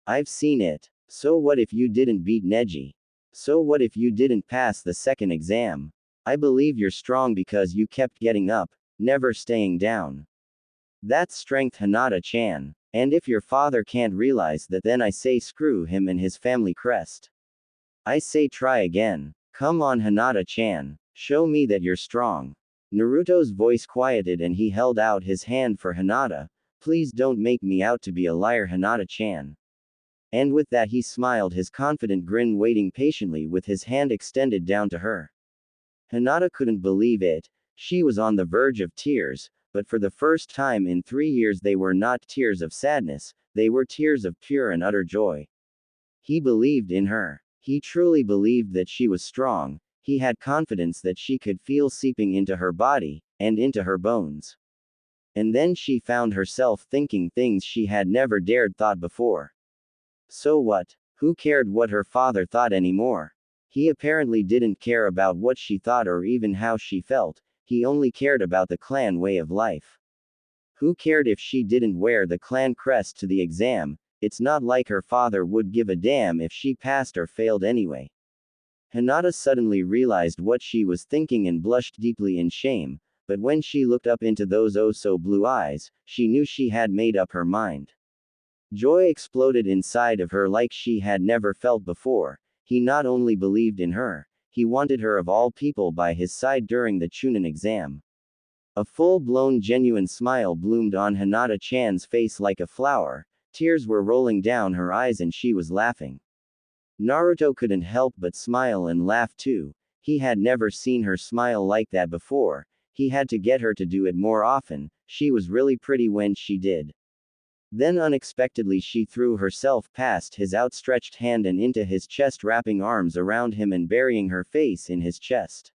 I've seen it. So what if you didn't beat Neji? So what if you didn't pass the second exam? I believe you're strong because you kept getting up, never staying down. That's strength, Hinata-chan. And if your father can't realize that, then I say screw him and his family crest. I say try again. Come on, Hinata-chan. Show me that you're strong. Naruto's voice quieted and he held out his hand for Hinata. Please don't make me out to be a liar, Hinata-chan. And with that he smiled his confident grin, waiting patiently with his hand extended down to her. Hinata couldn't believe it. She was on the verge of tears, but for the first time in 3 years they were not tears of sadness, they were tears of pure and utter joy. He believed in her. He truly believed that she was strong. He had confidence that she could feel seeping into her body, and into her bones. And then she found herself thinking things she had never dared thought before. So what? Who cared what her father thought anymore? He apparently didn't care about what she thought or even how she felt, he only cared about the clan way of life. Who cared if she didn't wear the clan crest to the exam? It's not like her father would give a damn if she passed or failed anyway. Hinata suddenly realized what she was thinking and blushed deeply in shame, but when she looked up into those oh-so blue eyes, she knew she had made up her mind. Joy exploded inside of her like she had never felt before. He not only believed in her, he wanted her of all people by his side during the Chunin exam. A full-blown genuine smile bloomed on Hinata-chan's face like a flower, tears were rolling down her eyes and she was laughing. Naruto couldn't help but smile and laugh too. He had never seen her smile like that before. He had to get her to do it more often. She was really pretty when she did. Then unexpectedly she threw herself past his outstretched hand and into his chest, wrapping arms around him and burying her face in his chest.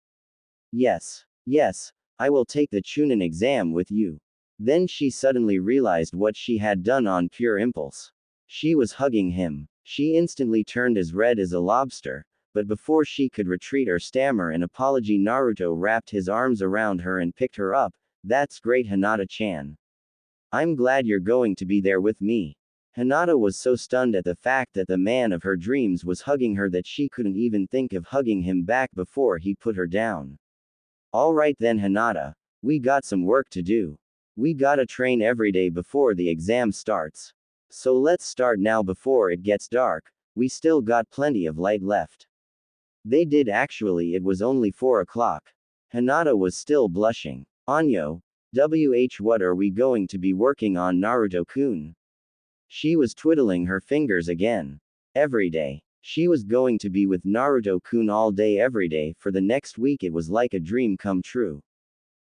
Yes. Yes. I will take the Chunin exam with you. Then she suddenly realized what she had done on pure impulse. She was hugging him. She instantly turned as red as a lobster, but before she could retreat or stammer an apology, Naruto wrapped his arms around her and picked her up. That's great, Hinata-chan. I'm glad you're going to be there with me. Hinata was so stunned at the fact that the man of her dreams was hugging her that she couldn't even think of hugging him back before he put her down. Alright then, Hinata. We got some work to do. We gotta train every day before the exam starts. So let's start now before it gets dark. We still got plenty of light left. They did actually, it was only 4 o'clock. Hinata was still blushing. Anyo. What are we going to be working on, Naruto-kun? She was twiddling her fingers again. Every day. She was going to be with Naruto-kun all day every day for the next week. It was like a dream come true.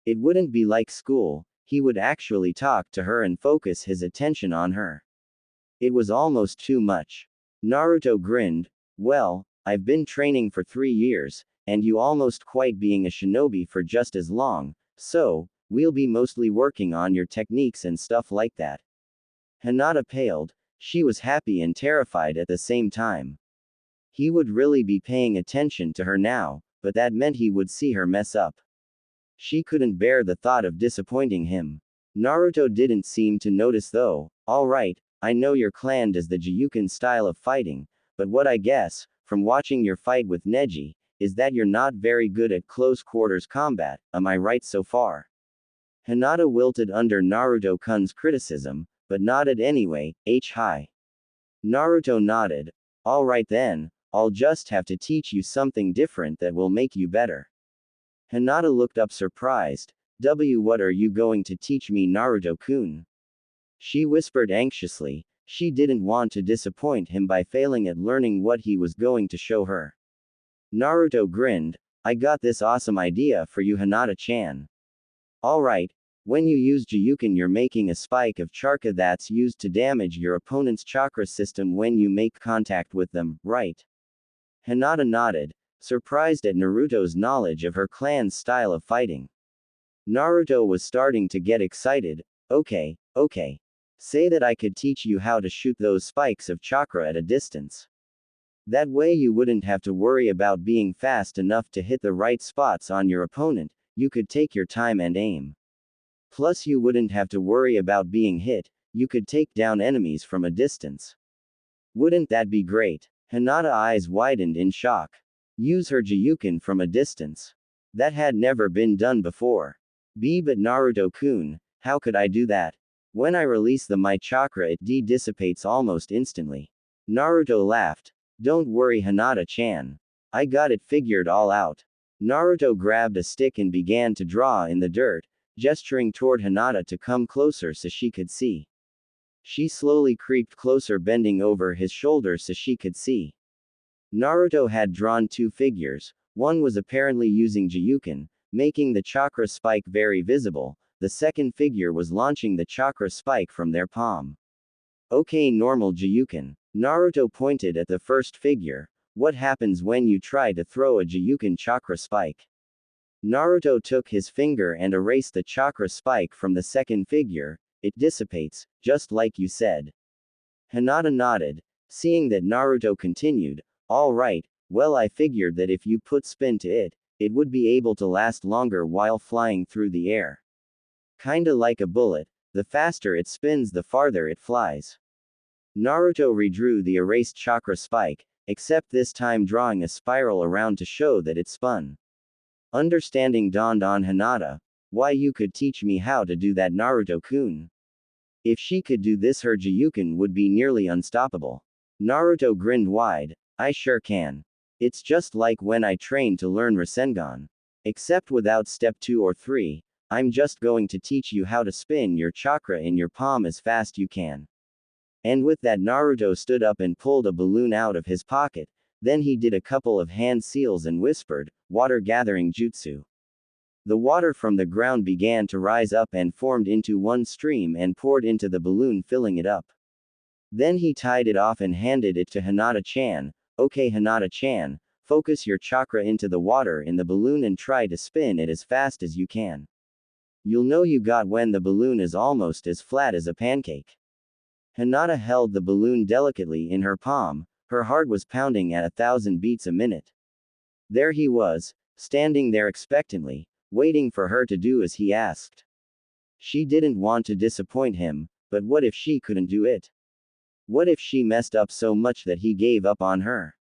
It wouldn't be like school. He would actually talk to her and focus his attention on her. It was almost too much. Naruto grinned. Well, I've been training for 3 years, and you almost quite being a shinobi for just as long, so, we'll be mostly working on your techniques and stuff like that. Hinata paled. She was happy and terrified at the same time. He would really be paying attention to her now, but that meant he would see her mess up. She couldn't bear the thought of disappointing him. Naruto didn't seem to notice though. Alright, I know your clan does the Jiyuken style of fighting, but what I guess, from watching your fight with Neji, is that you're not very good at close quarters combat, am I right so far? Hinata wilted under Naruto-kun's criticism, but nodded anyway. Hi. Naruto nodded. Alright then, I'll just have to teach you something different that will make you better. Hinata looked up surprised. What are you going to teach me, Naruto-kun? She whispered anxiously. She didn't want to disappoint him by failing at learning what he was going to show her. Naruto grinned. I got this awesome idea for you, Hinata-chan. Alright, when you use Jiyuken you're making a spike of chakra that's used to damage your opponent's chakra system when you make contact with them, right? Hinata nodded, surprised at Naruto's knowledge of her clan's style of fighting. Naruto was starting to get excited. Okay. Say that I could teach you how to shoot those spikes of chakra at a distance. That way you wouldn't have to worry about being fast enough to hit the right spots on your opponent, you could take your time and aim. Plus you wouldn't have to worry about being hit, you could take down enemies from a distance. Wouldn't that be great? Hinata's eyes widened in shock. Use her Jiyuken from a distance. That had never been done before. But Naruto-kun, how could I do that? When I release my chakra it dissipates almost instantly. Naruto laughed. Don't worry Hinata-chan. I got it figured all out. Naruto grabbed a stick and began to draw in the dirt, gesturing toward Hinata to come closer so she could see. She slowly creeped closer, bending over his shoulder so she could see. Naruto had drawn two figures. One was apparently using Jiyuken, making the chakra spike very visible. The second figure was launching the chakra spike from their palm. Okay, normal Jiyuken. Naruto pointed at the first figure. What happens when you try to throw a Jiyuken chakra spike? Naruto took his finger and erased the chakra spike from the second figure. It dissipates, just like you said. Hinata nodded. Seeing that Naruto continued, all right, well I figured that if you put spin to it, it would be able to last longer while flying through the air. Kinda like a bullet, the faster it spins the farther it flies. Naruto redrew the erased chakra spike, except this time drawing a spiral around to show that it spun. Understanding dawned on Hinata. Why, you could teach me how to do that, Naruto-kun. If she could do this her Jiyuken would be nearly unstoppable. Naruto grinned wide. I sure can. It's just like when I trained to learn Rasengan. Except without step 2 or 3, I'm just going to teach you how to spin your chakra in your palm as fast you can. And with that Naruto stood up and pulled a balloon out of his pocket, then he did a couple of hand seals and whispered, water gathering jutsu. The water from the ground began to rise up and formed into one stream and poured into the balloon, filling it up. Then he tied it off and handed it to Hinata-chan. Okay Hinata-chan, focus your chakra into the water in the balloon and try to spin it as fast as you can. You'll know you got when the balloon is almost as flat as a pancake. Hinata held the balloon delicately in her palm. Her heart was pounding at 1,000 beats a minute. There he was, standing there expectantly, waiting for her to do as he asked. She didn't want to disappoint him, but what if she couldn't do it? What if she messed up so much that he gave up on her?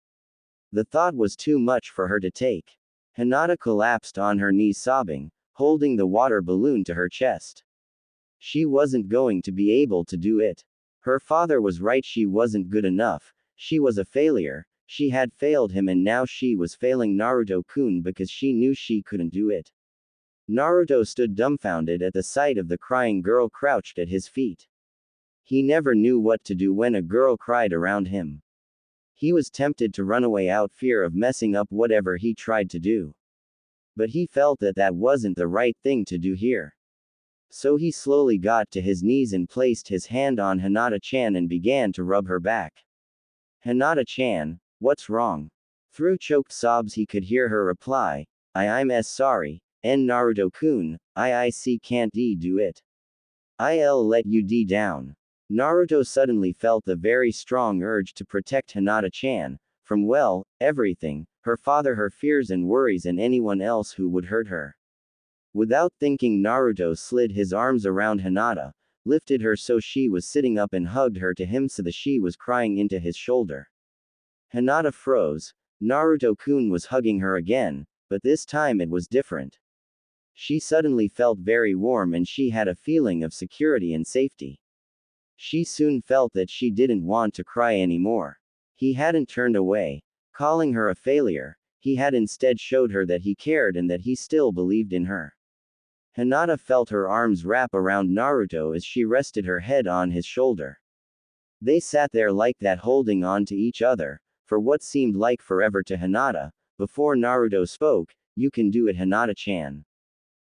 The thought was too much for her to take. Hinata collapsed on her knees sobbing, holding the water balloon to her chest. She wasn't going to be able to do it. Her father was right, she wasn't good enough, she was a failure, she had failed him and now she was failing Naruto-kun because she knew she couldn't do it. Naruto stood dumbfounded at the sight of the crying girl crouched at his feet. He never knew what to do when a girl cried around him. He was tempted to run away out fear of messing up whatever he tried to do. But he felt that that wasn't the right thing to do here. So he slowly got to his knees and placed his hand on Hinata-chan and began to rub her back. Hinata-chan, what's wrong? Through choked sobs he could hear her reply, I'm sorry, Naruto-kun, I can't do it. I'll let you down. Naruto suddenly felt the very strong urge to protect Hinata-chan, from well, everything, her father, her fears and worries and anyone else who would hurt her. Without thinking Naruto slid his arms around Hinata, lifted her so she was sitting up and hugged her to him so that she was crying into his shoulder. Hinata froze. Naruto-kun was hugging her again, but this time it was different. She suddenly felt very warm and she had a feeling of security and safety. She soon felt that she didn't want to cry anymore. He hadn't turned away, calling her a failure, he had instead showed her that he cared and that he still believed in her. Hinata felt her arms wrap around Naruto as she rested her head on his shoulder. They sat there like that, holding on to each other, for what seemed like forever to Hinata, before Naruto spoke. You can do it, Hinata-chan.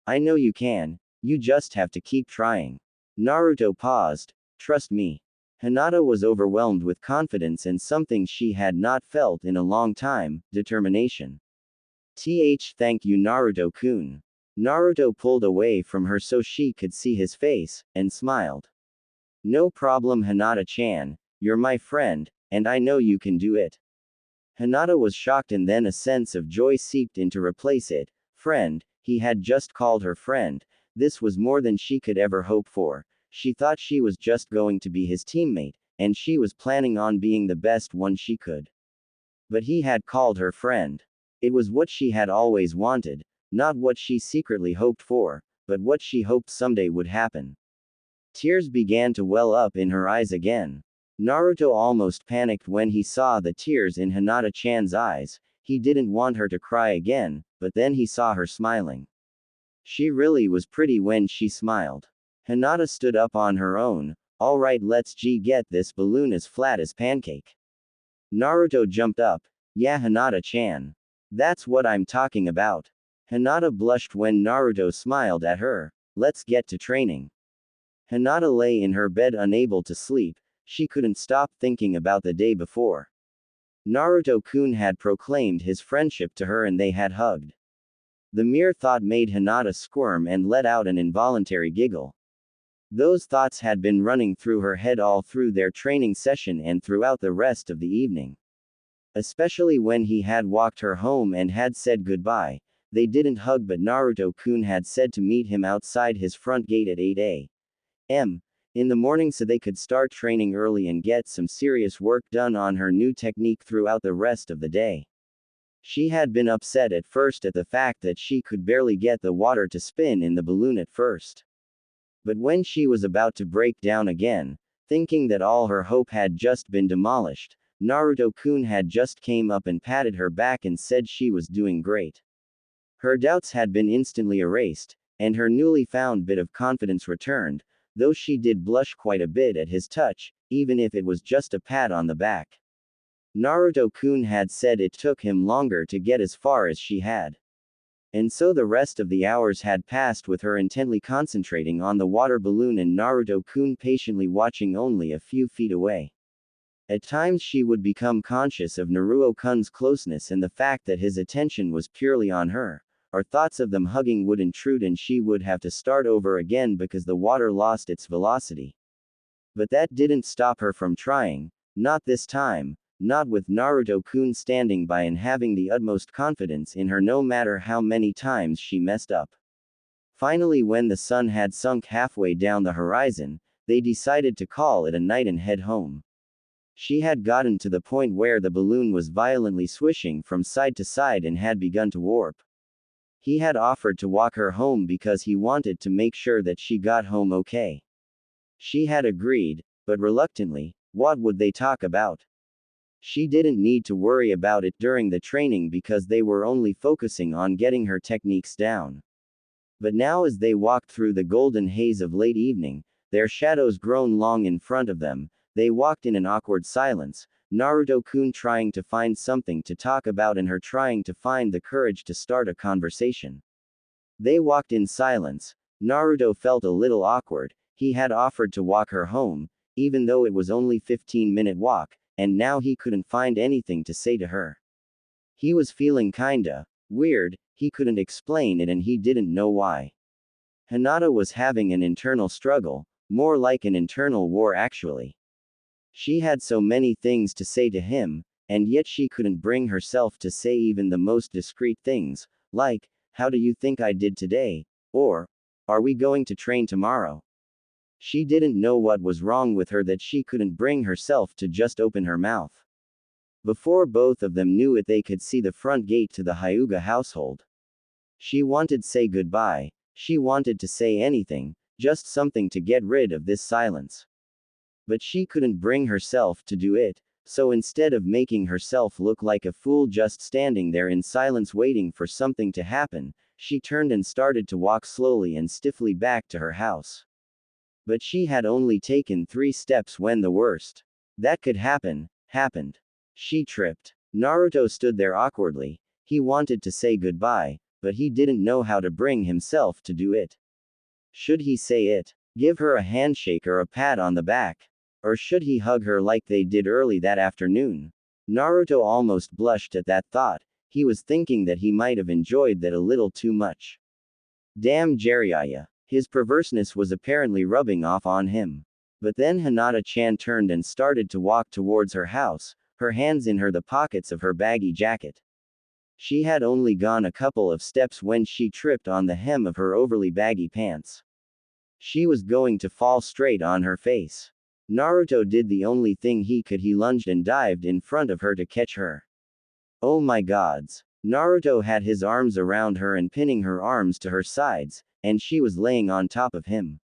I know you can, you just have to keep trying. Naruto paused. Trust me. Hinata was overwhelmed with confidence and something she had not felt in a long time, determination. Thank you Naruto-kun. Naruto pulled away from her so she could see his face, and smiled. No problem Hinata-chan, you're my friend, and I know you can do it. Hinata was shocked and then a sense of joy seeped in to replace it. Friend, he had just called her friend, this was more than she could ever hope for. She thought she was just going to be his teammate, and she was planning on being the best one she could. But he had called her friend. It was what she had always wanted, not what she secretly hoped for, but what she hoped someday would happen. Tears began to well up in her eyes again. Naruto almost panicked when he saw the tears in Hinata-chan's eyes. He didn't want her to cry again, but then he saw her smiling. She really was pretty when she smiled. Hinata stood up on her own. Alright, let's get this balloon as flat as pancake. Naruto jumped up. Yeah, Hinata-chan. That's what I'm talking about. Hinata blushed when Naruto smiled at her. Let's get to training. Hinata lay in her bed unable to sleep. She couldn't stop thinking about the day before. Naruto-kun had proclaimed his friendship to her and they had hugged. The mere thought made Hinata squirm and let out an involuntary giggle. Those thoughts had been running through her head all through their training session and throughout the rest of the evening. Especially when he had walked her home and had said goodbye. They didn't hug, but Naruto-kun had said to meet him outside his front gate at 8 a.m. in the morning so they could start training early and get some serious work done on her new technique throughout the rest of the day. She had been upset at first at the fact that she could barely get the water to spin in the balloon at first. But when she was about to break down again, thinking that all her hope had just been demolished, Naruto-kun had just came up and patted her back and said she was doing great. Her doubts had been instantly erased, and her newly found bit of confidence returned, though she did blush quite a bit at his touch, even if it was just a pat on the back. Naruto-kun had said it took him longer to get as far as she had. And so the rest of the hours had passed with her intently concentrating on the water balloon and Naruto-kun patiently watching only a few feet away. At times she would become conscious of Naruto-kun's closeness and the fact that his attention was purely on her, or thoughts of them hugging would intrude and she would have to start over again because the water lost its velocity. But that didn't stop her from trying, not this time. Not with Naruto-kun standing by and having the utmost confidence in her no matter how many times she messed up. Finally, when the sun had sunk halfway down the horizon, they decided to call it a night and head home. She had gotten to the point where the balloon was violently swishing from side to side and had begun to warp. He had offered to walk her home because he wanted to make sure that she got home okay. She had agreed, but reluctantly. What would they talk about? She didn't need to worry about it during the training because they were only focusing on getting her techniques down. But now as they walked through the golden haze of late evening, their shadows grown long in front of them, they walked in an awkward silence, Naruto-kun trying to find something to talk about and her trying to find the courage to start a conversation. They walked in silence. Naruto felt a little awkward. He had offered to walk her home, even though it was only 15-minute walk. And now he couldn't find anything to say to her. He was feeling kinda weird, he couldn't explain it and he didn't know why. Hinata was having an internal struggle, more like an internal war actually. She had so many things to say to him, and yet she couldn't bring herself to say even the most discreet things, like, "How do you think I did today?" or, "Are we going to train tomorrow?" She didn't know what was wrong with her that she couldn't bring herself to just open her mouth. Before both of them knew it, they could see the front gate to the Hyuga household. She wanted to say goodbye, she wanted to say anything, just something to get rid of this silence. But she couldn't bring herself to do it, so instead of making herself look like a fool just standing there in silence waiting for something to happen, she turned and started to walk slowly and stiffly back to her house. But she had only taken 3 steps when the worst that could happen, happened. She tripped. Naruto stood there awkwardly. He wanted to say goodbye, but he didn't know how to bring himself to do it. Should he say it? Give her a handshake or a pat on the back? Or should he hug her like they did early that afternoon? Naruto almost blushed at that thought. He was thinking that he might have enjoyed that a little too much. Damn Jiraiya. His perverseness was apparently rubbing off on him. But then Hinata-chan turned and started to walk towards her house, her hands in the pockets of her baggy jacket. She had only gone a couple of steps when she tripped on the hem of her overly baggy pants. She was going to fall straight on her face. Naruto did the only thing he could. He lunged and dived in front of her to catch her. Oh my gods. Naruto had his arms around her and pinning her arms to her sides, and she was laying on top of him.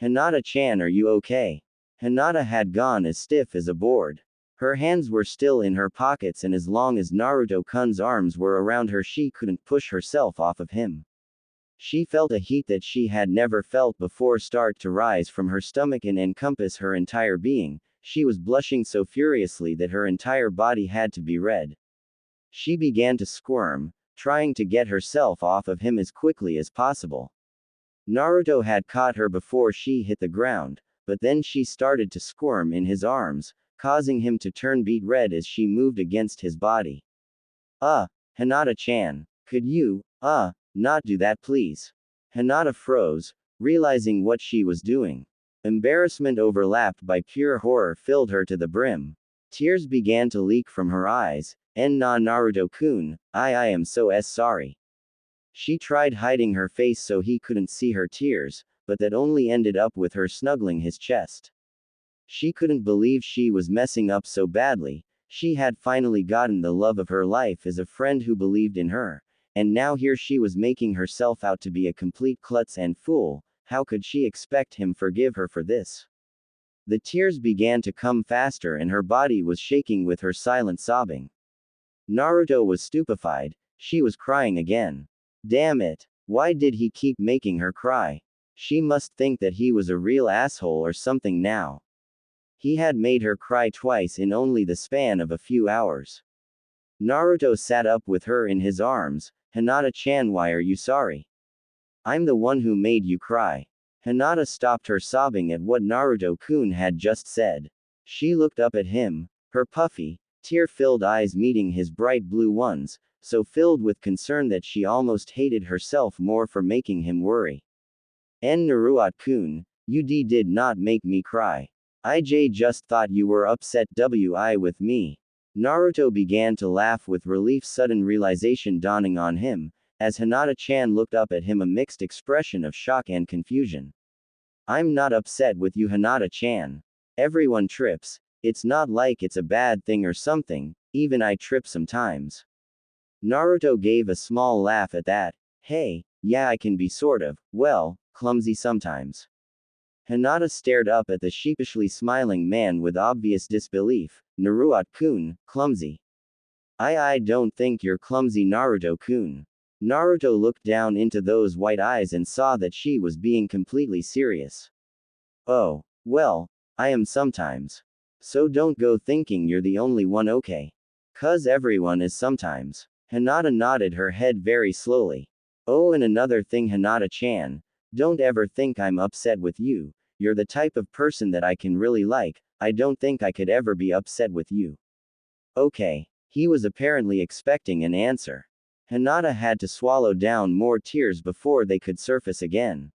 Hinata-chan, are you okay? Hinata had gone as stiff as a board. Her hands were still in her pockets, and as long as Naruto-kun's arms were around her, she couldn't push herself off of him. She felt a heat that she had never felt before start to rise from her stomach and encompass her entire being. She was blushing so furiously that her entire body had to be red. She began to squirm, trying to get herself off of him as quickly as possible. Naruto had caught her before she hit the ground, but then she started to squirm in his arms, causing him to turn beet red as she moved against his body. Hinata-chan, could you, not do that please? Hinata froze, realizing what she was doing. Embarrassment overlapped by pure horror filled her to the brim. Tears began to leak from her eyes. Naruto-kun, I am so sorry. She tried hiding her face so he couldn't see her tears, but that only ended up with her snuggling his chest. She couldn't believe she was messing up so badly. She had finally gotten the love of her life as a friend who believed in her, and now here she was making herself out to be a complete klutz and fool. How could she expect him forgive her for this? The tears began to come faster and her body was shaking with her silent sobbing. Naruto was stupefied. She was crying again. Damn it. Why did he keep making her cry? She must think that he was a real asshole or something now. He had made her cry twice in only the span of a few hours. Naruto sat up with her in his arms. Hinata-chan, why are you sorry? I'm the one who made you cry. Hinata stopped her sobbing at what Naruto-kun had just said. She looked up at him, her puffy, tear-filled eyes meeting his bright blue ones, so filled with concern that she almost hated herself more for making him worry. Naruto-kun, you did not make me cry. I just thought you were upset with me. Naruto began to laugh with relief, sudden realization dawning on him, as Hinata-chan looked up at him, a mixed expression of shock and confusion. I'm not upset with you, Hinata-chan. Everyone trips. It's not like it's a bad thing or something, even I trip sometimes. Naruto gave a small laugh at that. Hey, yeah, I can be sort of, well, clumsy sometimes. Hinata stared up at the sheepishly smiling man with obvious disbelief. Naruto-kun, clumsy. I don't think you're clumsy, Naruto-kun. Naruto looked down into those white eyes and saw that she was being completely serious. Oh, well, I am sometimes. So don't go thinking you're the only one, okay? 'Cause everyone is sometimes. Hinata nodded her head very slowly. Oh, and another thing, Hinata-chan, don't ever think I'm upset with you. You're the type of person that I can really like. I don't think I could ever be upset with you. Okay. He was apparently expecting an answer. Hinata had to swallow down more tears before they could surface again.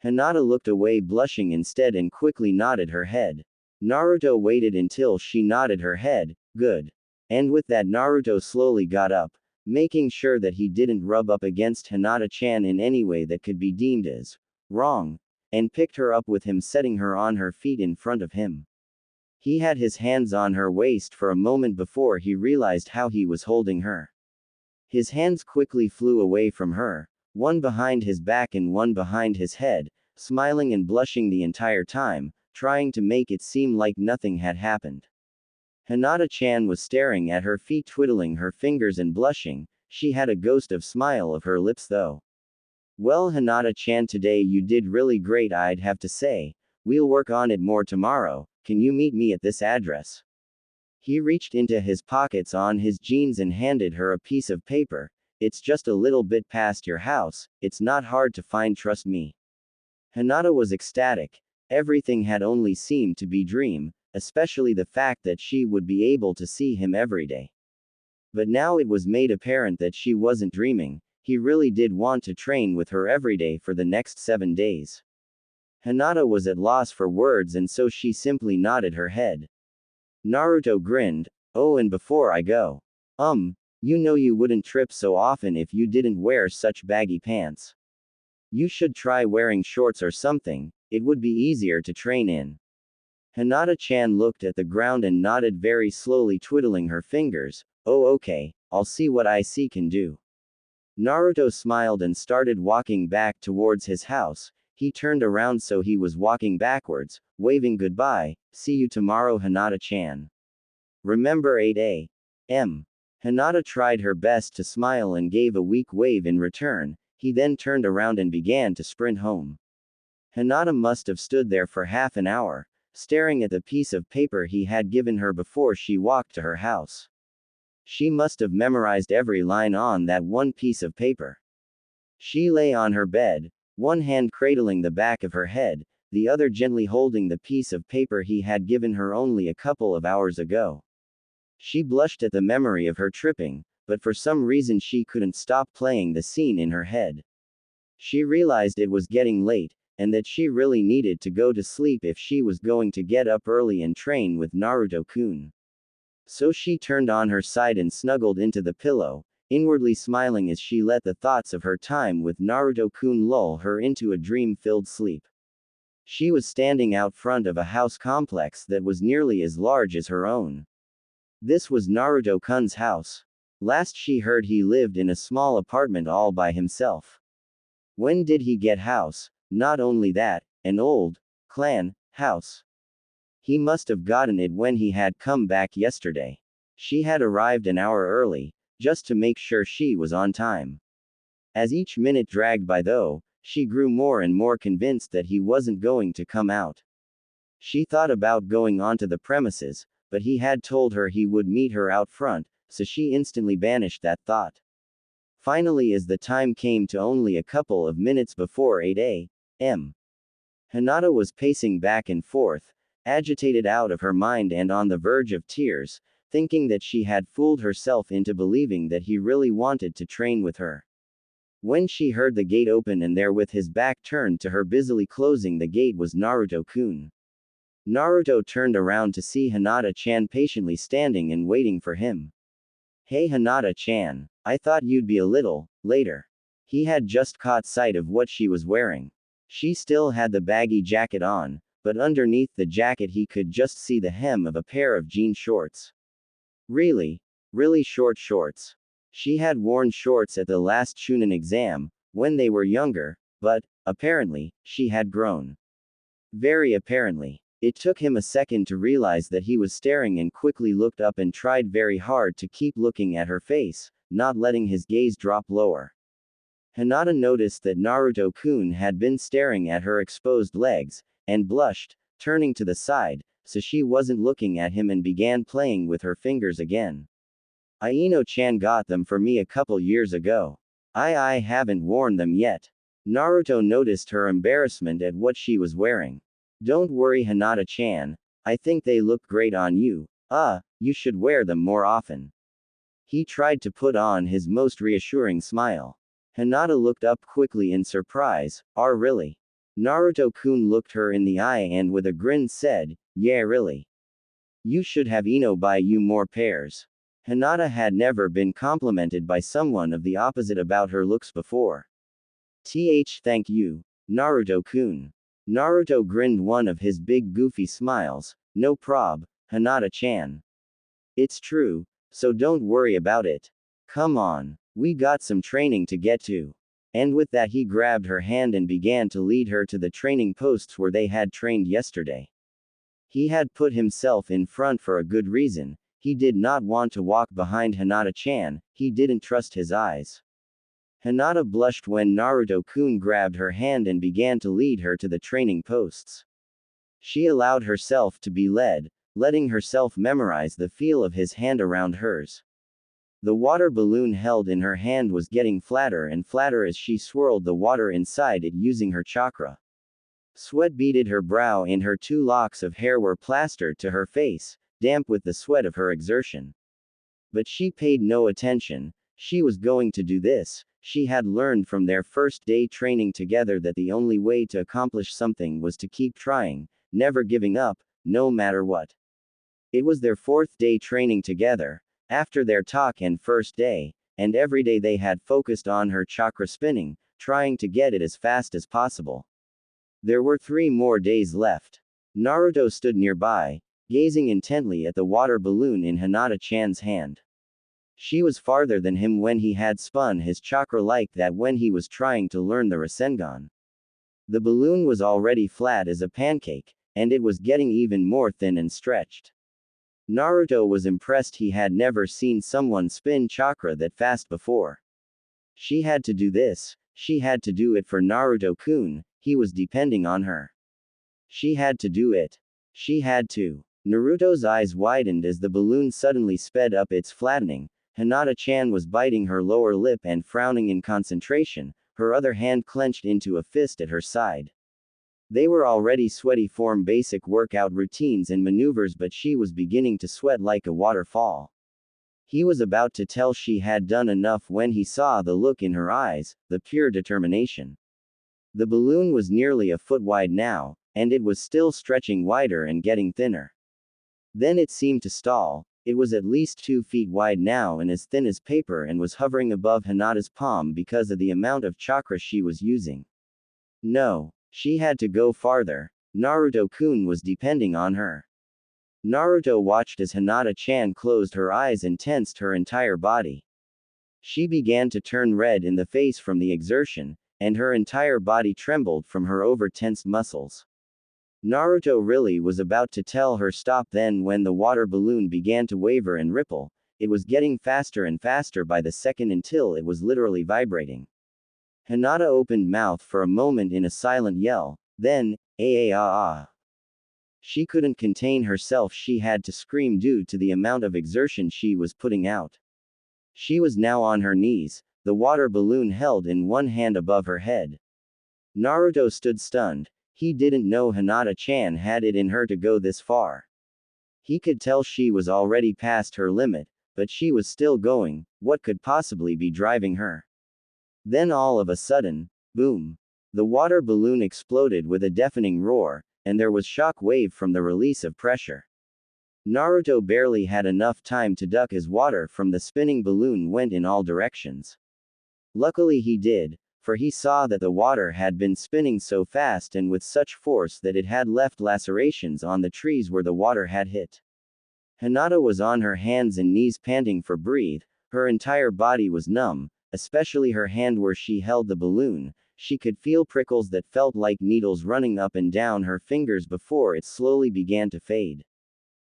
Hinata looked away, blushing instead, and quickly nodded her head. Naruto waited until she nodded her head. Good. And with that, Naruto slowly got up, making sure that he didn't rub up against Hinata-chan in any way that could be deemed as wrong, and picked her up with him, setting her on her feet in front of him. He had his hands on her waist for a moment before he realized how he was holding her. His hands quickly flew away from her, one behind his back and one behind his head, smiling and blushing the entire time, trying to make it seem like nothing had happened. Hinata-chan was staring at her feet, twiddling her fingers and blushing. She had a ghost of smile of her lips though. Well, Hinata-chan, today you did really great, I'd have to say. We'll work on it more tomorrow. Can you meet me at this address? He reached into his pockets on his jeans and handed her a piece of paper. It's just a little bit past your house. It's not hard to find, trust me. Hinata was ecstatic. Everything had only seemed to be dream, especially the fact that she would be able to see him every day. But now it was made apparent that she wasn't dreaming. He really did want to train with her every day for the next 7 days. Hinata was at loss for words, and so she simply nodded her head. Naruto grinned. Oh, and before I go. You know you wouldn't trip so often if you didn't wear such baggy pants. You should try wearing shorts or something, it would be easier to train in. Hinata-chan looked at the ground and nodded very slowly, twiddling her fingers. Oh, okay, I'll see what I can do. Naruto smiled and started walking back towards his house. He turned around so he was walking backwards, waving goodbye. See you tomorrow, Hinata-chan. Remember 8 a.m. Hinata tried her best to smile and gave a weak wave in return. He then turned around and began to sprint home. Hinata must have stood there for half an hour, staring at the piece of paper he had given her before she walked to her house. She must have memorized every line on that one piece of paper. She lay on her bed, one hand cradling the back of her head, the other gently holding the piece of paper he had given her only a couple of hours ago. She blushed at the memory of her tripping, but for some reason she couldn't stop playing the scene in her head. She realized it was getting late, and that she really needed to go to sleep if she was going to get up early and train with Naruto-kun. So she turned on her side and snuggled into the pillow, inwardly smiling as she let the thoughts of her time with Naruto-kun lull her into a dream-filled sleep. She was standing out front of a house complex that was nearly as large as her own. This was Naruto-kun's house. Last she heard he lived in a small apartment all by himself. When did he get house? Not only that, an old clan house. He must have gotten it when he had come back yesterday. She had arrived an hour early, just to make sure she was on time. As each minute dragged by though, she grew more and more convinced that he wasn't going to come out. She thought about going onto the premises, but he had told her he would meet her out front, so she instantly banished that thought. Finally, as the time came to only a couple of minutes before 8 a.m., Hinata was pacing back and forth, agitated out of her mind and on the verge of tears, thinking that she had fooled herself into believing that he really wanted to train with her. When she heard the gate open and there with his back turned to her busily closing the gate was Naruto-kun. Naruto turned around to see Hinata-chan patiently standing and waiting for him. Hey Hinata-chan, I thought you'd be a little later. He had just caught sight of what she was wearing. She still had the baggy jacket on, but underneath the jacket he could just see the hem of a pair of jean shorts. Really short shorts. She had worn shorts at the last Chunin exam, when they were younger, but, apparently, she had grown. Very apparently. It took him a second to realize that he was staring and quickly looked up and tried very hard to keep looking at her face, not letting his gaze drop lower. Hinata noticed that Naruto-kun had been staring at her exposed legs, and blushed, turning to the side, so she wasn't looking at him and began playing with her fingers again. Aino-chan got them for me a couple years ago. I haven't worn them yet. Naruto noticed her embarrassment at what she was wearing. Don't worry Hinata-chan, I think they look great on you. You should wear them more often. He tried to put on his most reassuring smile. Hinata looked up quickly in surprise. Really? Naruto-kun looked her in the eye and with a grin said, yeah really. You should have Ino buy you more pairs. Hinata had never been complimented by someone of the opposite about her looks before. Thank you, Naruto-kun. Naruto grinned one of his big goofy smiles. No prob, Hinata-chan. It's true, so don't worry about it. Come on, we got some training to get to. And with that he grabbed her hand and began to lead her to the training posts where they had trained yesterday. He had put himself in front for a good reason. He did not want to walk behind Hinata-chan, he didn't trust his eyes. Hinata blushed when Naruto-kun grabbed her hand and began to lead her to the training posts. She allowed herself to be led, letting herself memorize the feel of his hand around hers. The water balloon held in her hand was getting flatter and flatter as she swirled the water inside it using her chakra. Sweat beaded her brow and her 2 locks of hair were plastered to her face, damp with the sweat of her exertion. But she paid no attention. She was going to do this. She had learned from their first day training together that the only way to accomplish something was to keep trying, never giving up, no matter what. It was their 4th day training together. After their talk and first day, and every day they had focused on her chakra spinning, trying to get it as fast as possible. There were 3 more days left. Naruto stood nearby, gazing intently at the water balloon in Hinata-chan's hand. She was farther than him when he had spun his chakra like that when he was trying to learn the Rasengan. The balloon was already flat as a pancake, and it was getting even more thin and stretched. Naruto was impressed. He had never seen someone spin chakra that fast before. She had to do this, she had to do it for Naruto-kun, he was depending on her. She had to do it. She had to. Naruto's eyes widened as the balloon suddenly sped up its flattening. Hinata-chan was biting her lower lip and frowning in concentration, her other hand clenched into a fist at her side. They were already sweaty from basic workout routines and maneuvers, but she was beginning to sweat like a waterfall. He was about to tell she had done enough when he saw the look in her eyes, the pure determination. The balloon was nearly a foot wide now, and it was still stretching wider and getting thinner. Then it seemed to stall. It was at least 2 feet wide now and as thin as paper and was hovering above Hinata's palm because of the amount of chakra she was using. No, she had to go farther. Naruto-kun was depending on her. Naruto watched as Hinata-chan closed her eyes and tensed her entire body. She began to turn red in the face from the exertion, and her entire body trembled from her over-tensed muscles. Naruto really was about to tell her stop then when the water balloon began to waver and ripple. It was getting faster and faster by the second until it was literally vibrating. Hinata opened mouth for a moment in a silent yell, then, ah. She couldn't contain herself. She had to scream due to the amount of exertion she was putting out. She was now on her knees, the water balloon held in one hand above her head. Naruto stood stunned. He didn't know Hinata-chan had it in her to go this far. He could tell she was already past her limit, but she was still going. What could possibly be driving her? Then all of a sudden, boom! The water balloon exploded with a deafening roar, and there was shock wave from the release of pressure. Naruto barely had enough time to duck as water from the spinning balloon went in all directions. Luckily he did, for he saw that the water had been spinning so fast and with such force that it had left lacerations on the trees where the water had hit. Hinata was on her hands and knees panting for breath. Her entire body was numb, especially her hand where she held the balloon. She could feel prickles that felt like needles running up and down her fingers before it slowly began to fade.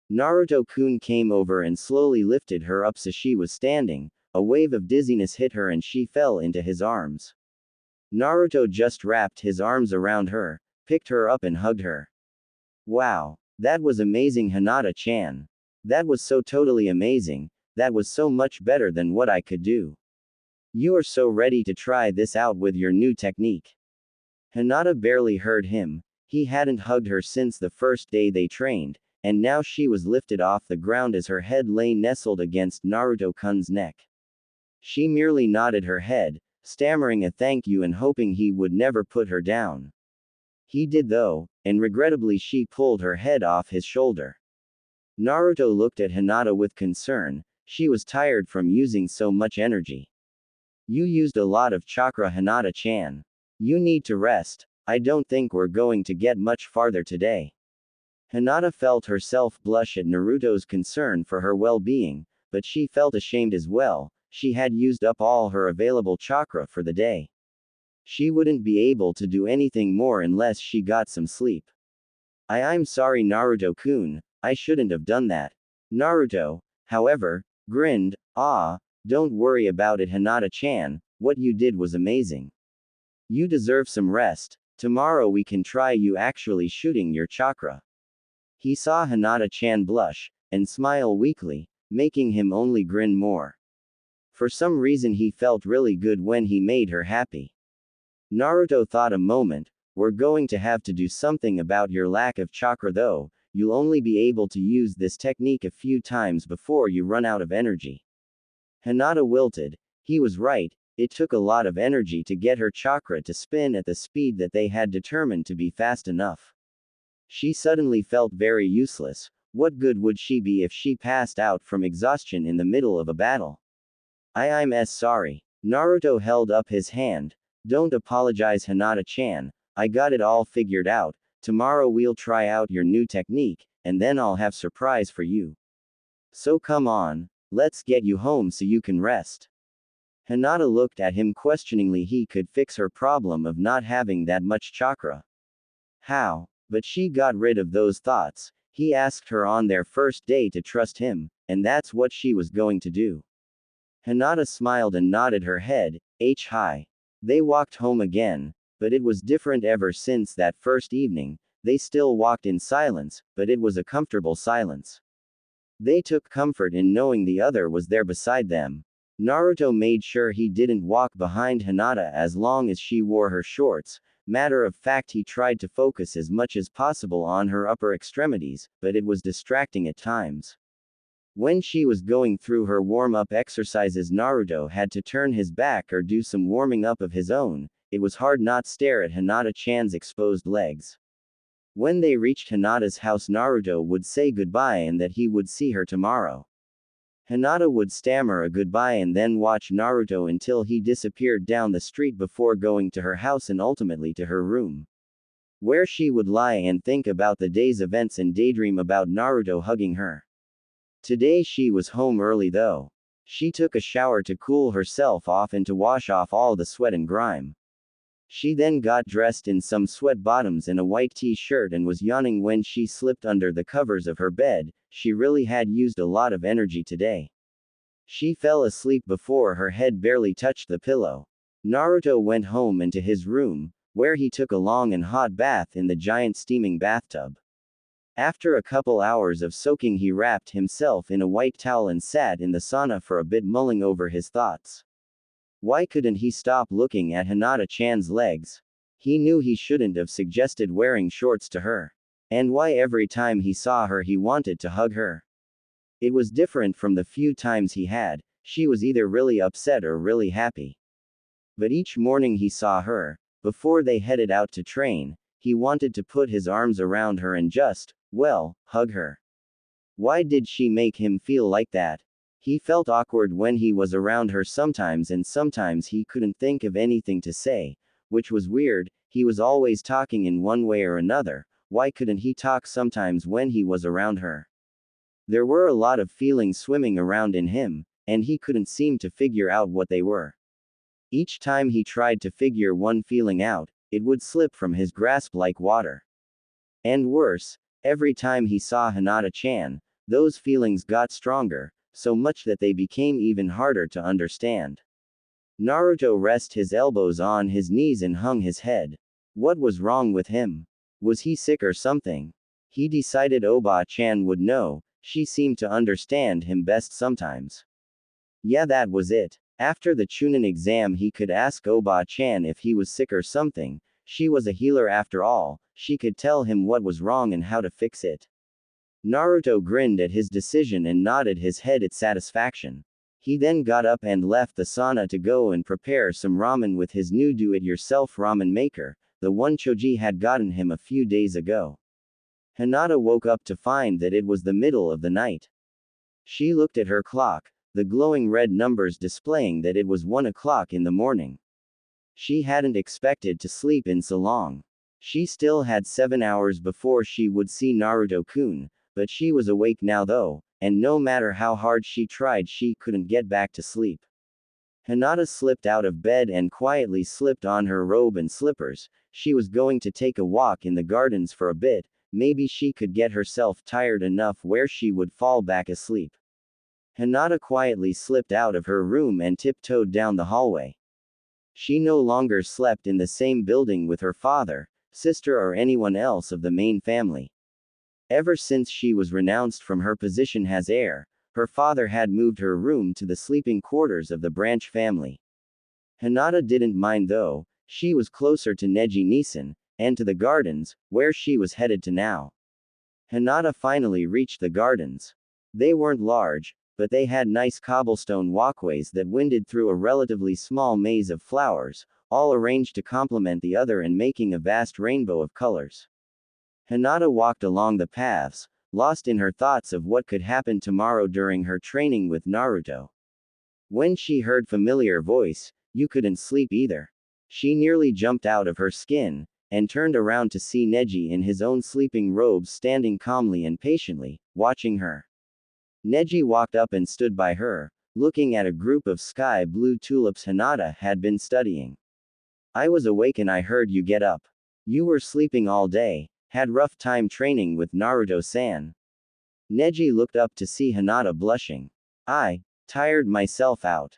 Naruto-kun came over and slowly lifted her up so she was standing. A wave of dizziness hit her and she fell into his arms. Naruto just wrapped his arms around her, picked her up and hugged her. Wow, that was amazing, Hinata-chan. That was so totally amazing. That was so much better than what I could do. You are so ready to try this out with your new technique. Hinata barely heard him. He hadn't hugged her since the first day they trained, and now she was lifted off the ground as her head lay nestled against Naruto-kun's neck. She merely nodded her head, stammering a thank you and hoping he would never put her down. He did though, and regrettably she pulled her head off his shoulder. Naruto looked at Hinata with concern. She was tired from using so much energy. You used a lot of chakra, Hinata-chan. You need to rest. I don't think we're going to get much farther today. Hinata felt herself blush at Naruto's concern for her well-being, but she felt ashamed as well. She had used up all her available chakra for the day. She wouldn't be able to do anything more unless she got some sleep. I'm sorry, Naruto-kun, I shouldn't have done that. Naruto, however, grinned. Don't worry about it, Hinata-chan, what you did was amazing. You deserve some rest. Tomorrow we can try you actually shooting your chakra. He saw Hinata-chan blush, and smile weakly, making him only grin more. For some reason he felt really good when he made her happy. Naruto thought a moment. We're going to have to do something about your lack of chakra though. You'll only be able to use this technique a few times before you run out of energy. Hinata wilted. He was right. It took a lot of energy to get her chakra to spin at the speed that they had determined to be fast enough. She suddenly felt very useless. What good would she be if she passed out from exhaustion in the middle of a battle? I'm sorry. Naruto held up his hand. Don't apologize, Hinata-chan, I got it all figured out. Tomorrow we'll try out your new technique, and then I'll have surprise for you. So come on, let's get you home so you can rest. Hinata looked at him questioningly. He could fix her problem of not having that much chakra. How? But she got rid of those thoughts. He asked her on their first day to trust him, and that's what she was going to do. Hinata smiled and nodded her head. Hi. They walked home again, but it was different ever since that first evening. They still walked in silence, but it was a comfortable silence. They took comfort in knowing the other was there beside them. Naruto made sure he didn't walk behind Hinata as long as she wore her shorts. Matter of fact, he tried to focus as much as possible on her upper extremities, but it was distracting at times. When she was going through her warm-up exercises, Naruto had to turn his back or do some warming up of his own. It was hard not stare at Hinata-chan's exposed legs. When they reached Hinata's house, Naruto would say goodbye and that he would see her tomorrow. Hinata would stammer a goodbye and then watch Naruto until he disappeared down the street before going to her house and ultimately to her room, where she would lie and think about the day's events and daydream about Naruto hugging her. Today she was home early though. She took a shower to cool herself off and to wash off all the sweat and grime. She then got dressed in some sweat bottoms and a white t-shirt and was yawning when she slipped under the covers of her bed. She really had used a lot of energy today. She fell asleep before her head barely touched the pillow. Naruto went home and to his room, where he took a long and hot bath in the giant steaming bathtub. After a couple hours of soaking, he wrapped himself in a white towel and sat in the sauna for a bit, mulling over his thoughts. Why couldn't he stop looking at Hinata-chan's legs? He knew he shouldn't have suggested wearing shorts to her. And why every time he saw her he wanted to hug her? It was different from the few times he had. She was either really upset or really happy. But each morning he saw her, before they headed out to train, he wanted to put his arms around her and just, well, hug her. Why did she make him feel like that? He felt awkward when he was around her sometimes, and sometimes he couldn't think of anything to say, which was weird. He was always talking in one way or another. Why couldn't he talk sometimes when he was around her? There were a lot of feelings swimming around in him, and he couldn't seem to figure out what they were. Each time he tried to figure one feeling out, it would slip from his grasp like water. And worse, every time he saw Hinata-chan, those feelings got stronger, so much that they became even harder to understand. Naruto rested his elbows on his knees and hung his head. What was wrong with him? Was he sick or something? He decided Oba-chan would know. She seemed to understand him best sometimes. Yeah, that was it. After the Chunin exam he could ask Oba-chan if he was sick or something. She was a healer after all. She could tell him what was wrong and how to fix it. Naruto grinned at his decision and nodded his head at satisfaction. He then got up and left the sauna to go and prepare some ramen with his new do-it-yourself ramen maker, the one Choji had gotten him a few days ago. Hinata woke up to find that it was the middle of the night. She looked at her clock, the glowing red numbers displaying that it was 1 o'clock in the morning. She hadn't expected to sleep in so long. She still had 7 hours before she would see Naruto-kun, but she was awake now though, and no matter how hard she tried she couldn't get back to sleep. Hinata slipped out of bed and quietly slipped on her robe and slippers. She was going to take a walk in the gardens for a bit. Maybe she could get herself tired enough where she would fall back asleep. Hinata quietly slipped out of her room and tiptoed down the hallway. She no longer slept in the same building with her father, sister or anyone else of the main family. Ever since she was renounced from her position as heir, her father had moved her room to the sleeping quarters of the branch family. Hinata didn't mind though. She was closer to Neji-Nisan, and to the gardens, where she was headed to now. Hinata finally reached the gardens. They weren't large, but they had nice cobblestone walkways that winded through a relatively small maze of flowers, all arranged to complement the other and making a vast rainbow of colors. Hinata walked along the paths, lost in her thoughts of what could happen tomorrow during her training with Naruto. When she heard familiar voice, you couldn't sleep either. She nearly jumped out of her skin, and turned around to see Neji in his own sleeping robes standing calmly and patiently, watching her. Neji walked up and stood by her, looking at a group of sky blue tulips Hinata had been studying. I was awake and I heard you get up. You were sleeping all day, had rough time training with Naruto-san. Neji looked up to see Hinata blushing. I tired myself out.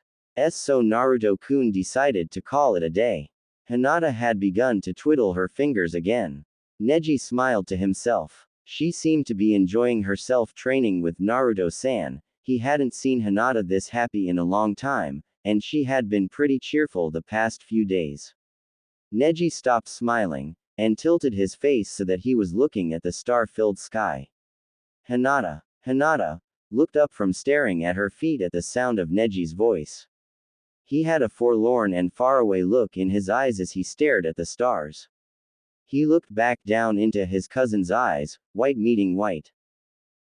So Naruto-kun decided to call it a day. Hinata had begun to twiddle her fingers again. Neji smiled to himself. She seemed to be enjoying herself training with Naruto-san. He hadn't seen Hinata this happy in a long time, and she had been pretty cheerful the past few days. Neji stopped smiling, and tilted his face so that he was looking at the star-filled sky. Hinata looked up from staring at her feet at the sound of Neji's voice. He had a forlorn and faraway look in his eyes as he stared at the stars. He looked back down into his cousin's eyes, white meeting white.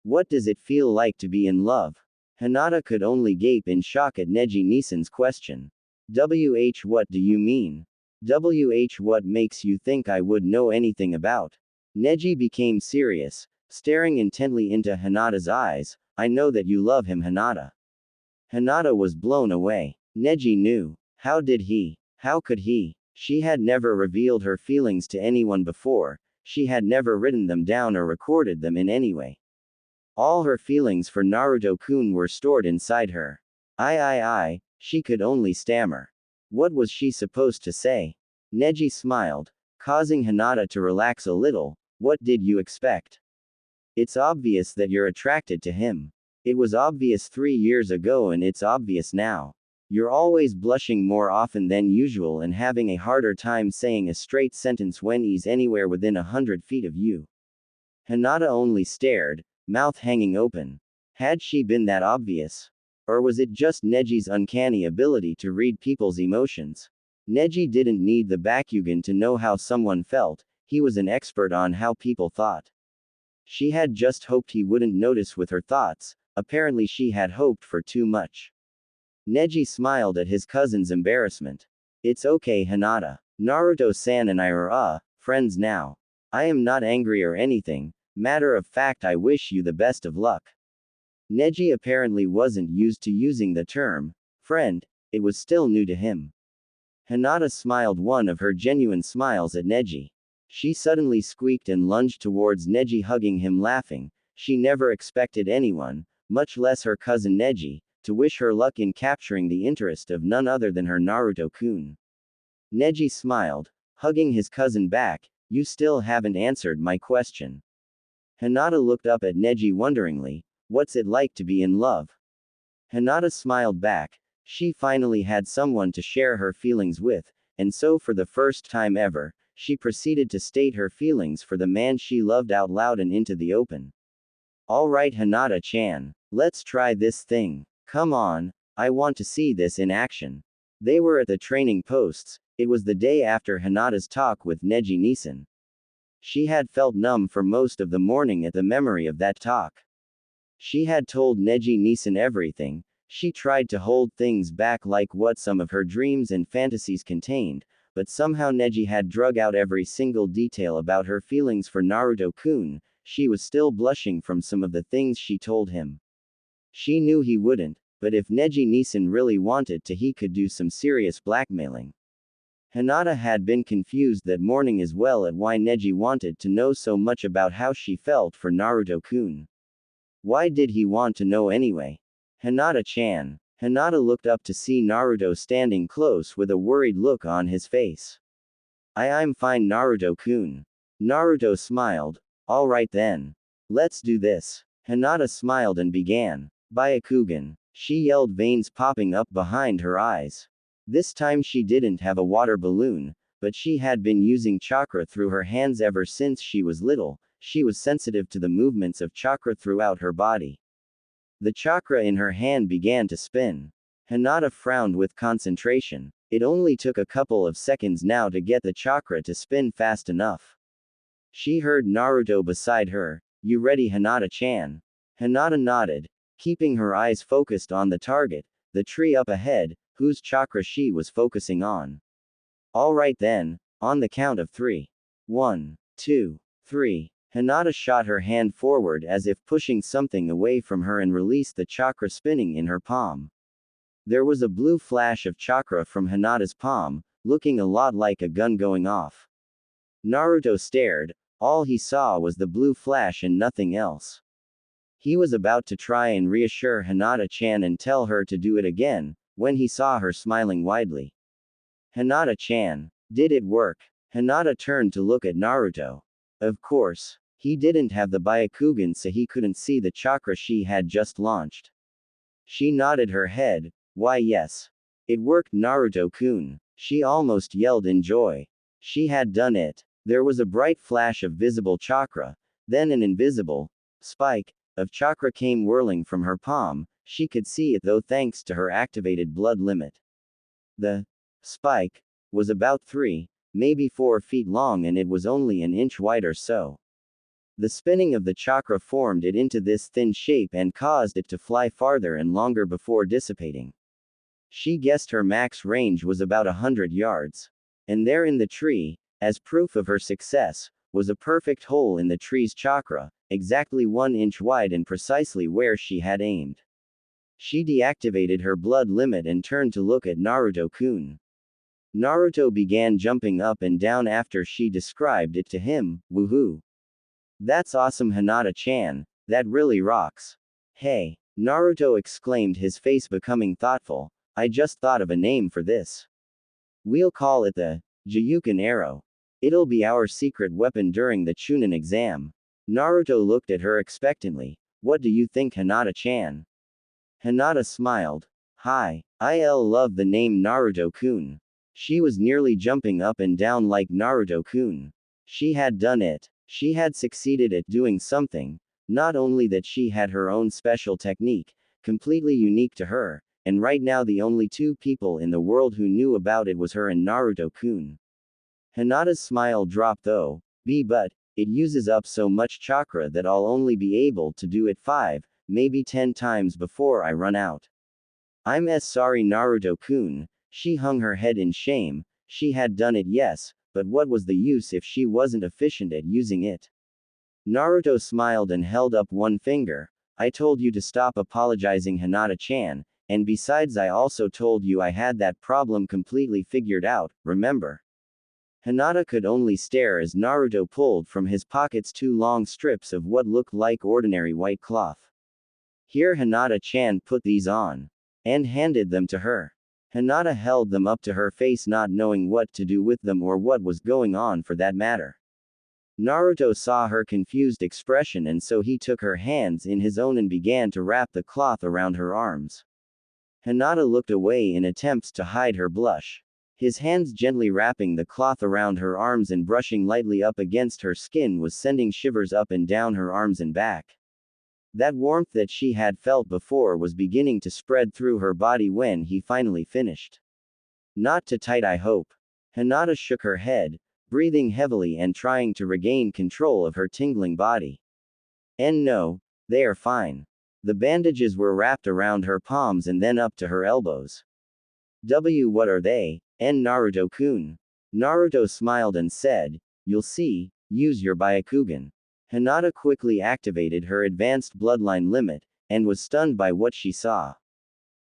What does it feel like to be in love? Hinata could only gape in shock at Neji-Nisan's question. What do you mean? What makes you think I would know anything about? Neji became serious, staring intently into Hinata's eyes. I know that you love him, Hinata. Hinata was blown away. Neji knew. How did he? How could he? She had never revealed her feelings to anyone before, she had never written them down or recorded them in any way. All her feelings for Naruto-kun were stored inside her. She could only stammer. What was she supposed to say? Neji smiled, causing Hinata to relax a little. What did you expect? It's obvious that you're attracted to him. It was obvious 3 years ago and it's obvious now. You're always blushing more often than usual and having a harder time saying a straight sentence when he's anywhere within 100 feet of you. Hinata only stared, mouth hanging open. Had she been that obvious? Or was it just Neji's uncanny ability to read people's emotions? Neji didn't need the Bakugan to know how someone felt, he was an expert on how people thought. She had just hoped he wouldn't notice with her thoughts, apparently she had hoped for too much. Neji smiled at his cousin's embarrassment. It's okay, Hinata. Naruto-san and I are, friends now. I am not angry or anything, matter of fact I wish you the best of luck. Neji apparently wasn't used to using the term, friend, it was still new to him. Hinata smiled one of her genuine smiles at Neji. She suddenly squeaked and lunged towards Neji, hugging him, laughing. She never expected anyone, much less her cousin Neji, to wish her luck in capturing the interest of none other than her Naruto-kun. Neji smiled, hugging his cousin back. You still haven't answered my question. Hinata looked up at Neji wonderingly. What's it like to be in love? Hinata smiled back. She finally had someone to share her feelings with, and so for the first time ever, she proceeded to state her feelings for the man she loved out loud and into the open. Alright, Hinata-chan. Let's try this thing. Come on, I want to see this in action. They were at the training posts. It was the day after Hinata's talk with Neji-Nisan. She had felt numb for most of the morning at the memory of that talk. She had told Neji-Nisan everything. She tried to hold things back like what some of her dreams and fantasies contained, but somehow Neji had drug out every single detail about her feelings for Naruto-kun. She was still blushing from some of the things she told him. She knew he wouldn't, but if Neji-Nisan really wanted to, he could do some serious blackmailing. Hinata had been confused that morning as well at why Neji wanted to know so much about how she felt for Naruto-kun. Why did he want to know anyway? Hinata-chan. Hinata looked up to see Naruto standing close with a worried look on his face. I'm fine, Naruto-kun. Naruto smiled. Alright then. Let's do this. Hinata smiled and began. Byakugan. She yelled, veins popping up behind her eyes. This time she didn't have a water balloon, but she had been using chakra through her hands ever since she was little. She was sensitive to the movements of chakra throughout her body. The chakra in her hand began to spin. Hinata frowned with concentration. It only took a couple of seconds now to get the chakra to spin fast enough. She heard Naruto beside her. You ready, Hinata-chan? Hinata nodded, keeping her eyes focused on the target, the tree up ahead, whose chakra she was focusing on. Alright then, on the count of 3. 1, 2, 3. Hinata shot her hand forward as if pushing something away from her and released the chakra spinning in her palm. There was a blue flash of chakra from Hinata's palm, looking a lot like a gun going off. Naruto stared. All he saw was the blue flash and nothing else. He was about to try and reassure Hinata-chan and tell her to do it again, when he saw her smiling widely. Hinata-chan, did it work? Hinata turned to look at Naruto. Of course. He didn't have the Byakugan, so he couldn't see the chakra she had just launched. She nodded her head. Why yes. It worked, Naruto-kun. She almost yelled in joy. She had done it. There was a bright flash of visible chakra, then an invisible spike of chakra came whirling from her palm. She could see it though thanks to her activated blood limit. The spike was about 3, maybe 4 feet long, and it was only an inch wide or so. The spinning of the chakra formed it into this thin shape and caused it to fly farther and longer before dissipating. She guessed her max range was about 100 yards. And there in the tree, as proof of her success, was a perfect hole in the tree's chakra, exactly 1 inch wide and precisely where she had aimed. She deactivated her blood limit and turned to look at Naruto-kun. Naruto began jumping up and down after she described it to him. Woohoo! That's awesome, Hinata-chan, that really rocks. Hey! Naruto exclaimed, his face becoming thoughtful. I just thought of a name for this. We'll call it the Jiyuken arrow. It'll be our secret weapon during the Chunin exam. Naruto looked at her expectantly. What do you think, Hinata-chan? Hinata smiled. Hi, I'll love the name Naruto-kun. She was nearly jumping up and down like Naruto-kun. She had done it. She had succeeded at doing something. Not only that, she had her own special technique, completely unique to her, and right now the only 2 people in the world who knew about it was her and Naruto-kun. Hinata's smile dropped though. But it uses up so much chakra that I'll only be able to do it 5, maybe 10 times before I run out. I'm sorry, Naruto-kun. She hung her head in shame. She had done it, yes, but what was the use if she wasn't efficient at using it? Naruto smiled and held up one finger. I told you to stop apologizing, Hinata-chan, and besides I also told you I had that problem completely figured out, remember? Hinata could only stare as Naruto pulled from his pockets 2 long strips of what looked like ordinary white cloth. Here, Hinata-chan, put these on. And handed them to her. Hinata held them up to her face, not knowing what to do with them or what was going on for that matter. Naruto saw her confused expression, and so he took her hands in his own and began to wrap the cloth around her arms. Hinata looked away in attempts to hide her blush. His hands gently wrapping the cloth around her arms and brushing lightly up against her skin was sending shivers up and down her arms and back. That warmth that she had felt before was beginning to spread through her body when he finally finished. Not too tight, I hope. Hinata shook her head, breathing heavily and trying to regain control of her tingling body. And no, they are fine. The bandages were wrapped around her palms and then up to her elbows. What are they? Naruto-kun. Naruto smiled and said, you'll see, use your Byakugan. Hinata quickly activated her advanced bloodline limit, and was stunned by what she saw.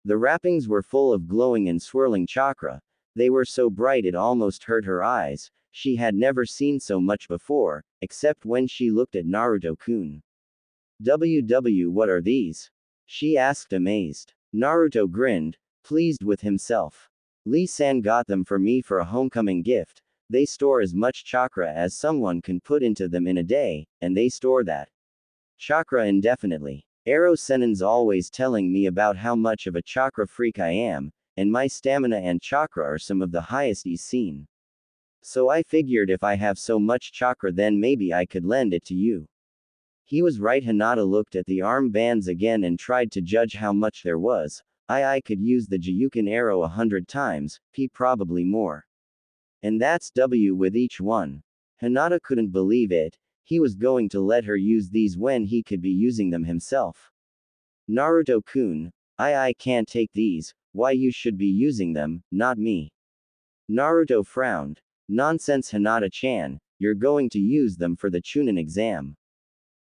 The wrappings were full of glowing and swirling chakra. They were so bright it almost hurt her eyes. She had never seen so much before, except when she looked at Naruto-kun. What are these? She asked, amazed. Naruto grinned, pleased with himself. Lee-san got them for me for a homecoming gift. They store as much chakra as someone can put into them in a day, and they store that chakra indefinitely. Arrow Sennin's always telling me about how much of a chakra freak I am, and my stamina and chakra are some of the highest he's seen. So I figured if I have so much chakra then maybe I could lend it to you. He was right. Hinata looked at the arm bands again and tried to judge how much there was. I could use the Jiyuken arrow 100 times, probably more. And that's with each one. Hinata couldn't believe it. He was going to let her use these when he could be using them himself. Naruto-kun, I can't take these. Why, you should be using them, not me. Naruto frowned. Nonsense, Hinata-chan, you're going to use them for the Chunin exam.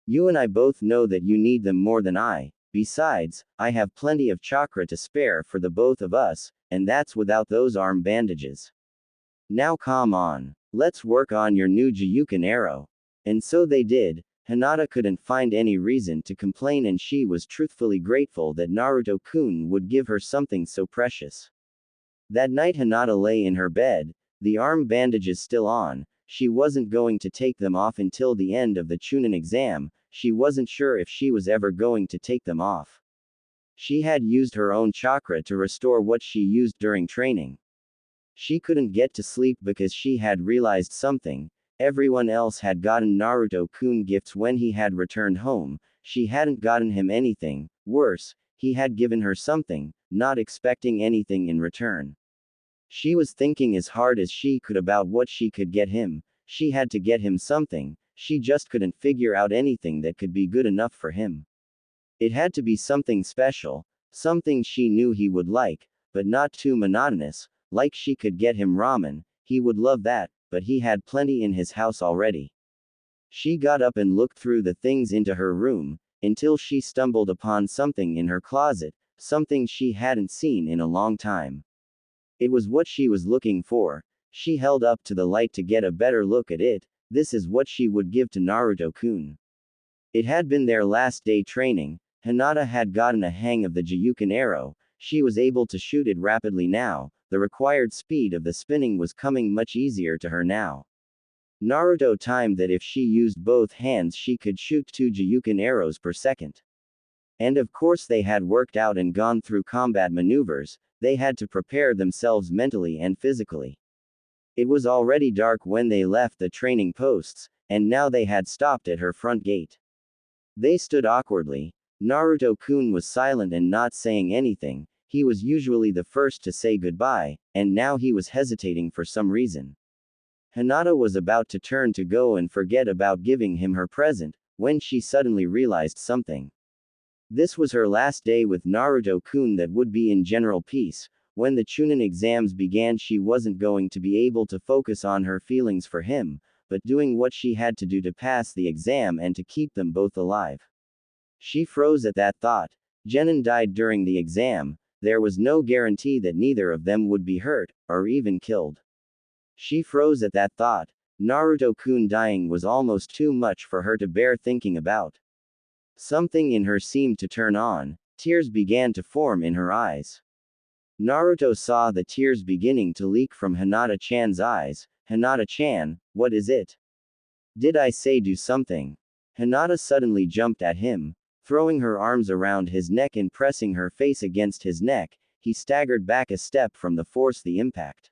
You and I both know that you need them more than I. Besides, I have plenty of chakra to spare for the both of us, and that's without those arm bandages. Now come on. Let's work on your new Jiyuken arrow. And so they did. Hinata couldn't find any reason to complain, and she was truthfully grateful that Naruto-kun would give her something so precious. That night Hinata lay in her bed, the arm bandages still on. She wasn't going to take them off until the end of the Chunin exam. She wasn't sure if she was ever going to take them off. She had used her own chakra to restore what she used during training. She couldn't get to sleep because she had realized something. Everyone else had gotten Naruto-kun gifts when he had returned home. She hadn't gotten him anything. Worse, he had given her something, not expecting anything in return. She was thinking as hard as she could about what she could get him. She had to get him something. She just couldn't figure out anything that could be good enough for him. It had to be something special, something she knew he would like, but not too monotonous. Like she could get him ramen, he would love that, but he had plenty in his house already. She got up and looked through the things into her room, until she stumbled upon something in her closet, something she hadn't seen in a long time. It was what she was looking for. She held up to the light to get a better look at it. This is what she would give to Naruto-kun. It had been their last day training. Hinata had gotten a hang of the Jiyuken arrow. She was able to shoot it rapidly now. The required speed of the spinning was coming much easier to her now. Naruto timed that if she used both hands she could shoot 2 Jiyuken arrows per second. And of course they had worked out and gone through combat maneuvers. They had to prepare themselves mentally and physically. It was already dark when they left the training posts, and now they had stopped at her front gate. They stood awkwardly. Naruto-kun was silent and not saying anything. He was usually the first to say goodbye, and now he was hesitating for some reason. Hinata was about to turn to go and forget about giving him her present, when she suddenly realized something. This was her last day with Naruto-kun that would be in general peace. When the Chunin exams began she wasn't going to be able to focus on her feelings for him, but doing what she had to do to pass the exam and to keep them both alive. She froze at that thought. Genin died during the exam. There was no guarantee that neither of them would be hurt, or even killed. She froze at that thought. Naruto-kun dying was almost too much for her to bear thinking about. Something in her seemed to turn on. Tears began to form in her eyes. Naruto saw the tears beginning to leak from Hinata-chan's eyes. Hinata-chan, what is it? Did I say do something? Hinata suddenly jumped at him. Throwing her arms around his neck and pressing her face against his neck, he staggered back a step from the force the impact.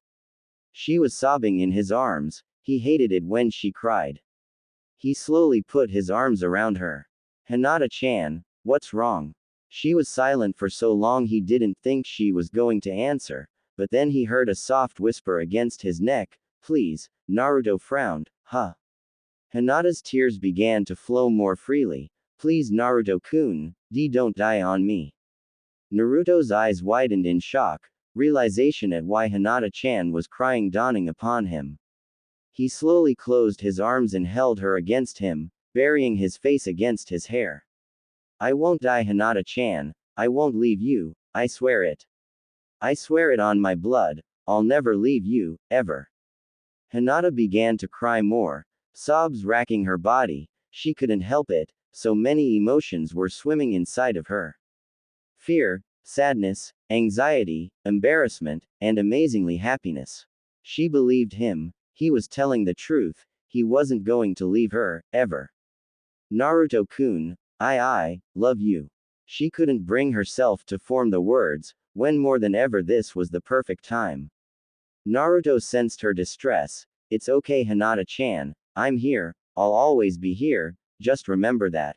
She was sobbing in his arms. He hated it when she cried. He slowly put his arms around her. Hinata-chan, what's wrong? She was silent for so long he didn't think she was going to answer, but then he heard a soft whisper against his neck, please. Naruto frowned, huh? Hinata's tears began to flow more freely. Please Naruto-kun, don't die on me. Naruto's eyes widened in shock, realization at why Hinata-chan was crying dawning upon him. He slowly closed his arms and held her against him, burying his face against his hair. I won't die Hinata-chan, I won't leave you, I swear it. I swear it on my blood, I'll never leave you, ever. Hinata began to cry more, sobs racking her body. She couldn't help it, so many emotions were swimming inside of her. Fear, sadness, anxiety, embarrassment, and amazingly happiness. She believed him. He was telling the truth. He wasn't going to leave her, ever. Naruto-kun, I love you. She couldn't bring herself to form the words, when more than ever this was the perfect time. Naruto sensed her distress. It's okay Hinata-chan, I'm here, I'll always be here, just remember that.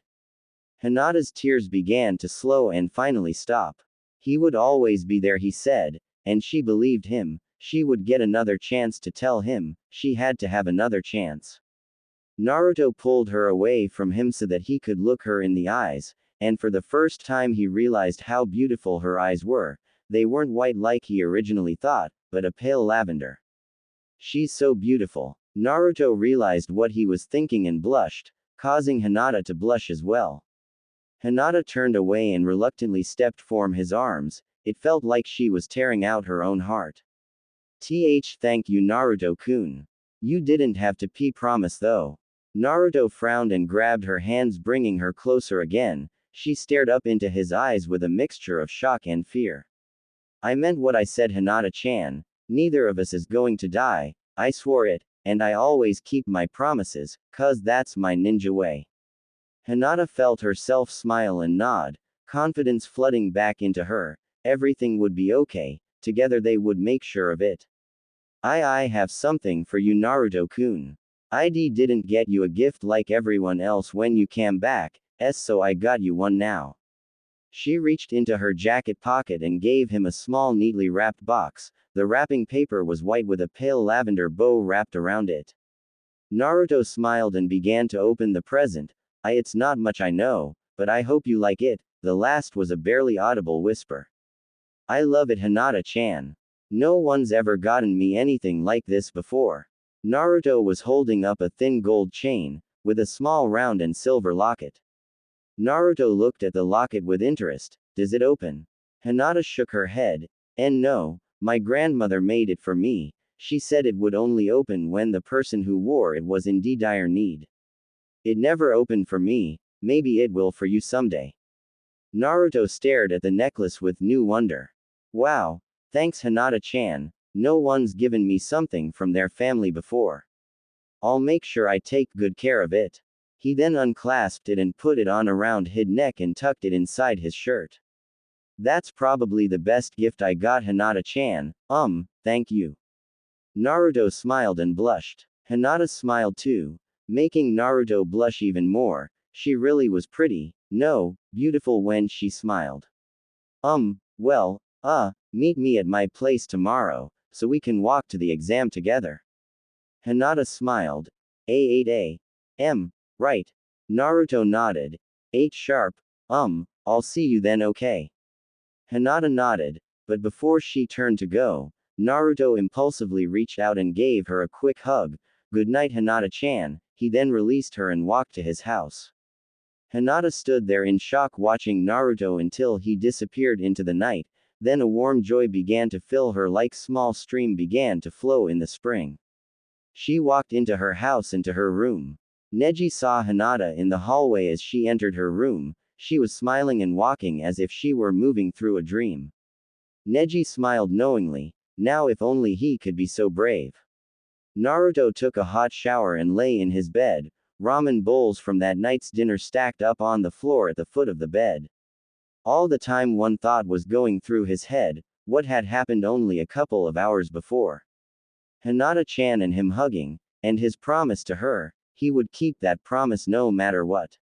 Hinata's tears began to slow and finally stop. He would always be there he said, and she believed him. She would get another chance to tell him, she had to have another chance. Naruto pulled her away from him so that he could look her in the eyes, and for the first time he realized how beautiful her eyes were. They weren't white like he originally thought, but a pale lavender. She's so beautiful. Naruto realized what he was thinking and blushed, causing Hinata to blush as well. Hinata turned away and reluctantly stepped from his arms. It felt like she was tearing out her own heart. Thank you Naruto-kun. You didn't have to promise though. Naruto frowned and grabbed her hands, bringing her closer again. She stared up into his eyes with a mixture of shock and fear. I meant what I said, Hinata-chan. Neither of us is going to die. I swore it, and I always keep my promises, 'cause that's my ninja way. Hinata felt herself smile and nod, confidence flooding back into her. Everything would be okay, together they would make sure of it. I have something for you Naruto-kun. I didn't get you a gift like everyone else when you came back, so I got you one now. She reached into her jacket pocket and gave him a small neatly wrapped box. The wrapping paper was white with a pale lavender bow wrapped around it. Naruto smiled and began to open the present. It's not much I know, but I hope you like it. The last was a barely audible whisper. I love it Hinata-chan. No one's ever gotten me anything like this before. Naruto was holding up a thin gold chain, with a small round and silver locket. Naruto looked at the locket with interest. Does it open? Hinata shook her head. No, my grandmother made it for me. She said it would only open when the person who wore it was in dire need. It never opened for me, maybe it will for you someday. Naruto stared at the necklace with new wonder. Wow, thanks Hinata-chan, no one's given me something from their family before. I'll make sure I take good care of it. He then unclasped it and put it on around his neck and tucked it inside his shirt. That's probably the best gift I got Hinata-chan, thank you. Naruto smiled and blushed. Hinata smiled too, making Naruto blush even more. She really was pretty, no, beautiful when she smiled. Meet me at my place tomorrow, so we can walk to the exam together. Hinata smiled. 8 a.m. Right. Naruto nodded. 8 sharp. I'll see you then, okay? Hinata nodded, but before she turned to go, Naruto impulsively reached out and gave her a quick hug. Good night Hinata-chan. He then released her and walked to his house. Hinata stood there in shock watching Naruto until he disappeared into the night, then a warm joy began to fill her like small stream began to flow in the spring. She walked into her house and to her room. Neji saw Hinata in the hallway as she entered her room. She was smiling and walking as if she were moving through a dream. Neji smiled knowingly. Now if only he could be so brave. Naruto took a hot shower and lay in his bed, ramen bowls from that night's dinner stacked up on the floor at the foot of the bed. All the time one thought was going through his head, what had happened only a couple of hours before. Hinata-chan and him hugging, and his promise to her, he would keep that promise no matter what.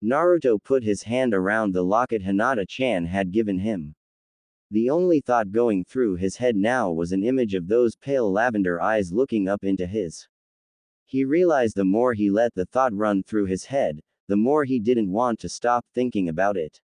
Naruto put his hand around the locket Hinata-chan had given him. The only thought going through his head now was an image of those pale lavender eyes looking up into his. He realized the more he let the thought run through his head, the more he didn't want to stop thinking about it.